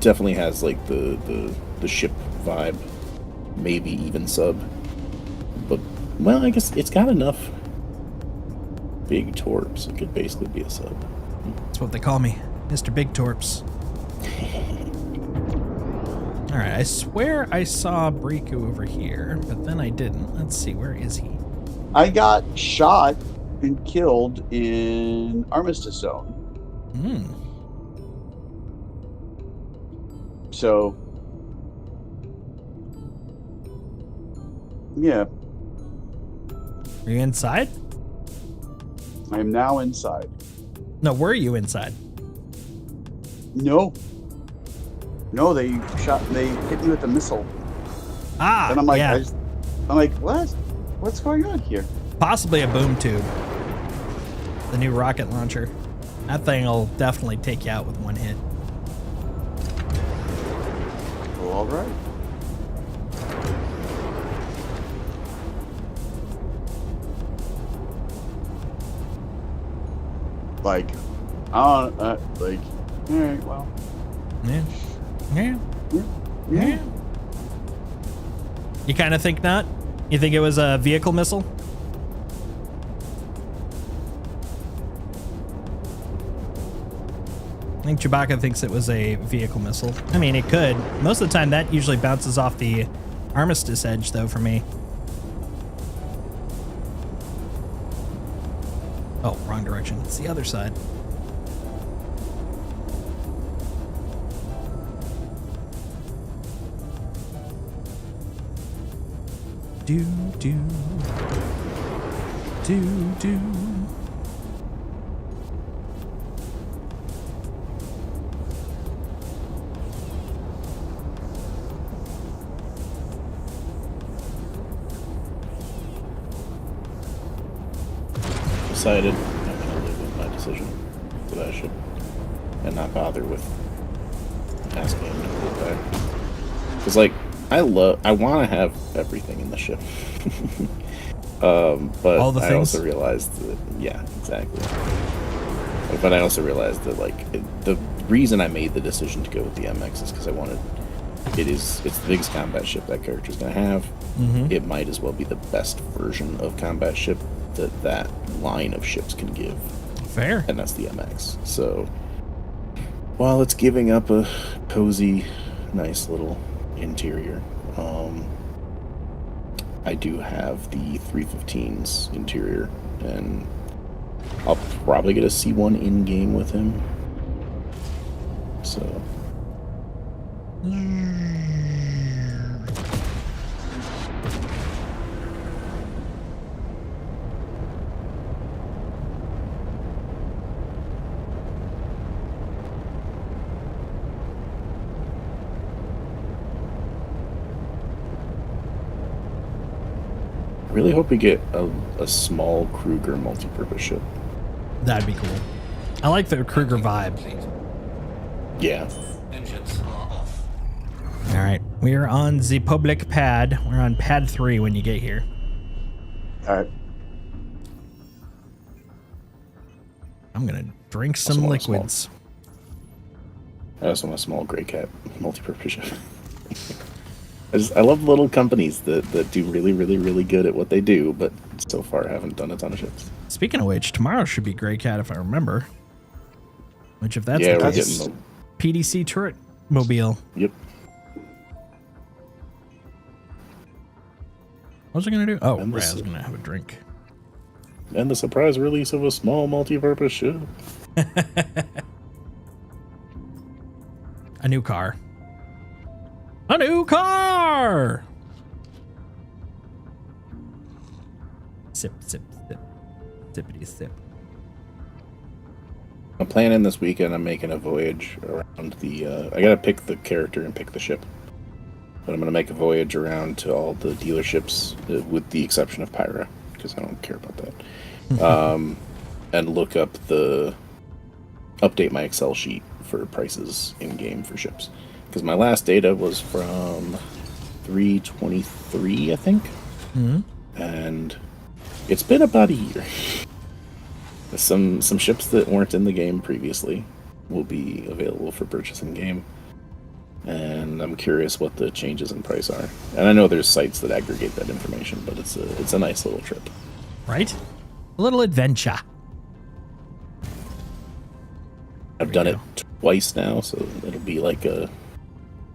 definitely has like the ship vibe, maybe even sub. But well, I guess it's got enough big torps. It could basically be a sub. That's what they call me, Mr. Big Torps. All right, I swear I saw Briku over here, but then I didn't. Let's see, where is he? I got shot and killed in Armistice Zone. Hmm. So, yeah, Are you inside? I am now inside. No, were you inside? No, they hit me with a missile. Ah, And I'm like, yeah. I'm like, what? What's going on here? Possibly a boom tube. The new rocket launcher. That thing will definitely take you out with one hit. Well, all right. Like, all right, well, Yeah. Yeah. yeah. Yeah. You kind of think not? You think it was a vehicle missile? I think Chewbacca thinks it was a vehicle missile. I mean, it could. Most of the time, that usually bounces off the Armistice edge, though, for me. Oh, wrong direction. It's the other side. Do, do. Do, do. Decided I'm gonna live with my decision that I should, and not bother with asking him to put it back. Because like I want to have everything in the ship, but All the I things? also realized that yeah, exactly. But I also realized that like the reason I made the decision to go with the MX is because I wanted it's the biggest combat ship that character's gonna have. It might as well be the best version of combat ship that line of ships can give, Fair. and that's the MX. So while it's giving up a cozy, nice little interior, I do have the 315's interior, and I'll probably get a C1 in game with him. So really hope we get a small Kruger multi-purpose ship. That'd be cool. I like the Kruger vibe. Yeah. Engines are off. All right, we are on the public pad. We're on pad 3 when you get here. All right. I'm gonna drink some want a small- liquids. I also want a small gray cat multi-purpose ship. I love little companies that do really, really, really good at what they do, but so far haven't done a ton of ships. Speaking of which, tomorrow should be Grey Cat if I remember. Which, if that's Yeah, the we're case, getting PDC turret mobile. Yep. What was I gonna do? Oh, And right, I this- was gonna have a drink. And the surprise release of a small multi-purpose ship. A new car. A new car! Sip, sip, sip. Sippity sip. I'm planning this weekend. I'm making a voyage around the. I gotta pick the character and pick the ship, but I'm gonna make a voyage around to all the dealerships, with the exception of Pyra, because I don't care about that. And look up update my Excel sheet for prices in game for ships, because my last data was from 3/23, I think, and it's been about a year. Some ships that weren't in the game previously will be available for purchase in game, and I'm curious what the changes in price are. And I know there's sites that aggregate that information, but it's a nice little trip. Right? A little adventure. I've done it twice now, so it'll be like a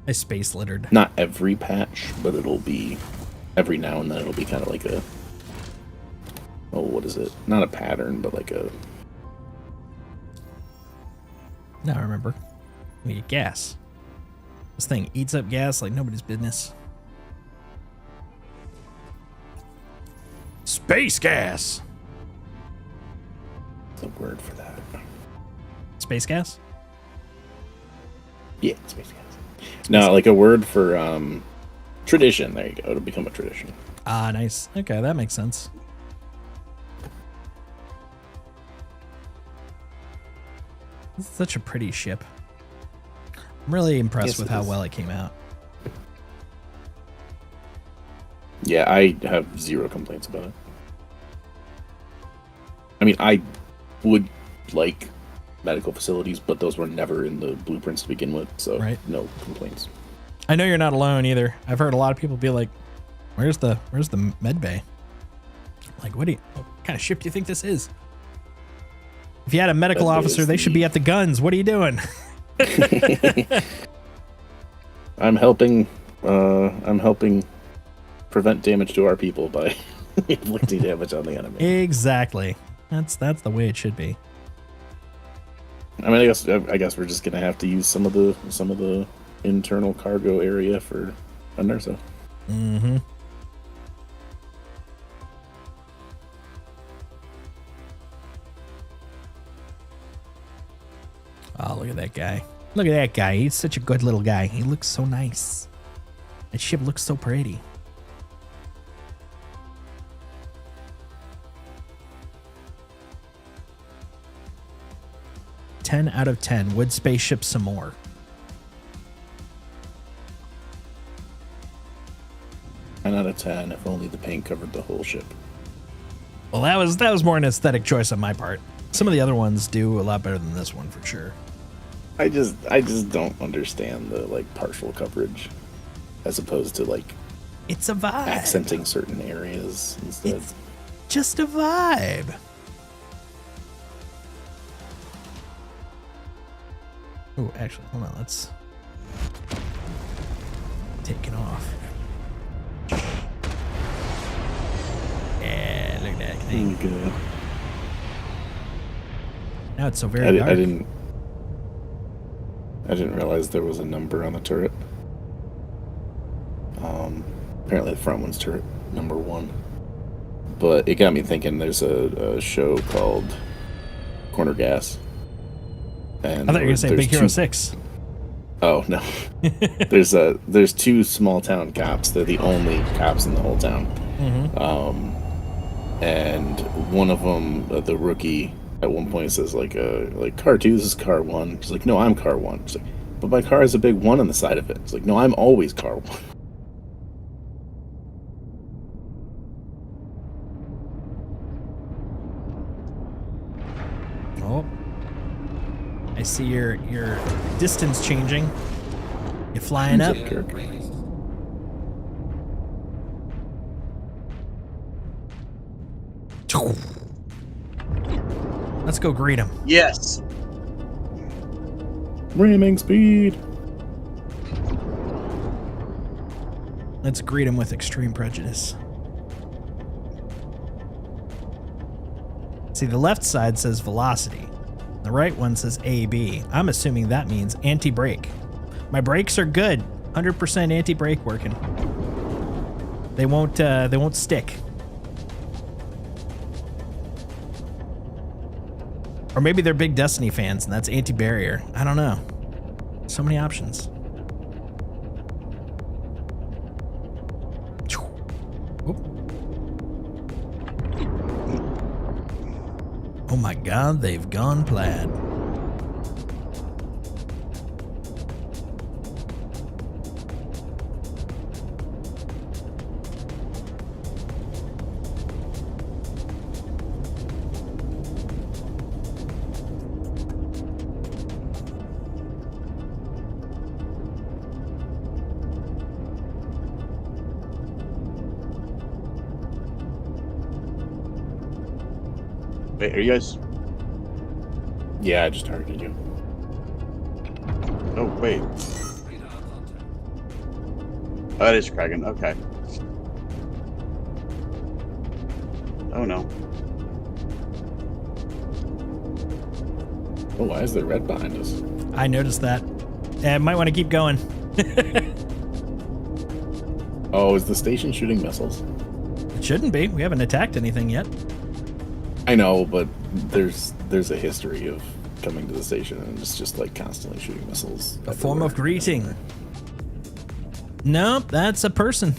I space littered. not every patch, but it'll be every now and then. It'll be kind of like what is it? Not a pattern, but like a. Now I remember. We get gas. This thing eats up gas like nobody's business. Space gas! The word for that. Space gas? Yeah, space gas. No, like a word for tradition. There you go. It'll become a tradition. Ah, nice. Okay, that makes sense. This is such a pretty ship. I'm really impressed Yes, with it how is. well it came out. Yeah, I have zero complaints about it. I mean, I would like medical facilities, but those were never in the blueprints to begin with, so Right. no complaints. I know you're not alone either. I've heard a lot of people be like, "Where's the med bay?" Like, what kind of ship do you think this is? If you had a medical Med bay officer, is they should be at the guns. What are you doing? I'm helping prevent damage to our people by inflicting damage on the enemy. Exactly. That's the way it should be. I mean, I guess we're just gonna have to use some of the internal cargo area for Underso. Mm-hmm. Oh, look at that guy. Look at that guy. He's such a good little guy. He looks so nice. That ship looks so pretty. "10 out of 10. Would spaceship some more?" Ten out of 10. If only the paint covered the whole ship. Well, that was more an aesthetic choice on my part. Some of the other ones do a lot better than this one for sure. I just don't understand the like partial coverage, as opposed to like It's a vibe. accenting certain areas instead. It's just a vibe. Oh, actually, hold on. Let's take it off. Yeah, look at that thing. Good. Now it's so very dark. I didn't realize there was a number on the turret. Apparently the front one's turret number 1. But it got me thinking. There's a show called Corner Gas. And I thought you were gonna say there's Big Hero 6. Oh no. There's 2 small town cops. They're the only cops in the whole town. And one of them, the rookie, at one point says like car 2, this is car 1. She's like, no, I'm car 1. She's like, but my car has a big 1 on the side of it. It's like, no, I'm always car 1. Oh, I see your distance changing. You're flying up. Kirk. Let's go greet him. Yes. Ramming speed. Let's greet him with extreme prejudice. See, the left side says velocity. The right one says AB. I'm assuming that means anti-brake. My brakes are good. 100% anti-brake working. They won't stick. Or maybe they're big Destiny fans and that's anti-barrier. I don't know. So many options. Oop. Oh my God, they've gone plaid. Wait, are you guys? Yeah, I just targeted you. Oh, wait. Oh, it is Kragan. Okay. Oh, no. Oh, why is there red behind us? I noticed that. I might want to keep going. Oh, is the station shooting missiles? It shouldn't be. We haven't attacked anything yet. I know, but there's a history of coming to the station and it's just like constantly shooting missiles. A form of everywhere. greeting. Nope, that's a person.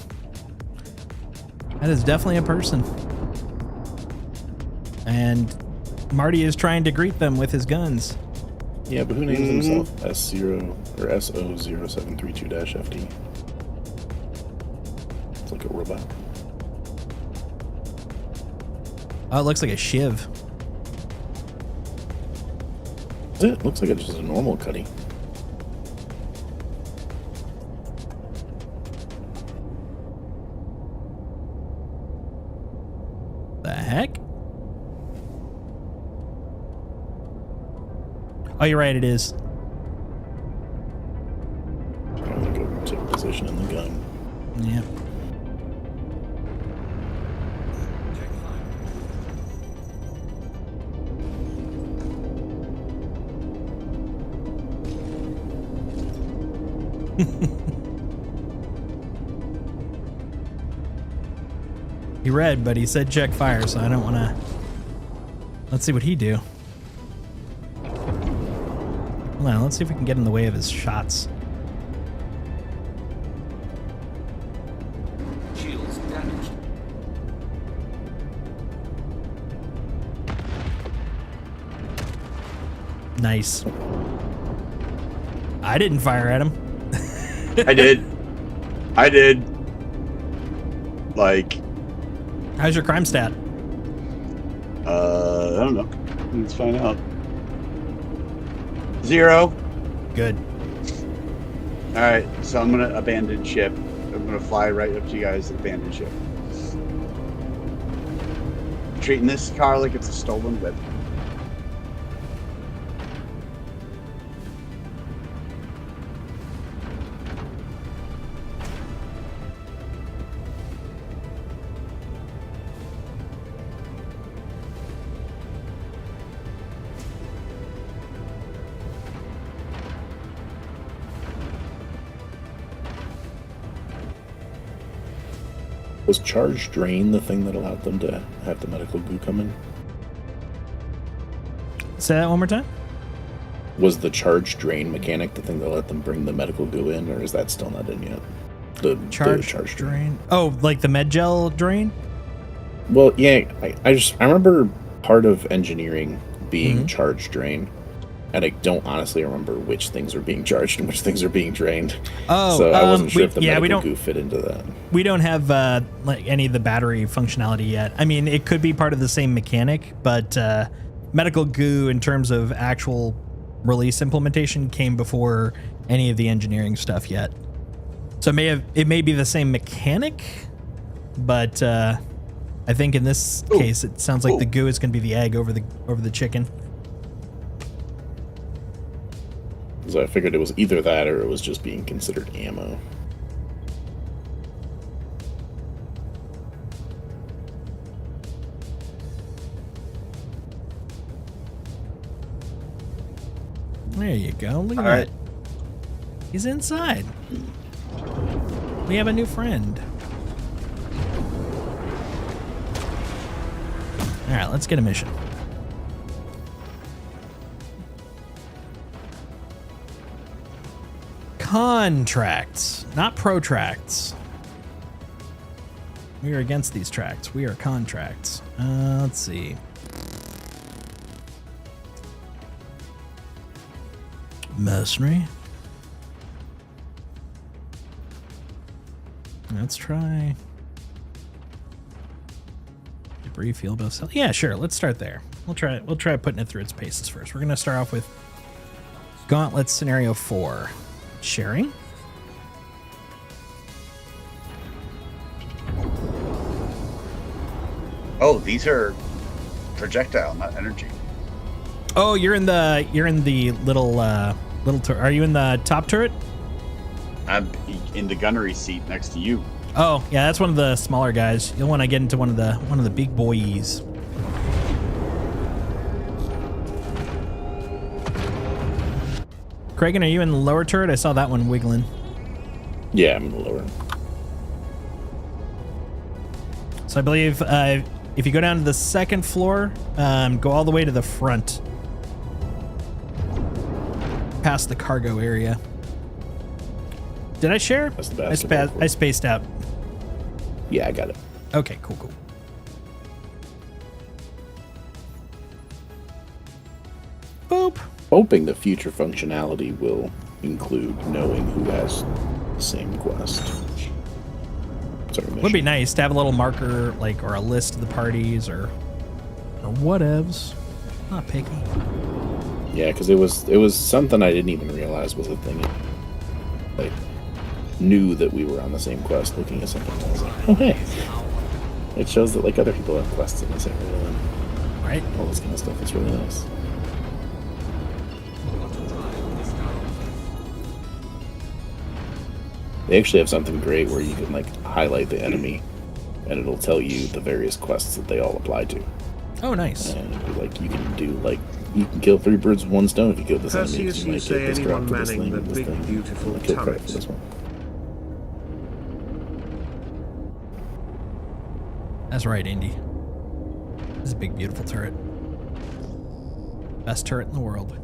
That is definitely a person. And Marty is trying to greet them with his guns. Yeah, but who names himself S0 or SO0732-FD? It's like a robot. Oh, it looks like a shiv. It looks like it's just a normal cutty. The heck? Oh, you're right, it is. I'm gonna go take position in the gun. Yeah. He read, but he said check fire, so I don't want to. Let's see what he do. Hold on, let's see if we can get in the way of his shots. Shields damaged. Nice. I didn't fire at him. I did. I did. Like, How's your crime stat? I don't know. Let's find out. 0. Good. All right, so I'm gonna abandon ship. I'm gonna fly right up to you guys and abandon ship. Treating this car like it's a stolen whip. Was charge drain the thing that allowed them to have the medical goo come in? Say that one more time. Was the charge drain mechanic the thing that let them bring the medical goo in, or is that still not in yet? The Charge drain. Oh, like the med gel drain? Well, yeah, I remember part of engineering being charge drain, and I don't honestly remember which things are being charged and which things are being drained. Oh, so I wasn't sure if the medical we don't goo fit into that. We don't have like any of the battery functionality yet. I mean, it could be part of the same mechanic, but medical goo in terms of actual release implementation came before any of the engineering stuff yet. So it may be the same mechanic, but I think in this case it sounds like the goo is going to be the egg over the chicken. So I figured it was either that or it was just being considered ammo. There you go. Look at All right. that. He's inside. We have a new friend. All right, let's get a mission. Contracts, not protracts. We are against these tracts. We are contracts. Let's see. Mercenary. Let's try debris field of cell. Yeah, sure. Let's start there. We'll try putting it through its paces first. We're gonna start off with Gauntlet Scenario 4. Sharing. Oh, these are projectile, not energy. Oh, you're in the little are you in the top turret? I'm in the gunnery seat next to you. Oh, yeah, that's one of the smaller guys. You'll want to get into one of the big boys. Kragan, are you in the lower turret? I saw that one wiggling. Yeah, I'm in the lower. So I believe if you go down to the second floor, go all the way to the front, past the cargo area. Did I share? That's the best. I spaced out. Yeah, I got it. Okay, cool. Boop. Hoping the future functionality will include knowing who has the same quest. Sorry, Would be nice to have a little marker, like, or a list of the parties, or whatevs. Not picky. Yeah, because it was something I didn't even realize was a thing. I knew that we were on the same quest, looking at something. I was like, oh hey, it shows that like other people have quests in this area, and Right. all this kind of stuff. It's really nice. They actually have something great where you can like highlight the enemy, and it'll tell you the various quests that they all apply to. Oh, nice. And like you can kill 3 birds with 1 stone if you kill this enemy. Perseus, You you might say get this drop anyone for this manning thing, the this big, thing, beautiful and kill credit turret? for this one. That's right, Indy. This is a big, beautiful turret. Best turret in the world.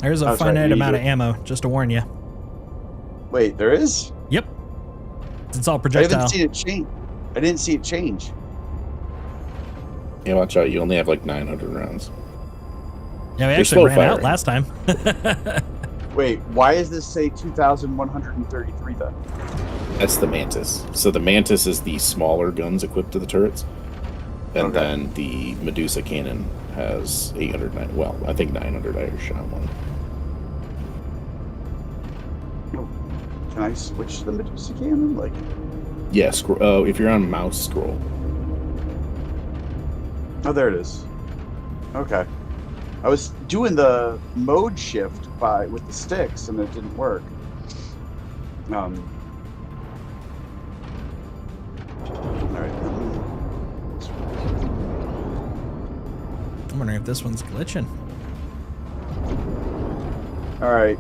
There's a That's right, finite you amount do of it. ammo, just to warn you. Wait, there is? Yep. It's all I projectile. haven't seen it change. I didn't see it change. Yeah, watch out. You only have like 900 rounds. Yeah, we You're actually slow ran out firing. last time. Wait, why does this say 2,133 then? That's the Mantis. So the Mantis is the smaller guns equipped to the turrets. And Okay. then the Medusa cannon has 809. Well, I think 900 I shot one. Can I switch the Medusa cannon? Like, Yeah, if you're on mouse, scroll. oh, there it is. Okay. I was doing the mode shift with the sticks, and it didn't work. All right. I'm wondering if this one's glitching. All right.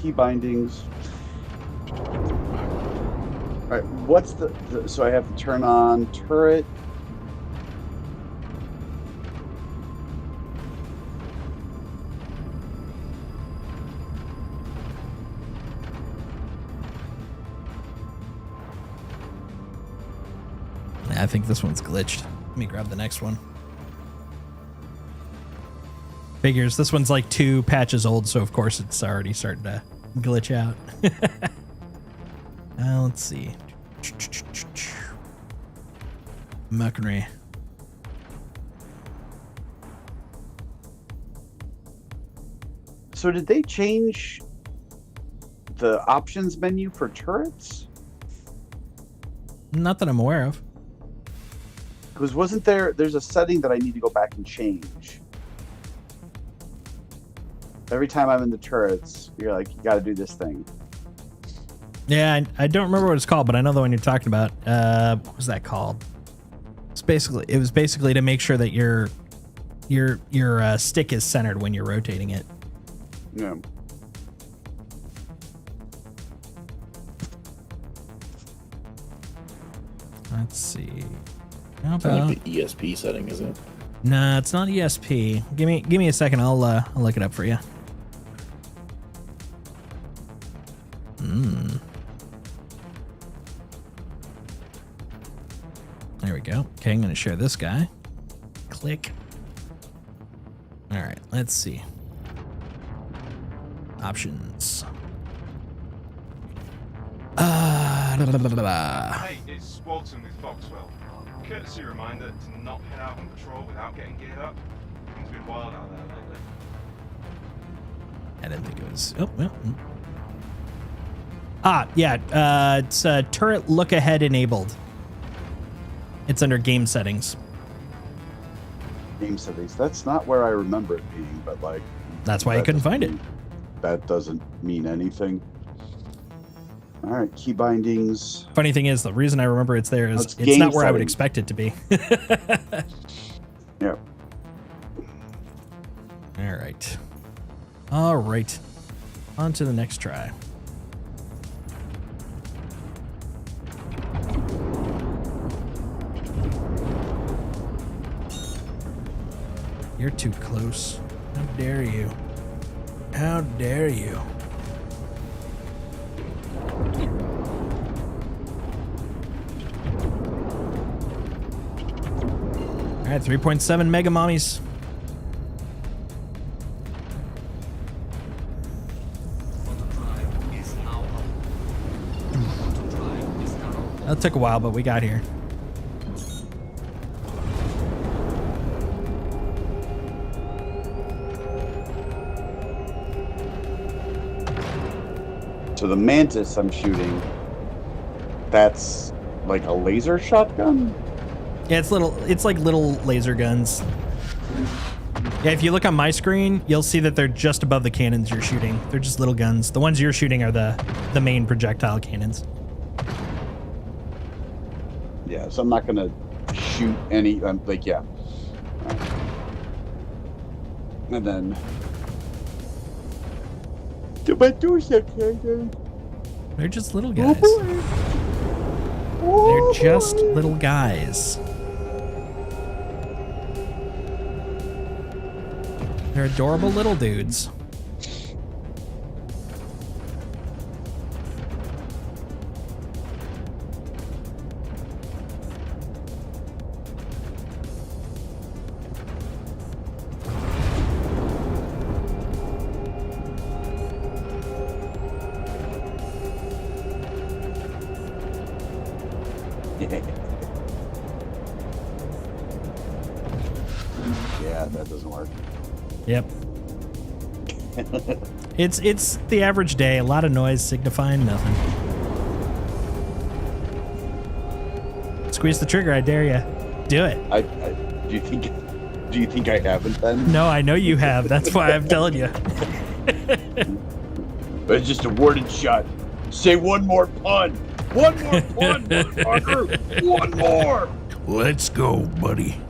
Key bindings. right, what's so I have to turn on turret. I think this one's glitched. Let me grab the next one. Figures. This one's like 2 patches old, so of course it's already starting to glitch out. Let's see. Muckery. So did they change the options menu for turrets? Not that I'm aware of. Because there's a setting that I need to go back and change. Every time I'm in the turrets, you're like, you got to do this thing. Yeah, I don't remember what it's called, but I know the one you're talking about. What was that called? It was basically to make sure that your stick is centered when you're rotating it. Yeah. Let's see. How It's not about? like the ESP setting, is it? Nah, it's not ESP. Give me a second. I'll look it up for you. There we go. Okay, I'm going to share this guy. Click. All right, let's see. Options. Hey, it's Walton with Foxwell. Courtesy reminder to not head out on patrol without getting geared up. Things have been wild out there lately. I didn't think it was. Oh, well. Yeah. It's turret look ahead enabled. It's under game settings. Game settings. That's not where I remember it being, but like. That's why I couldn't find it. That doesn't mean anything. All right, key bindings. Funny thing is, the reason I remember it's there is It's it's not game where I would settings. expect it to be. Yeah. All right. All right. On to the next try. You're too close. How dare you? How dare you? All right, 3.7 mega mommies. That took a while, but we got here. So the Mantis I'm shooting, that's like a laser shotgun? Yeah, it's like little laser guns. Yeah, if you look on my screen, you'll see that they're just above the cannons you're shooting. They're just little guns. The ones you're shooting are the main projectile cannons. Yeah, so I'm not gonna shoot any, like, yeah. And then... They're just little guys. They're just little guys. They're adorable little dudes. Yeah, that doesn't work. Yep. It's the average day. A lot of noise signifying nothing. Squeeze the trigger, I dare you. Do it. Do you think I haven't then? No, I know you have. That's why I'm telling you. It's just a worded shot. Say one more pun. One more pun, motherfucker. One more. Let's go, buddy.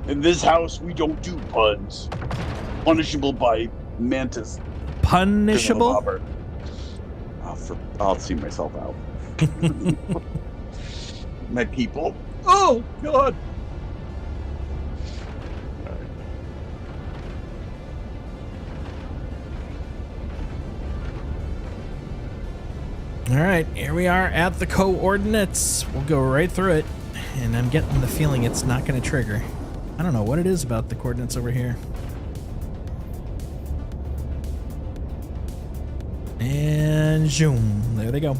In this house, we don't do puns. Punishable by Mantis. Punishable? I'll see myself out. My people. Oh God. All right, here we are at the coordinates. We'll go right through it, and I'm getting the feeling it's not going to trigger. I don't know what it is about the coordinates over here. And zoom, there they go.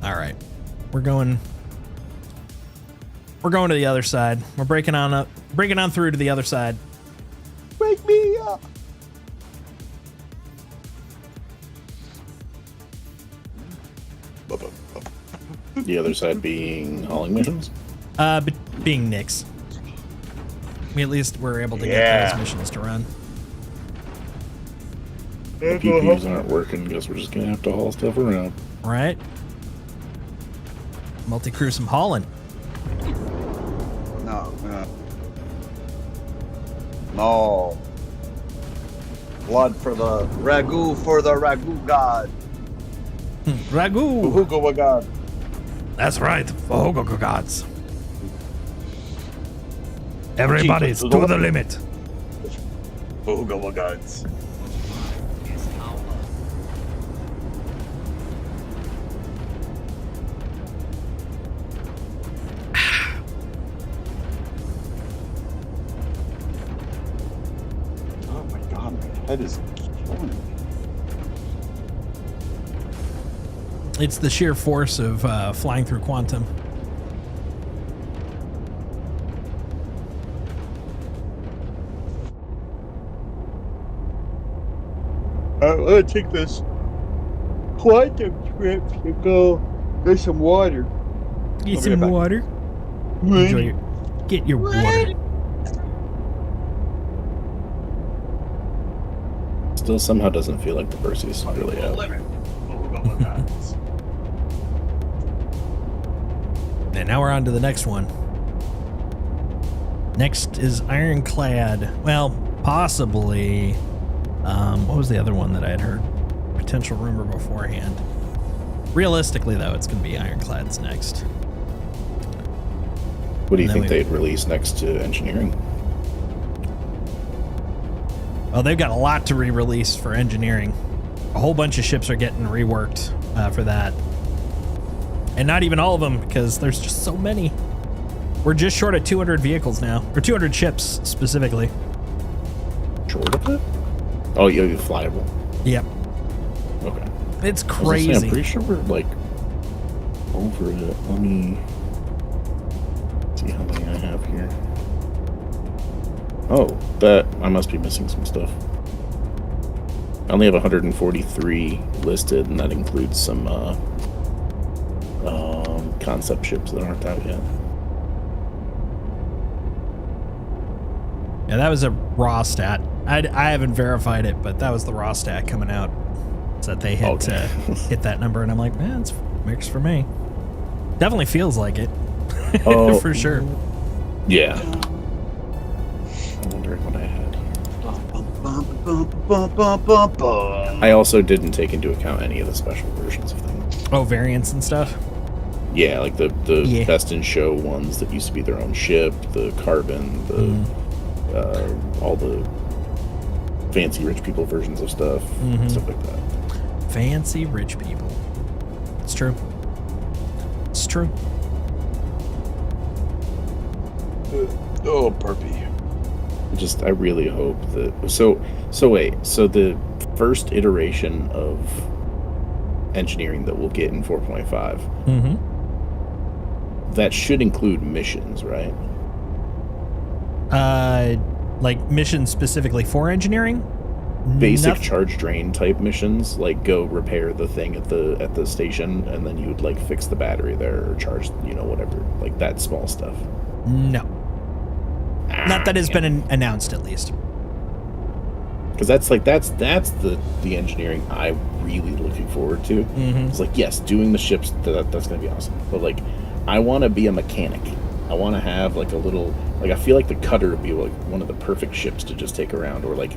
All right, we're going to the other side. We're breaking on through to the other side. Wake me up. The other side being hauling missions. But being Nyx. We at least were able to get those missions to run. The PPs aren't working. Guess we're just gonna have to haul stuff around. Right? Multi-crew some hauling. No. No. Blood for the ragu god. Ragu! Uhugo god. That's right, for Hogogo gods. Everybody's to the limit. Uhugo gods. Is our Oh my god, my head is killing me. It's the sheer force of flying through quantum. I want to take this quantum trip to go get some water. Get I'll be some right back. water. Enjoy your, get your water. Still somehow doesn't feel like the Percy's really out. Uhugo gods. And now we're on to the next one. Next is Ironclad. Well, possibly. What was the other one that I had heard? Potential rumor beforehand. Realistically, though, it's going to be Ironclad's next. What do you And then think they'd release next to engineering? Well, they've got a lot to re-release for engineering. A whole bunch of ships are getting reworked for that. And not even all of them, because there's just so many. We're just short of 200 vehicles now, or 200 ships specifically. Short of it? Oh, yeah, you're flyable. Yep. Okay. It's I was gonna say, crazy. I'm pretty sure we're like over it. Let me see how many I have here. Oh, that I must be missing some stuff. I only have 143 listed, and that includes some concept ships that aren't out yet. Yeah, that was a raw stat. I haven't verified it, but that was the raw stat coming out. So that they hit hit that number, and I'm like, man, it's mixed for me. Definitely feels like it. Oh, for sure. Yeah. I'm wondering what I had here. I also didn't take into account any of the special versions of things. Oh, variants and stuff. Yeah, like the best in show ones that used to be their own ship, the carbon, the all the fancy rich people versions of stuff, stuff like that. Fancy rich people. It's true. It's true. Oh, burpee. I really hope that. So the first iteration of engineering that we'll get in 4.5. That should include missions, right? Like missions specifically for engineering? Basic charge drain type missions, like go repair the thing at the station, and then you would like fix the battery there or charge, whatever, like that small stuff. No. Not that has been announced, at least. Because that's the engineering I'm really looking forward to. It's like, yes, doing the ships, that's gonna be awesome, but like I want to be a mechanic. I want to have like a little, like, I feel like the cutter would be like one of the perfect ships to just take around, or like,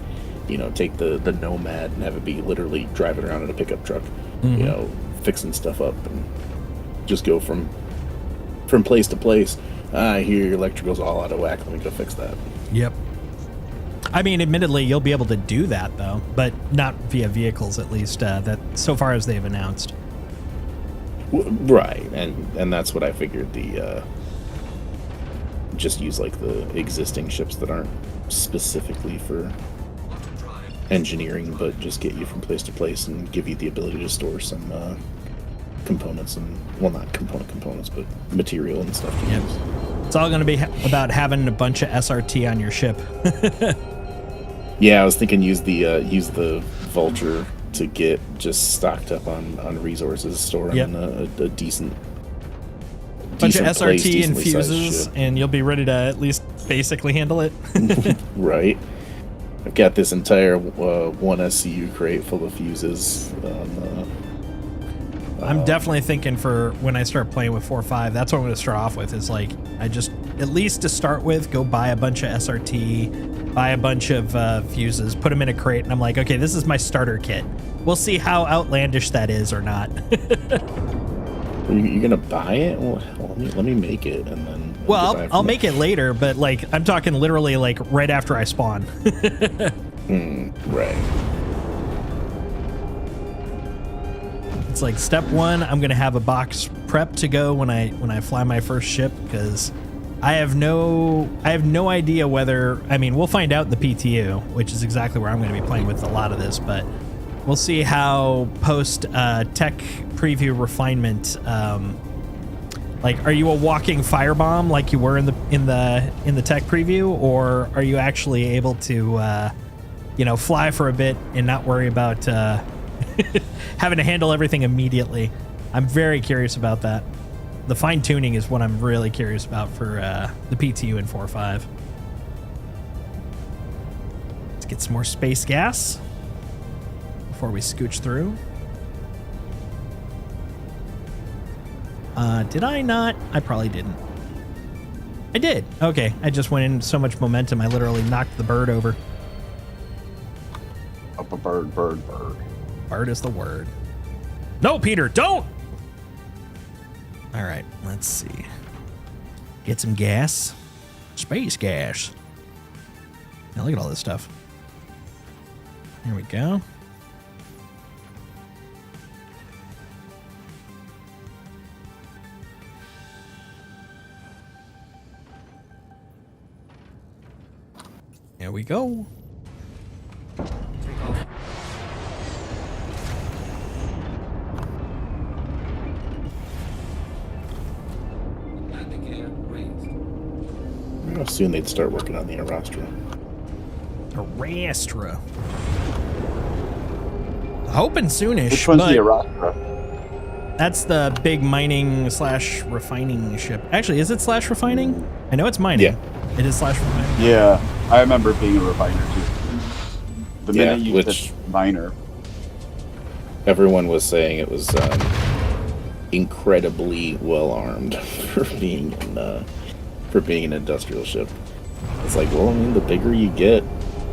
take the Nomad and have it be literally driving around in a pickup truck, fixing stuff up and just go from place to place. I hear your electrical's all out of whack. Let me go fix that. Yep. I mean, admittedly, you'll be able to do that though, but not via vehicles, at least that so far as they've announced. Right, and that's what I figured. The just use like the existing ships that aren't specifically for engineering, but just get you from place to place and give you the ability to store some components and, well, not components, but material and stuff. Yep. It's all going to be about having a bunch of SRT on your ship. Yeah, I was thinking use the Vulture to get just stocked up on resources, store in a decent bunch of place, SRT and decently sized fuses, ship. and you'll be ready to at least basically handle it. Right. I've got this entire one SCU crate full of fuses. I'm definitely thinking for when I start playing with 4.5, that's what I'm going to start off with. Is like, I just, at least to start with, go buy a bunch of SRT, buy a bunch of fuses, put them in a crate, and I'm like, okay, this is my starter kit. We'll see how outlandish that is or not. You're gonna buy it? Well, let me make it, and then. Well, I'll make it later, but like, I'm talking literally like right after I spawn. Right. It's like step one, I'm gonna have a box prep to go when I fly my first ship, because I have no idea whether, I mean, we'll find out in the PTU, which is exactly where I'm going to be playing with a lot of this, but we'll see how post tech preview refinement, like, are you a walking firebomb like you were in the tech preview, or are you actually able to fly for a bit and not worry about having to handle everything immediately? I'm very curious about that. The fine tuning is what I'm really curious about for the PTU in 4.5. Let's get some more space gas before we scooch through. Did I not? I probably didn't. I did. Okay, I just went in so much momentum, I literally knocked the bird over. Up a bird. Bird is the word. No, Peter, don't! All right, let's see. Get some gas. Space gas. Now look at all this stuff. There we go. There we go. How soon they'd start working on the Arastra. Arastra. Hoping soonish. Which one's but the Arastra? that's the big mining / refining ship. Actually, is it / refining? I know it's mining. Yeah. It is / refining. Yeah, I remember being a refiner too. The Yeah, minute you which- said miner. Everyone was saying it was incredibly well armed for being an industrial ship. It's like, well, I mean, the bigger you get,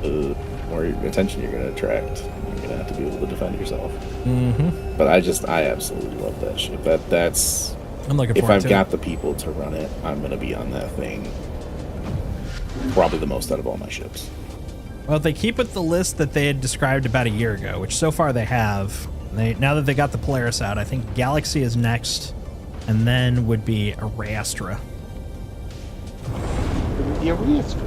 the more attention you're going to attract. You're going to have to be able to defend yourself. Mm-hmm. But I absolutely love that ship. That's I'm looking if forward I've to got it. the people to run it, I'm going to be on that thing. Probably the most out of all my ships. Well, if they keep with the list that they had described about a year ago, which so far they have, now that they got the Polaris out, I think Galaxy is next, and then would be Arastra. The Arastra.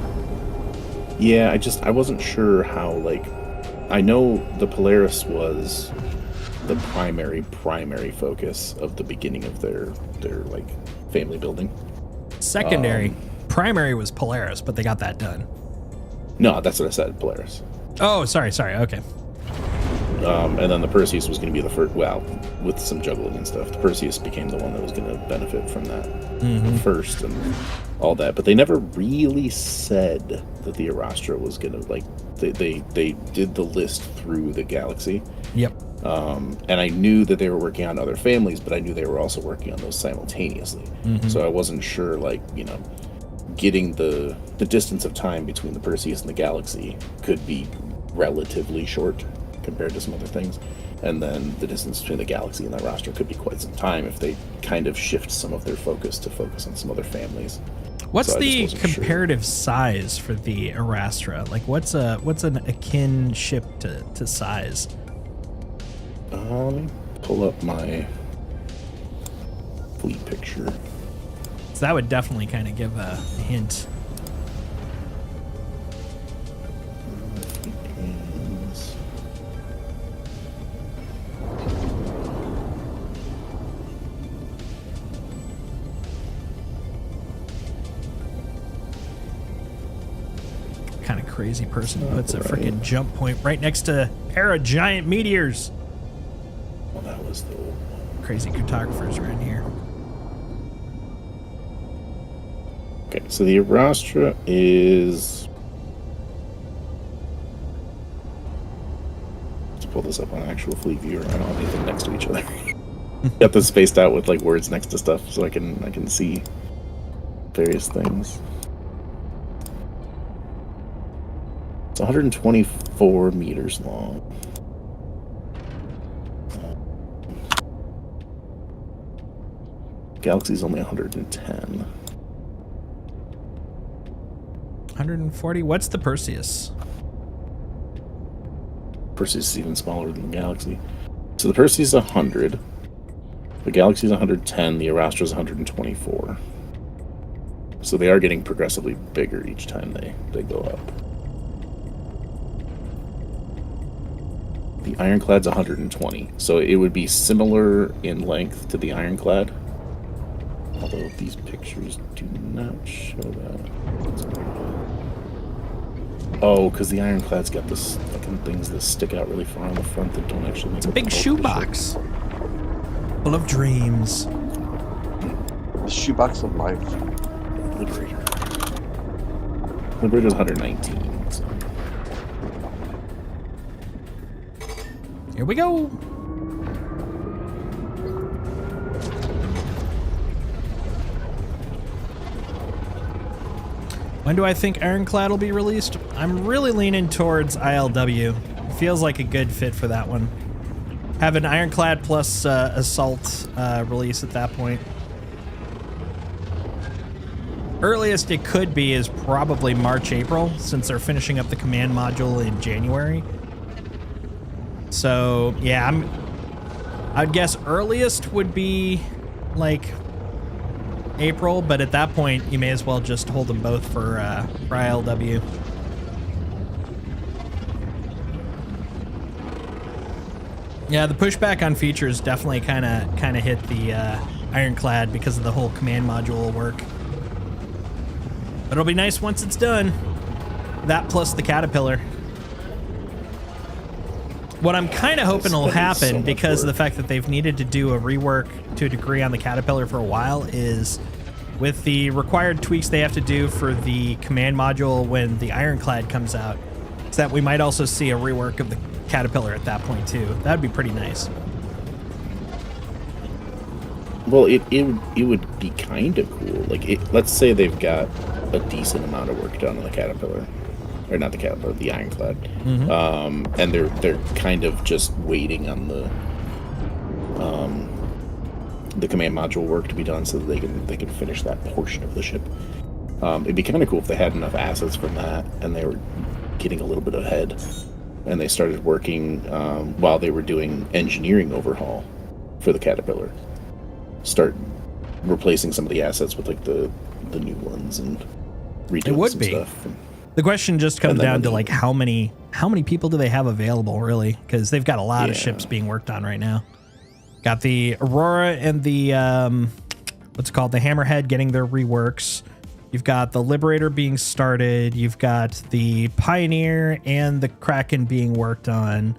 Yeah, I wasn't sure how, like, I know the Polaris was the primary focus of the beginning of their like family building. Secondary. Primary was Polaris, but they got that done. No, that's what I said, Polaris. Oh, sorry. Okay. And then the Perseus was going to be the first, well, with some juggling and stuff. The Perseus became the one that was going to benefit from that first and all that. But they never really said that the Arastra was going to, like, they did the list through the Galaxy. Yep. And I knew that they were working on other families, but I knew they were also working on those simultaneously. So I wasn't sure, like, getting the distance of time between the Perseus and the Galaxy could be relatively short compared to some other things. And then the distance between the Galaxy and the roster could be quite some time if they kind of shift some of their focus to focus on some other families. What's So I the just wasn't sure. comparative size for the Arastra? Like, what's an akin ship to size? Let me pull up my fleet picture. So that would definitely kind of give a hint. Is- Kind of crazy person puts a Right. freaking jump point right next to a pair of giant meteors. Well, that was the old one. Crazy cartographers around here. Okay, so the Arastra is. Let's pull this up on actual fleet viewer. I don't have anything next to each other. Got this spaced out with like words next to stuff, so I can see various things. It's 124 meters long. Galaxy's only 110. 140. What's the Perseus? Perseus is even smaller than the Galaxy. So the Perseus is 100. The Galaxy is 110. The Arastra is 124. So they are getting progressively bigger each time they go up. The Ironclad's 120. So it would be similar in length to the Ironclad. Although these pictures do not show that. Oh, because the Ironclad's got this fucking things that stick out really far on the front that don't actually make It's a up big the bulk of the ship. shoebox full of dreams. The shoebox of life. Liberator. Liberator's 119. So. Here we go. When do I think Ironclad will be released? I'm really leaning towards ILW. It feels like a good fit for that one. Have an Ironclad plus Assault release at that point. Earliest it could be is probably March, April, since they're finishing up the command module in January. So, yeah, I'd guess earliest would be like April, but at that point, you may as well just hold them both for ILW. Yeah, the pushback on features definitely kind of hit the Ironclad because of the whole command module work. But it'll be nice once it's done. That plus the Caterpillar. What I'm kind of hoping will happen, because of the fact that they've needed to do a rework to a degree on the Caterpillar for a while, is with the required tweaks they have to do for the command module when the Ironclad comes out, is that we might also see a rework of the Caterpillar at that point too. That'd be pretty nice. Well, it would be kind of cool. Like, let's say they've got a decent amount of work done on the Caterpillar. Or not the Caterpillar, the Ironclad. Mm-hmm. And they're kind of just waiting on the command module work to be done so that they can finish that portion of the ship. It'd be kind of cool if they had enough assets from that and they were getting a little bit ahead, and they started working while they were doing engineering overhaul for the Caterpillar. Start replacing some of the assets with like the new ones and redoing It would some be. stuff. The question just comes And then down when to they- like how many people do they have available, really? Because they've got a lot of ships being worked on right now. Got the Aurora and the what's it called, the Hammerhead getting their reworks. You've got the Liberator being started. You've got the Pioneer and the Kraken being worked on.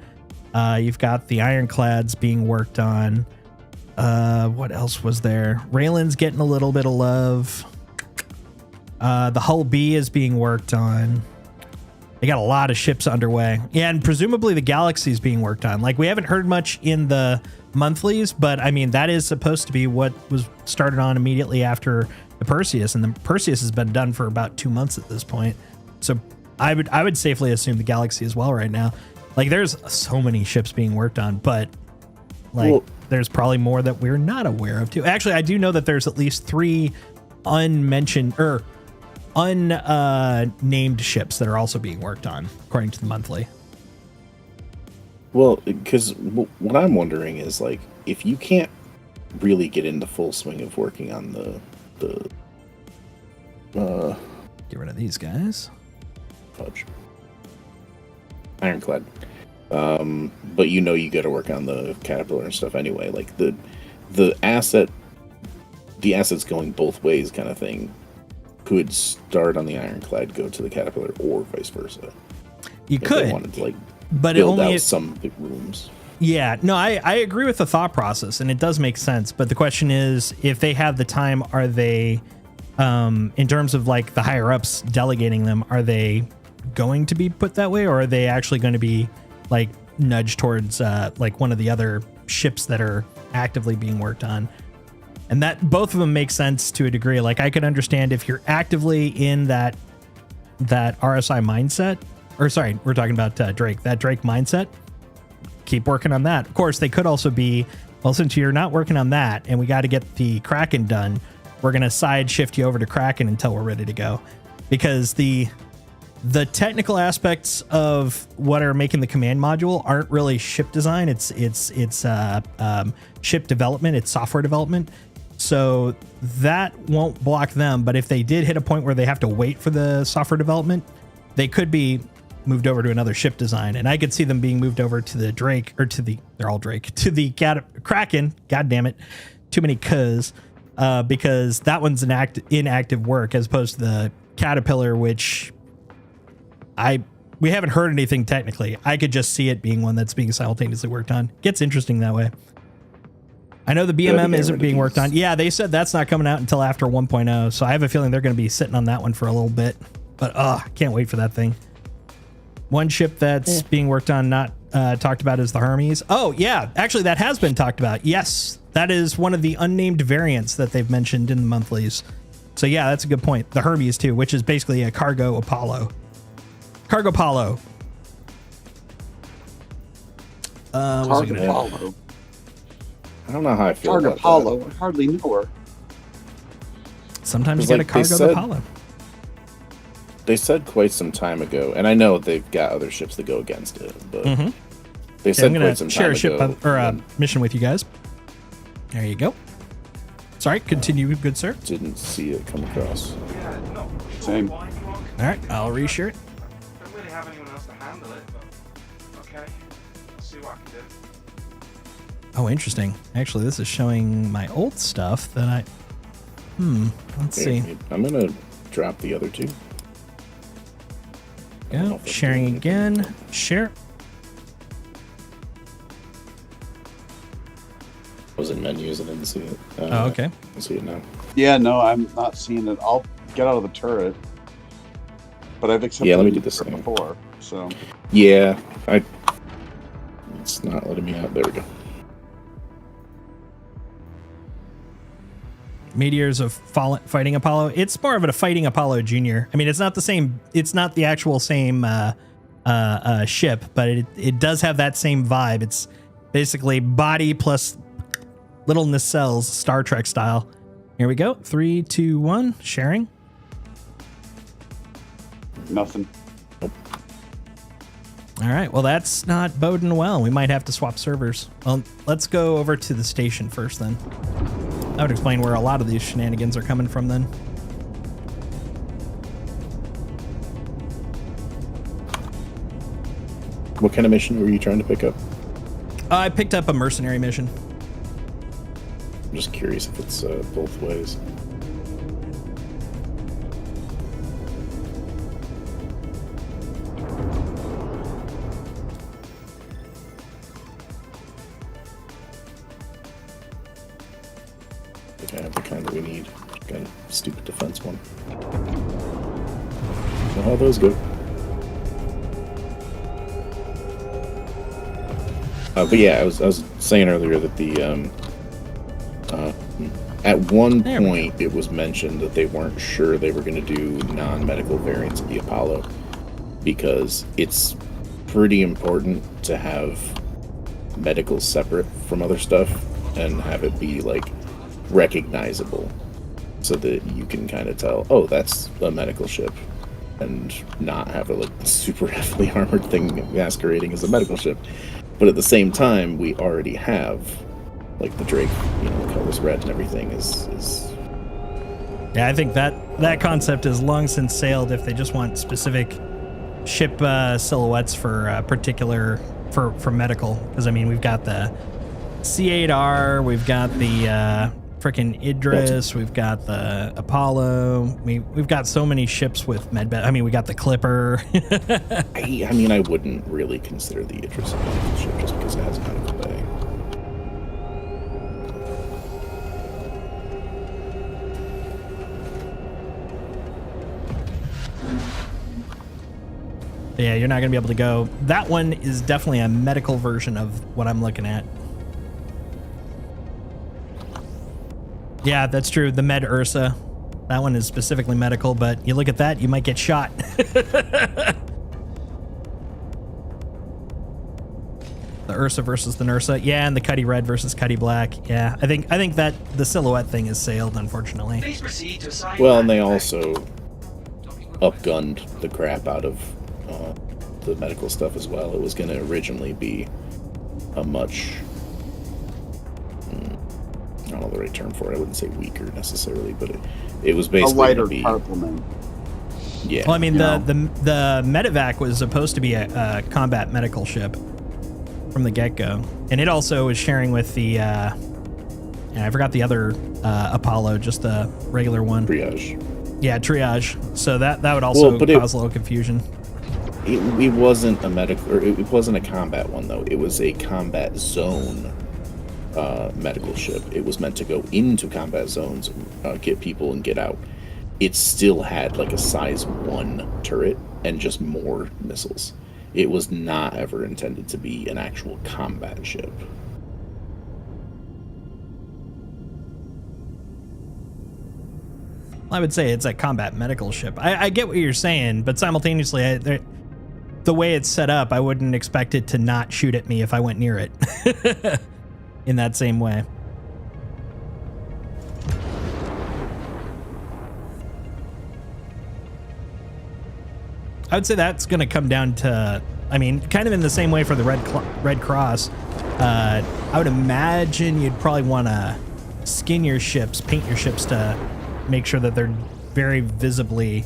You've got the Ironclads being worked on. What else was there? Raylan's getting a little bit of love. The Hull B is being worked on. They got a lot of ships underway. Yeah, and presumably the Galaxy is being worked on. Like, we haven't heard much in the monthlies, but I mean, that is supposed to be what was started on immediately after the Perseus, and the Perseus has been done for about 2 months at this point. So I would safely assume the Galaxy as well right now. Like, there's so many ships being worked on, but like, Well- there's probably more that we're not aware of too. Actually, I do know that there's at least 3 unmentioned or unnamed ships that are also being worked on, according to the monthly. Well, because what I'm wondering is, like, if you can't really get into full swing of working on the Get rid of these guys. fudge ironclad, but you got to work on the Caterpillar and stuff anyway. Like the assets going both ways kind of thing could start on the Ironclad, go to the Caterpillar, or vice versa. You If could, they wanted to, like, but it build only out some big rooms. Yeah, no, I agree with the thought process, and it does make sense. But the question is, if they have the time, are they, in terms of like the higher ups delegating them, are they going to be put that way, or are they actually going to be like nudged towards like one of the other ships that are actively being worked on? And that both of them make sense to a degree. Like, I could understand if you're actively in that RSI mindset, or sorry, we're talking about Drake, that Drake mindset. Keep working on that. Of course, they could also be, well, since you're not working on that and we got to get the Kraken done, we're going to side shift you over to Kraken until we're ready to go. Because the technical aspects of what are making the command module aren't really ship design. It's ship development. It's software development. So that won't block them. But if they did hit a point where they have to wait for the software development, they could be moved over to another ship design, and I could see them being moved over to the Drake, or to the, they're all Drake, to the Kraken. God damn it, too many cuz, because that one's inactive work as opposed to the Caterpillar, which we haven't heard anything technically. I could just see it being one that's being simultaneously worked on. Gets interesting that way. I know the BMM isn't being worked on. Yeah, they said that's not coming out until after 1.0, so I have a feeling they're going to be sitting on that one for a little bit. But I can't wait for that thing. One ship that's being worked on, not talked about, is the Hermes. Oh, yeah. Actually, that has been talked about. Yes. That is one of the unnamed variants that they've mentioned in the monthlies. So, yeah, that's a good point. The Hermes, too, which is basically a cargo Apollo. Cargo Apollo. Cargo Apollo. I don't know how I feel Cargo about Apollo. that. I hardly know her. Sometimes you Like get a cargo they said- Apollo. They said quite some time ago, and I know they've got other ships that go against it, but they I'm said going quite some to time share a ship ago. or a when mission with you guys. There you go. Sorry, continue, good sir. didn't see it come across. Yeah, not sure Same. why you want. All right, I'll reshare it. Don't really have anyone else to handle it, but okay. I'll see what I can do. Oh, interesting. Actually, this is showing my old stuff that I... let's see. Here, I'm gonna drop the other two. I don't know Go. if I'm Sharing doing again. anything. Share. I was in menus, I didn't see it. Oh, okay. I see it now. Yeah, no, I'm not seeing it. I'll get out of the turret. But I've accepted Yeah, let me it do the same. before, so... Yeah, it's not letting me out. There we go. Meteors of Fighting Apollo. It's more of a Fighting Apollo Junior. I mean, it's not the same. It's not the actual same ship, but it does have that same vibe. It's basically body plus little nacelles, Star Trek style. Here we go. 3, 2, 1. Sharing. Nothing. All right. Well, that's not boding well. We might have to swap servers. Well, let's go over to the station first then. That would explain where a lot of these shenanigans are coming from then. What kind of mission were you trying to pick up? I picked up a mercenary mission. I'm just curious if it's both ways. I think I have the kind that we need. Got a stupid defense one. Know how those go. But yeah, I was saying earlier that the at one There we point it was mentioned that they weren't sure they were going to do non-medical variants of the Apollo because it's pretty important to have medical separate from other stuff and have it be like recognizable so that you can kind of tell, oh, that's a medical ship, and not have a like super heavily armored thing masquerading as a medical ship. But at the same time, we already have like the Drake, the colorless red and everything is Yeah, I think that concept is long since sailed if they just want specific ship silhouettes for particular for medical. Because I mean, we've got the C8R, we've got the frickin' Idris, we've got the Apollo. We've got so many ships with medbed. I mean, we got the Clipper. I mean, I wouldn't really consider the Idris a medical ship just because it has a medical bay. Yeah, you're not going to be able to go. That one is definitely a medical version of what I'm looking at. Yeah, that's true. The Med Ursa. That one is specifically medical, but you look at that, you might get shot. The Ursa versus the Nursa. Yeah, and the Cuddy Red versus Cuddy Black. Yeah, I think that the silhouette thing is sailed, unfortunately. Please proceed to assign. Well, and they also upgunned the crap out of the medical stuff as well. It was going to originally be a much, I don't know the right term for it. I wouldn't say weaker necessarily, but it was basically a lighter gonna be, complement. Yeah. Well, I mean, the Medevac was supposed to be a combat medical ship from the get-go, and it also was sharing with the I forgot the other Apollo, just the regular one. Triage. Yeah, triage. So that would also cause a little confusion. It wasn't a medical, or it wasn't a combat one though. It was a combat zone medical ship. It was meant to go into combat zones, get people and get out. It still had like a size 1 turret and just more missiles. It was not ever intended to be an actual combat ship. I would say it's a combat medical ship. I get what you're saying, but simultaneously, the way it's set up, I wouldn't expect it to not shoot at me if I went near it in that same way. I would say that's going to come down to, I mean, kind of in the same way for the Red Cross. I would imagine you'd probably want to skin your ships, paint your ships to make sure that they're very visibly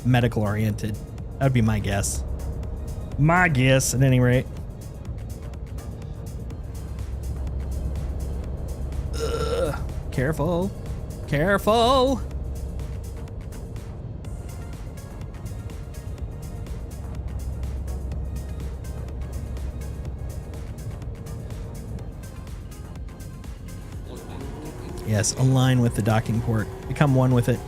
medical oriented. That would be my guess. My guess, at any rate. Ugh. Careful. Careful. Yes, align with the docking port. Become one with it.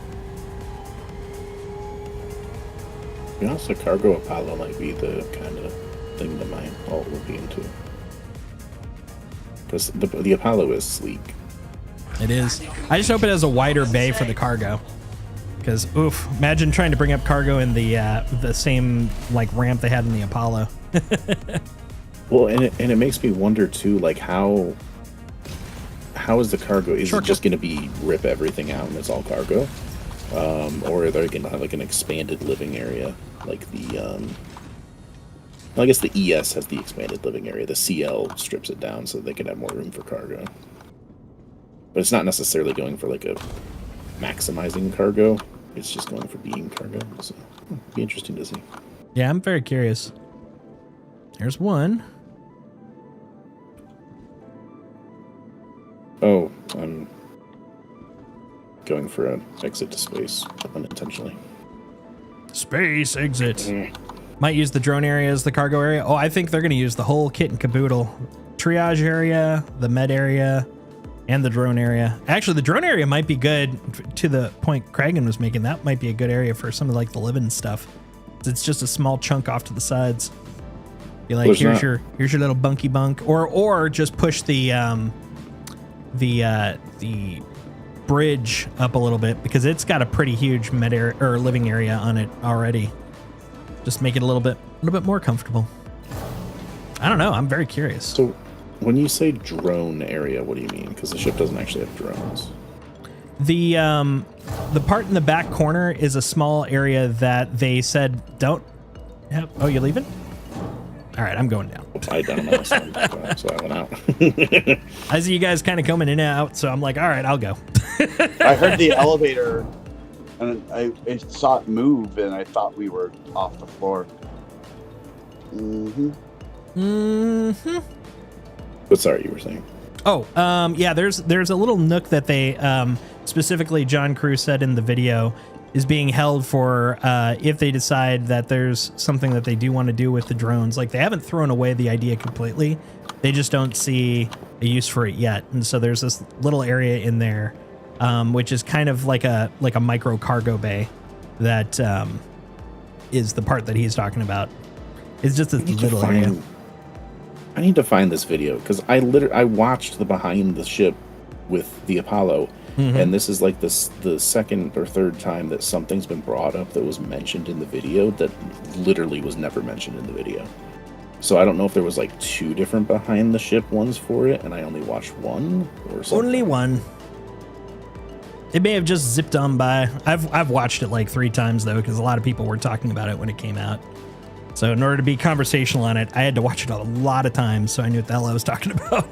You know, so Cargo Apollo might be the kind of thing that my alt would be into. Because the Apollo is sleek. It is. I just hope it has a wider bay for the cargo. Because, oof, imagine trying to bring up cargo in the same like ramp they had in the Apollo. Well, and it makes me wonder too, like how is the cargo? Is it just going to be rip everything out and it's all cargo, or are they going to have like an expanded living area, like the? Well, I guess the ES has the expanded living area. The CL strips it down so they can have more room for cargo. But it's not necessarily going for like a maximizing cargo. It's just going for being cargo. So it'd be interesting to see. Yeah, I'm very curious. There's one. Oh, I'm going for an exit to space unintentionally. Space exit. Might use the drone area as the cargo area. Oh, I think they're going to use the whole kit and caboodle. Triage area, the med area, and the drone area. Actually, the drone area might be good to the point Kragan was making. That might be a good area for some of like the living stuff. It's just a small chunk off to the sides. You're like, here's your little bunky bunk, or just push the bridge up a little bit because it's got a pretty huge med area or living area on it already. Just make it a little bit more comfortable. I don't know. I'm very curious. So, when you say drone area, what do you mean? Because the ship doesn't actually have drones. The part in the back corner is a small area that they said don't have. Oh, you're leaving? All right, I'm going down. I don't know, so I went out. I see you guys kind of coming in and out, so I'm like, all right, I'll go. I heard the elevator, and I saw it move, and I thought we were off the floor. But sorry, you were saying. Oh, yeah. There's a little nook that they specifically John Cruz said in the video is being held for if they decide that there's something that they do want to do with the drones. Like, they haven't thrown away the idea completely. They just don't see a use for it yet. And so there's this little area in there, which is kind of like a micro cargo bay that is the part that he's talking about. It's just this little area. I need to find this video because I watched the behind the ship with the Apollo, and this is like the second or third time that something's been brought up that was mentioned in the video that literally was never mentioned in the video. So I don't know if there was like two different behind the ship ones for it, and I only watched one or something. Only one. It may have just zipped on by. I've watched it like 3 times though, because a lot of people were talking about it when it came out. So in order to be conversational on it, I had to watch it a lot of times, so I knew what the hell I was talking about.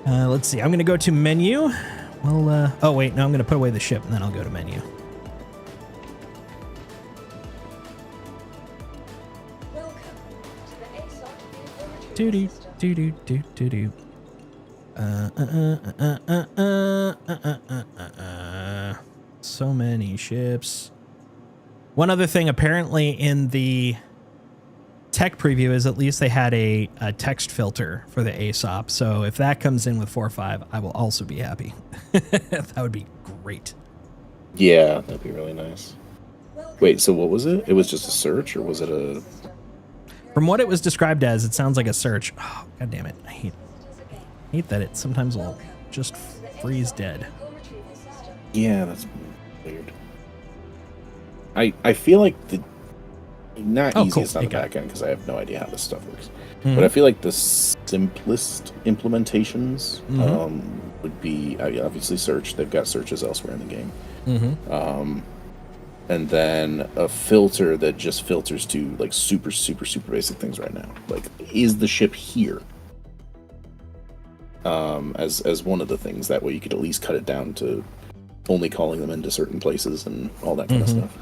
Let's see. I'm going to go to menu. Well, oh wait, no, I'm going to put away the ship, and then I'll go to menu. Welcome to the ASOT Do do system. do do do do do. So many ships. One other thing, apparently in the tech preview, is at least they had a text filter for the ASOP. So if that comes in with 4.5, I will also be happy. That would be great. Yeah, that'd be really nice. Wait, so what was it? It was just a search, or was it a... From what it was described as, it sounds like a search. Oh, God damn it. I hate that it sometimes will just freeze dead. Yeah, that's weird. I feel like the... Not easiest on the back end, because I have no idea how this stuff works. But I feel like the simplest implementations would be, obviously, search. They've got searches elsewhere in the game. And then a filter that just filters to like super basic things right now. Like, is the ship here? As one of the things. That way you could at least cut it down to only calling them into certain places and all that kind of stuff.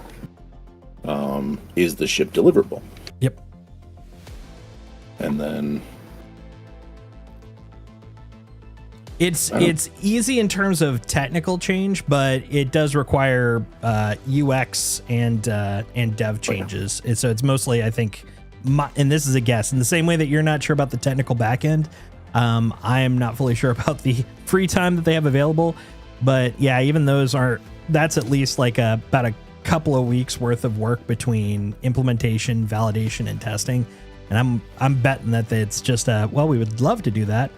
Is the ship deliverable? Yep. And then it's easy in terms of technical change, but it does require UX and dev changes. And so it's mostly, I think, and this is a guess, in the same way that you're not sure about the technical backend, I am not fully sure about the free time that they have available. But yeah, even those that's at least like about a couple of weeks worth of work between implementation, validation, and testing. And I'm betting that it's just well, we would love to do that,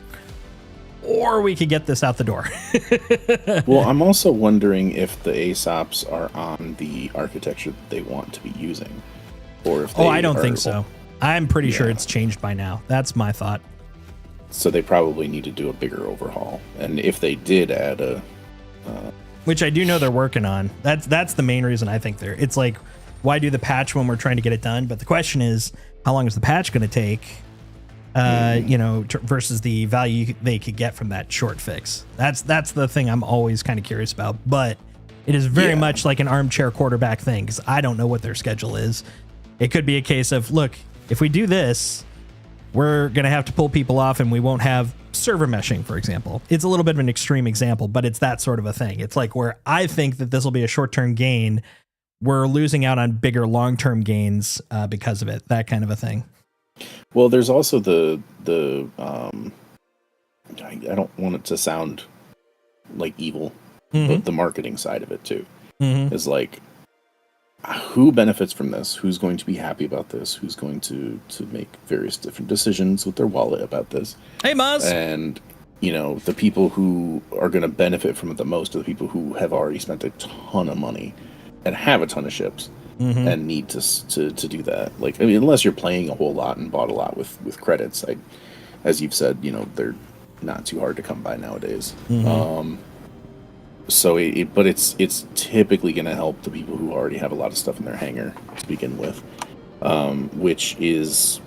or we could get this out the door. Well, I'm also wondering if the ASOPs are on the architecture that they want to be using, or if they I don't think so. I'm pretty sure it's changed by now. That's my thought. So they probably need to do a bigger overhaul. And if they did add a which I do know they're working on. That's the main reason I think it's like, why do the patch when we're trying to get it done? But the question is, how long is the patch going to take? Versus the value they could get from that short fix. That's the thing I'm always kind of curious about. But it is very much like an armchair quarterback thing, because I don't know what their schedule is. It could be a case of, look, if we do this, we're going to have to pull people off and we won't have server meshing, for example. It's a little bit of an extreme example, but it's that sort of a thing. It's like where I think that this will be a short-term gain, we're losing out on bigger long-term gains because of it. That kind of a thing. Well, there's also the I don't want it to sound like evil, but the marketing side of it too is like, who benefits from this? Who's going to be happy about this? Who's going to make various different decisions with their wallet about this? Hey, Maz! And, the people who are going to benefit from it the most are the people who have already spent a ton of money and have a ton of ships. and need to do that. Like, I mean, unless you're playing a whole lot and bought a lot with credits, as you've said, they're not too hard to come by nowadays. So but it's typically going to help the people who already have a lot of stuff in their hangar to begin with, which is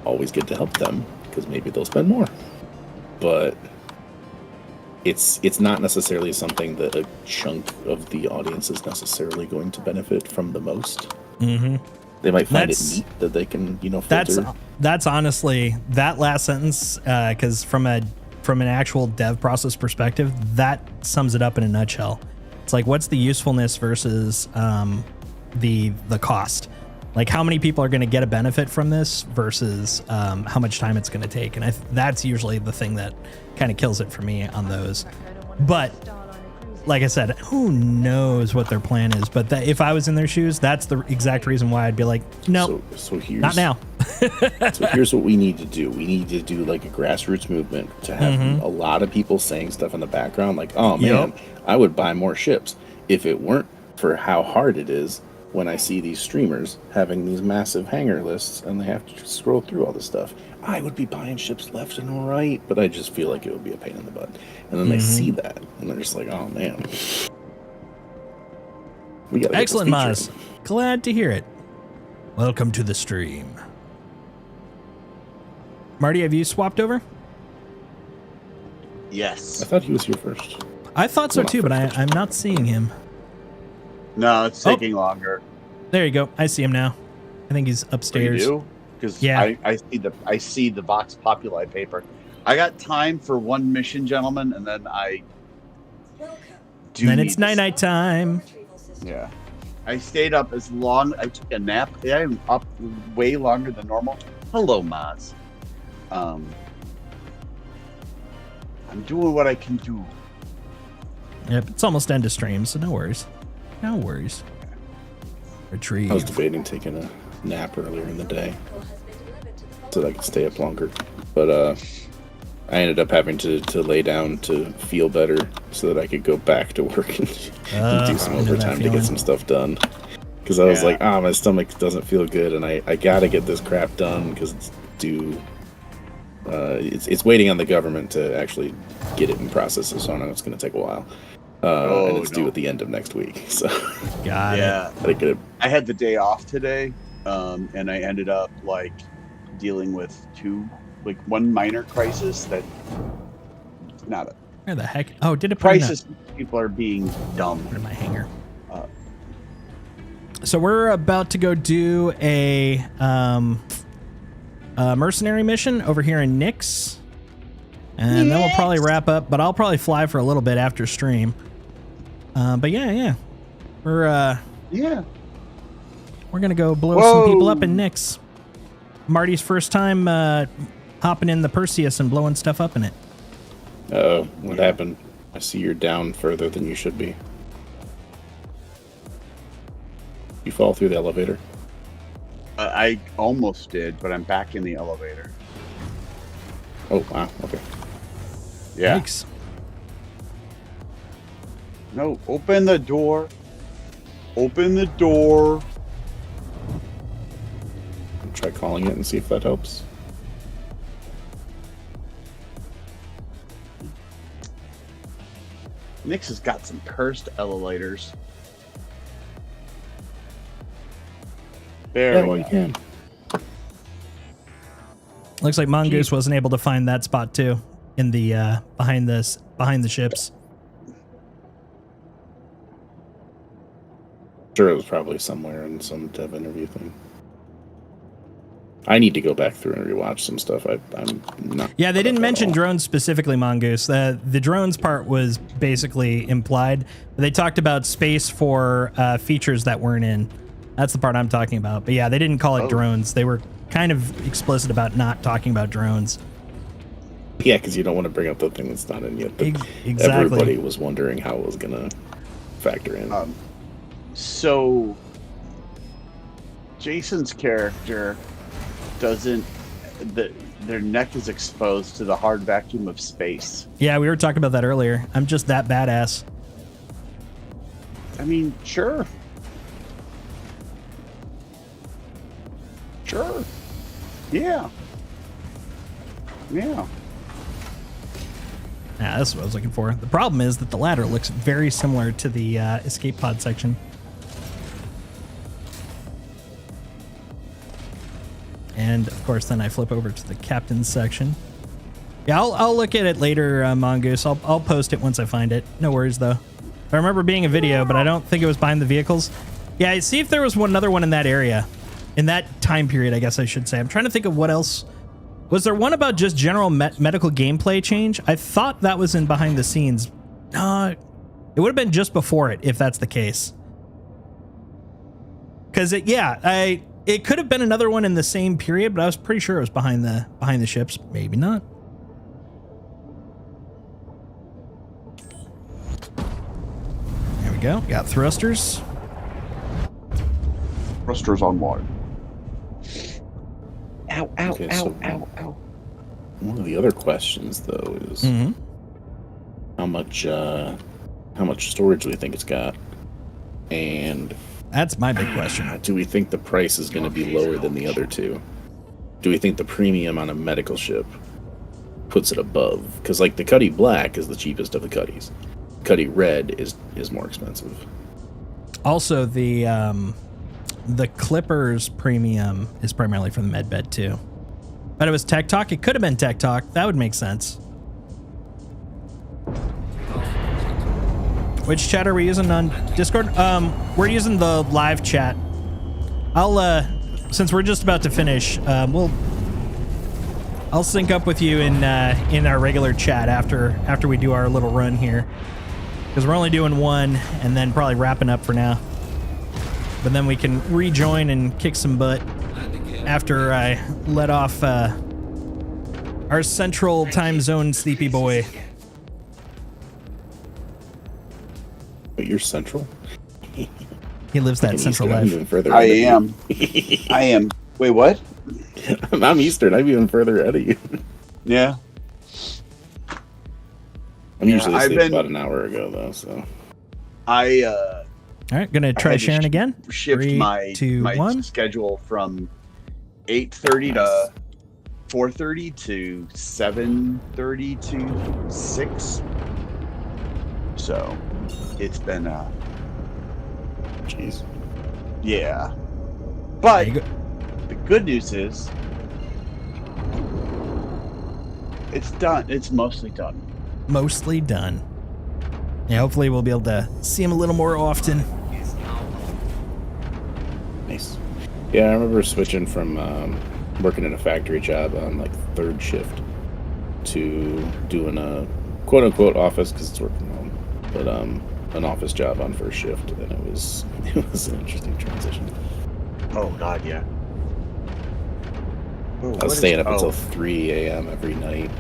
always good to help them because maybe they'll spend more. But it's not necessarily something that a chunk of the audience is necessarily going to benefit from the most. They might find it neat that they can filter. That's honestly that last sentence, because from an actual dev process perspective, that sums it up in a nutshell. It's like, what's the usefulness versus the cost? Like, how many people are going to get a benefit from this versus how much time it's going to take? And that's usually the thing that kind of kills it for me on those. But like I said, who knows what their plan is? But if I was in their shoes, that's the exact reason why I'd be like, no, not now. So here's what we need to do. We need to do like a grassroots movement to have a lot of people saying stuff in the background. Like, oh man, I would buy more ships if it weren't for how hard it is when I see these streamers having these massive hangar lists and they have to scroll through all this stuff. I would be buying ships left and right, but I just feel like it would be a pain in the butt. And then they see that and they're just like, oh man. We gotta excellent, Maz. Glad to hear it. Welcome to the stream. Marty, have you swapped over? Yes. I thought he was here first. I thought so too, but I'm not seeing him. No, it's taking longer. There you go. I see him now. I think he's upstairs. You do? Because yeah. I see the Vox Populi paper. I got time for one mission, gentlemen, and then I do. Then it's night time. Yeah. I stayed up as long. I took a nap. I'm up way longer than normal. Hello, Maz. I'm doing what I can do. Yep, it's almost end of stream, so no worries. No worries. Retrieve. I was debating taking a nap earlier in the day so that I could stay up longer. But I ended up having to lay down to feel better so that I could go back to work and do some overtime to get some stuff done. Because I was like, my stomach doesn't feel good and I got to get this crap done because it's due. It's waiting on the government to actually get it in processes, so I know it's going to take a while. And it's due at the end of next week. So got it. I had the day off today, and I ended up dealing with one minor crisis that not a where the heck? Oh, did it put crisis? People are being dumb. Put in my hanger. So we're about to go do a mercenary mission over here in Nix. And then we'll probably wrap up, but I'll probably fly for a little bit after stream. But yeah. We're gonna go blow some people up in Nix. Marty's first time hopping in the Perseus and blowing stuff up in it. What happened? I see you're down further than you should be. You fall through the elevator? I almost did, but I'm back in the elevator. Oh, wow. Okay. Yeah. Thanks. No, open the door. Open the door. Try calling it and see if that helps. Nix has got some cursed elevators. There we go. Can. Looks like Mongoose wasn't able to find that spot too in the behind the ships. Sure, it was probably somewhere in some dev interview thing. I need to go back through and rewatch some stuff. I'm not. Yeah, they didn't mention drones specifically, Mongoose. The drones part was basically implied. They talked about space for features that weren't in. That's the part I'm talking about. But yeah, they didn't call it drones. They were kind of explicit about not talking about drones. Yeah, because you don't want to bring up the thing that's not in yet. But exactly. Everybody was wondering how it was going to factor in. So, Jason's character doesn't... their neck is exposed to the hard vacuum of space. Yeah, we were talking about that earlier. I'm just that badass. I mean, sure. Yeah. Yeah. Yeah, that's what I was looking for. The problem is that the ladder looks very similar to the escape pod section. And of course, then I flip over to the captain's section. Yeah, I'll look at it later, Mongoose. I'll post it once I find it. No worries though. I remember being a video, but I don't think it was behind the vehicles. Yeah, see if there was another one in that area, in that time period, I guess I should say. I'm trying to think of what else. Was there one about just general medical gameplay change? I thought that was in behind the scenes. No, it would have been just before it, if that's the case. Because it could have been another one in the same period, but I was pretty sure it was behind the ships. Maybe not. There we go. Got thrusters. Thrusters online. Ow, ow, Okay, ow, so- ow, ow. One of the other questions, though, is how much storage do we think it's got, and That's my big question. do we think the price is going to be lower than the other two? Do we think the premium on a medical ship puts it above? Because like the Cuddy Black is the cheapest of the Cuddys. Cuddy Red is more expensive. Also, the Clippers premium is primarily for the medbed too. But it was Tech Talk. It could have been Tech Talk. That would make sense. Which chat are we using on Discord? We're using the live chat. I'll since we're just about to finish, I'll sync up with you in our regular chat after we do our little run here, because we're only doing one and then probably wrapping up for now. But then we can rejoin and kick some butt after I let off our central time zone sleepy boy. But you're central. He lives that central Eastern, I'm life. even further I ahead of am. I am. Wait, what? you. I'm Eastern. I'm even further ahead of you. Yeah. I'm usually I've asleep been- about an hour ago, though. So I All right, gonna try had to sharing again. shift 3, my 2, 1. schedule from 8:30 to 4:30 to 7:30 to 6. So it's been jeez. yeah. There But you go. the good news is it's done. It's mostly done. Mostly done. Yeah, hopefully we'll be able to see him a little more often. Nice. Yeah, I remember switching from working in a factory job on like third shift to doing a quote unquote office because it's work from home, but an office job on first shift, and it was an interesting transition. Oh God, yeah. Oh, I was staying up until 3 a.m. every night.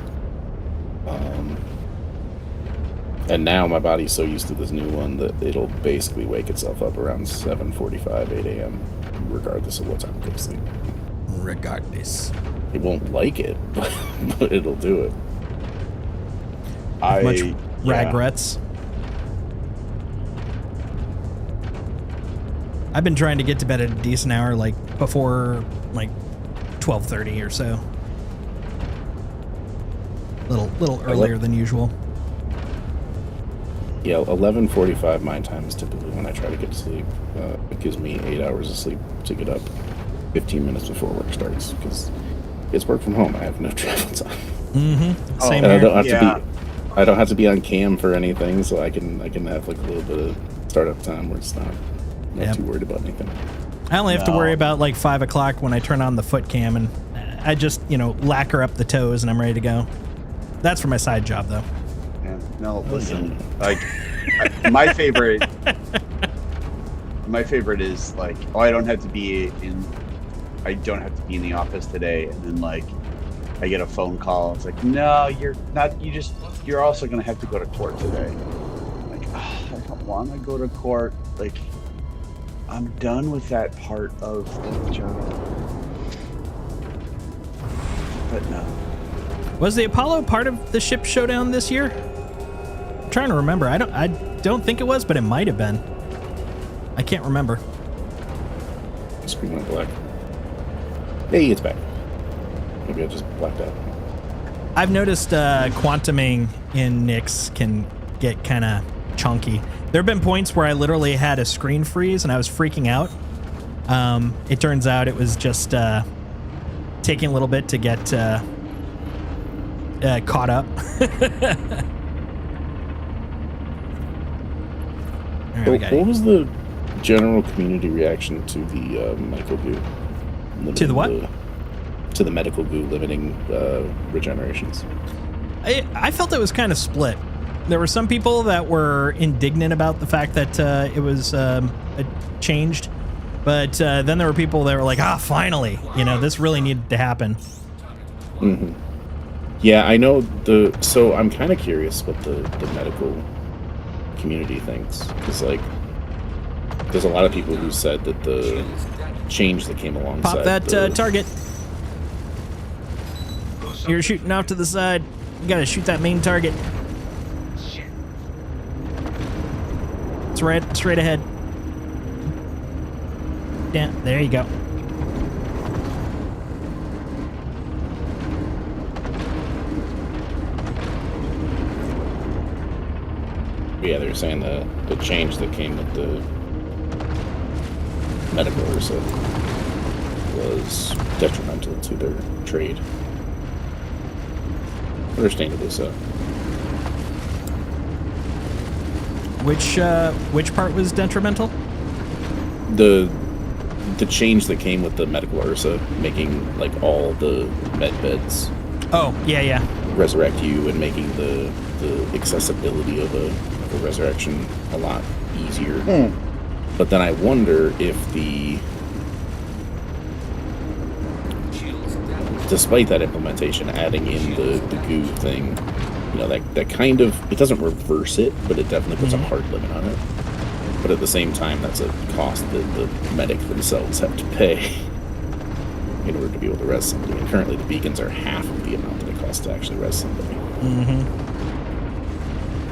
And now my body's so used to this new one that it'll basically wake itself up around 7:45, 8 a.m. regardless of what time I go to sleep. Regardless. It won't like it, but it'll do it. Much yeah. regrets. I've been trying to get to bed at a decent hour, like before like 12:30 or so. Little earlier than usual. Yeah, 11:45 my time is typically when I try to get to sleep. It gives me 8 hours of sleep to get up 15 minutes before work starts because it's work from home. I have no travel time. Mm-hmm. Same And I here. don't have Yeah. to be. I don't have to be on cam for anything, so I can have like a little bit of startup time where it's not Yep. too worried about anything. I only have to No. worry about like 5 o'clock when I turn on the foot cam, and I just, lacquer up the toes and I'm ready to go. That's for my side job though. Yeah. No, listen. Like my favorite. My favorite is like, oh, I don't have to be in the office today, and then like, I get a phone call. It's like, no, you're not. You're also gonna have to go to court today. I'm like, oh, I don't want to go to court. Like, I'm done with that part of the job. But no. Was the Apollo part of the ship showdown this year? I'm trying to remember. I don't think it was, but it might have been. I can't remember. Screen went black. Hey, it's back. Maybe I just blacked out. I've noticed quantuming in Nyx can get kind of chunky. There have been points where I literally had a screen freeze and I was freaking out. It turns out it was just taking a little bit to get caught up. All right, What was the general community reaction to the medical goo? To the what? To the medical goo limiting regenerations. I felt it was kind of split. There were some people that were indignant about the fact that it was changed, but then there were people that were like, finally, this really needed to happen. Mm-hmm. Yeah, I know so I'm kind of curious what the medical community thinks, because like there's a lot of people who said that the change that came alongside Pop that target. You're shooting off to the side. You gotta shoot that main target. It's right straight ahead. Yeah, there you go. Yeah, they were saying the change that came with the medical Ursa was detrimental to their trade. Understandably so. Which part was detrimental? The change that came with the medical Ursa, making like all the med beds Oh, yeah. resurrect you, and making the accessibility of a resurrection a lot easier. But then I wonder if despite that implementation, adding in the goo thing, that kind of, it doesn't reverse it, but it definitely puts a hard limit on it. But at the same time, that's a cost that the medic themselves have to pay in order to be able to res somebody. And currently the beacons are half of the amount that it costs to actually res somebody.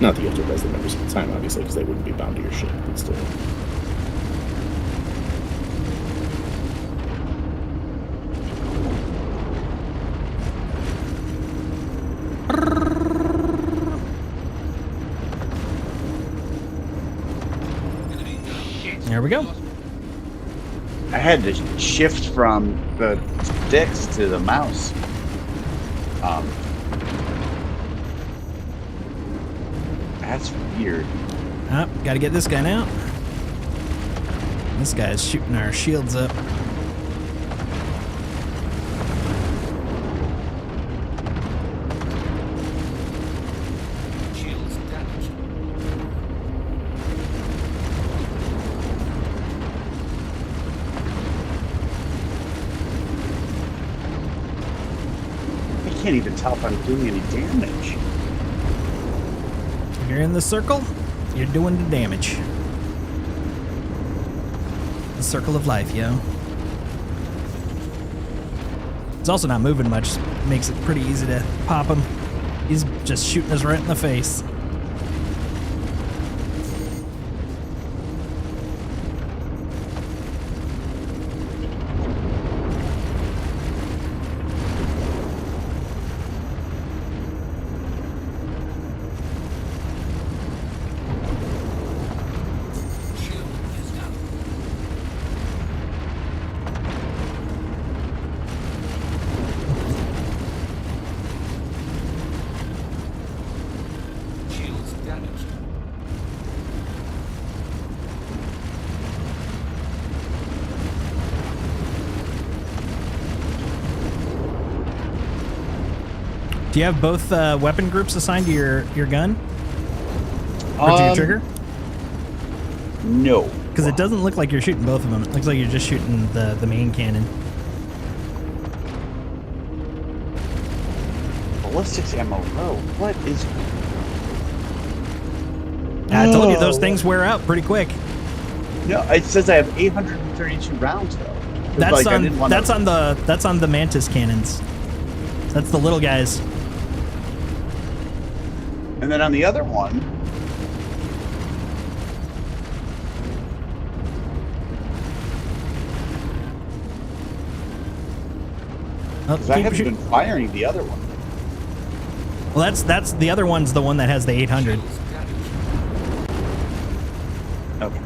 Not that you have to res them every single time, obviously, because they wouldn't be bound to your ship, but still. There we go. I had to shift from the sticks to the mouse. That's weird. Gotta get this guy now. This guy's shooting our shields up. I can't even tell if I'm doing any damage. If you're in the circle, you're doing the damage. The circle of life, yo. It's also not moving much. Makes it pretty easy to pop him. He's just shooting us right in the face. Do you have both weapon groups assigned to your gun? Or to your trigger? No. Because it doesn't look like you're shooting both of them. It looks like you're just shooting the main cannon. Ballistics ammo low. What is... I told you those things wear out pretty quick. No, it says I have 832 rounds though. That's like, that's on the Mantis cannons. That's the little guys. And then on the other one, Oh, Because I keep haven't shoot- been firing the other one. Well, that's the other one's the one that has the 800. Okay.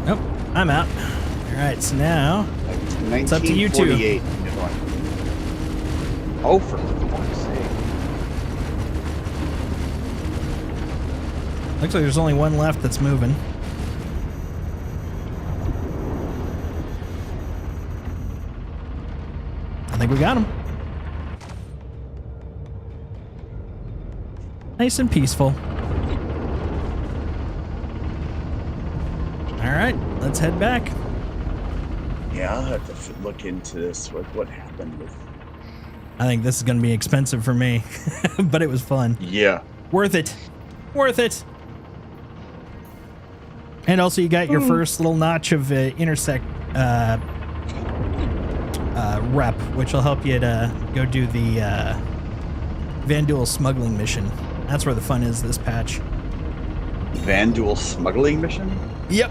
Nope, I'm out. All right, so now It's up to you two. 1948. Oh, for fuck's sake. looks like there's only one left that's moving. I think we got him. Nice and peaceful. All right, let's head back. Yeah, I'll have to look into this. What happened with... I think this is going to be expensive for me, but it was fun. Yeah. Worth it. Worth it. And also you got your first little notch of intersect rep, which will help you to go do the Vandul smuggling mission. That's where the fun is this patch. Vandul smuggling mission? Yep.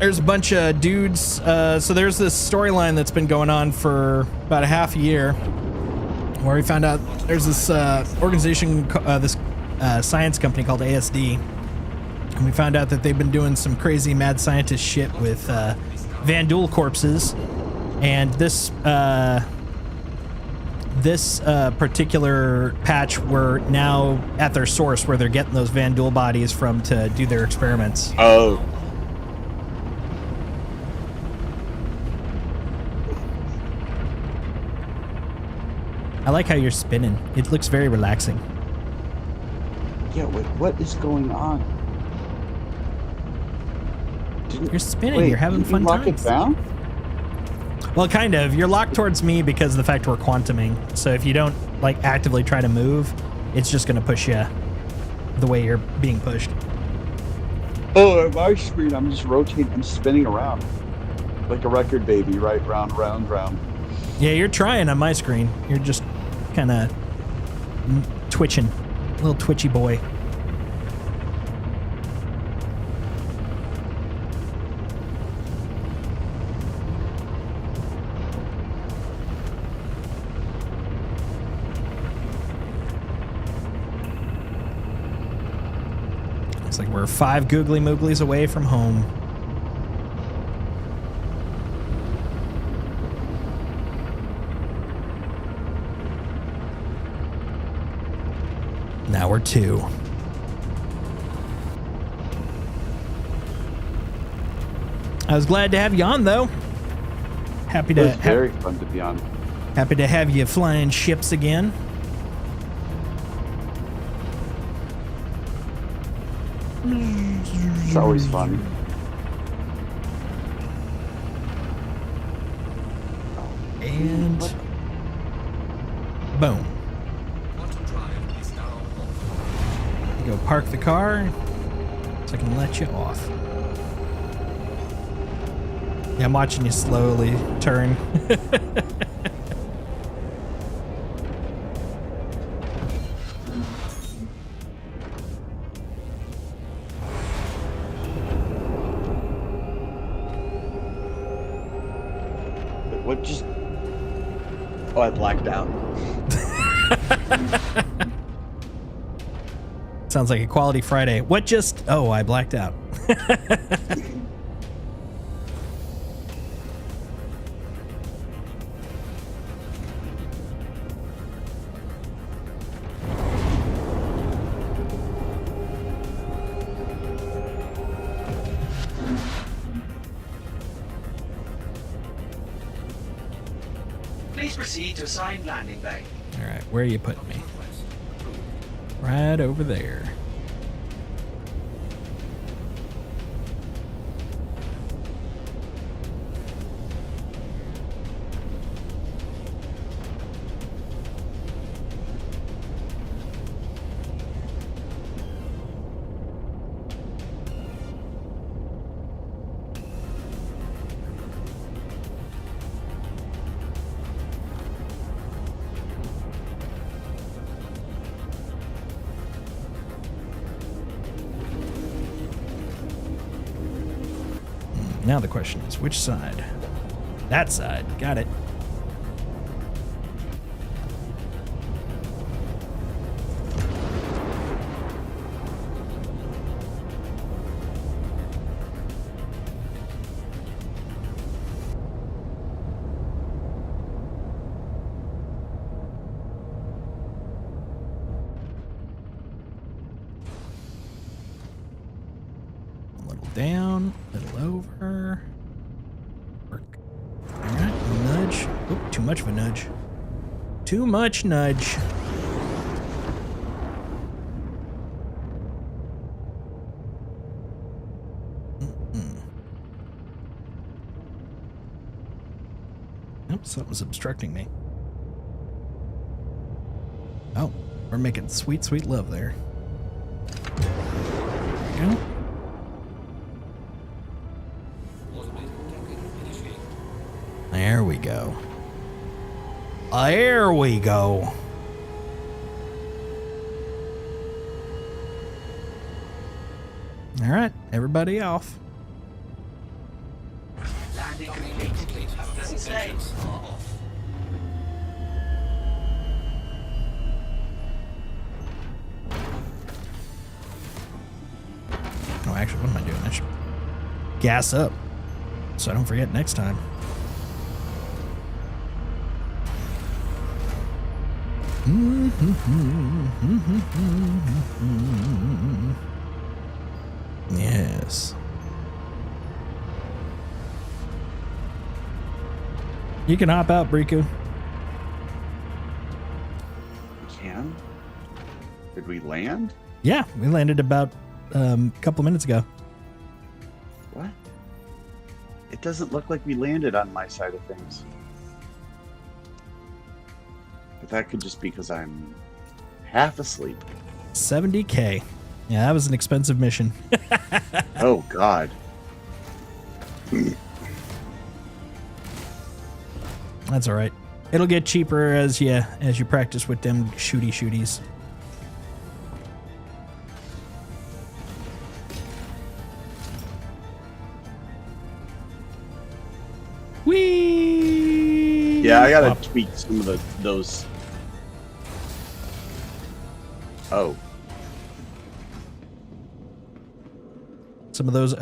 There's a bunch of dudes. So there's this storyline that's been going on for about a half a year where we found out there's this organization, this science company called ASD. And we found out that they've been doing some crazy mad scientist shit with Vandul corpses. And this particular patch, we're now at their source where they're getting those Vandul bodies from to do their experiments. Oh. I like how you're spinning. It looks very relaxing. Yeah, wait, what is going on? You're spinning. You're having fun lock times. it down? Well, kind of. You're locked towards me because of the fact we're quantuming. So if you don't like actively try to move, it's just going to push you the way you're being pushed. Oh, at my screen, I'm just rotating. I'm spinning around like a record baby, right? Round, round, round. Yeah, you're trying on my screen. You're just kind of twitching. Little twitchy boy. Looks like we're 5 googly mooglies away from home. Now we're 2. I was glad to have you on, though. Happy It to was very fun to be on. happy to have you flying ships again. It's always fun. And boom. Go park the car so I can let you off. Yeah, I'm watching you slowly turn. What just... Oh, I blacked out. Sounds like a quality Friday. What just... Oh, I blacked out. Please proceed to assigned landing bay. All right, where are you putting me? Right over there. Now the question is, which side? That side. Got it. A little down, a little over. Work. All right, nudge. Oop, too much of a nudge. Too much nudge. Nope, something's obstructing me. Oh, we're making sweet, sweet love there. There we go. There we go. There we go. All right, everybody off. Landing complete. Have a pleasant stay. Oh, actually, what am I doing? I should gas up so I don't forget next time. Yes. You can hop out, Briku. We can? Did we land? Yeah, we landed about a couple minutes ago. What? It doesn't look like we landed on my side of things. But that could just be because I'm half asleep. 70K. Yeah, that was an expensive mission. Oh, God. That's all right. It'll get cheaper as you practice with them shooties. Whee! Yeah, I gotta tweak some of those. Oh. Some of those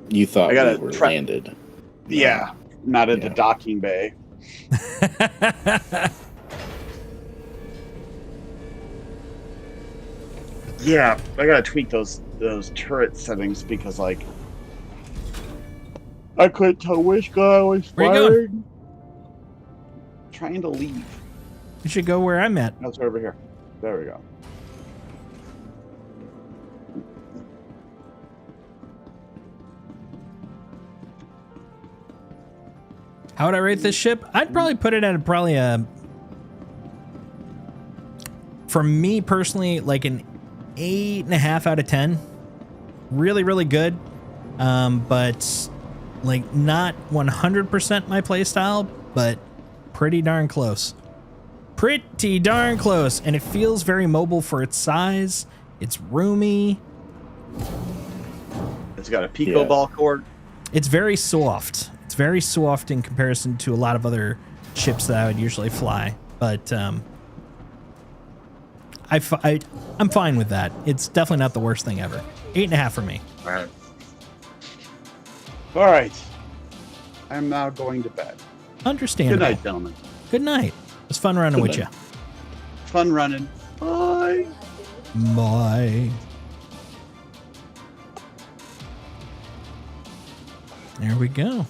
You thought I gotta we were try- landed. Yeah, not at the Yeah. docking bay. Yeah, I gotta tweak those turret settings because, like, I couldn't tell which guy I was Where you going? firing. Trying to leave. You should go where I'm at. No, it's over here. There we go. How would I rate this ship? I'd probably put it at for me personally, like an 8.5 out of 10. Really, really good. But like not 100% my play style, but pretty darn close. Pretty darn close. And it feels very mobile for its size. It's roomy. It's got a pickleball court. It's very soft. It's very soft in comparison to a lot of other ships that I would usually fly. But I'm fine with that. It's definitely not the worst thing ever. 8.5 for me. All right. All right. I'm now going to bed. Understandable. Good night, gentlemen. Good night. It was fun running Good with night. you. Fun running. Bye. Bye. There we go.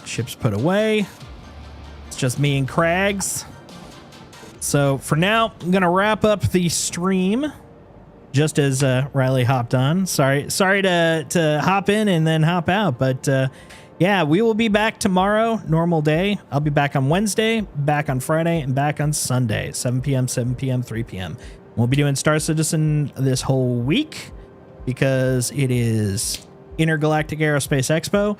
Ship's put away. It's just me and Craigs. So for now, I'm gonna wrap up the stream. Just as Riley hopped on. Sorry to hop in and then hop out, but yeah, we will be back tomorrow, normal day. I'll be back on Wednesday, back on Friday, and back on Sunday, 7 p.m., 3 p.m. We'll be doing Star Citizen this whole week because it is Intergalactic Aerospace Expo.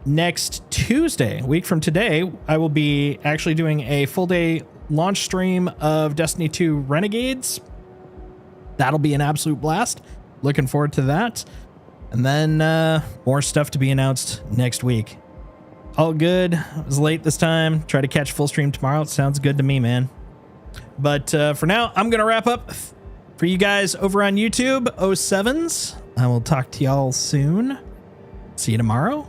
Next Tuesday, a week from today, I will be actually doing a full day launch stream of Destiny 2 Renegades. That'll be an absolute blast. looking forward to that. And then more stuff to be announced next week. All good. It was late this time. Try to catch full stream tomorrow. It sounds good to me, man. But for now, I'm going to wrap up. For you guys over on YouTube, 07s, I will talk to y'all soon. See you tomorrow.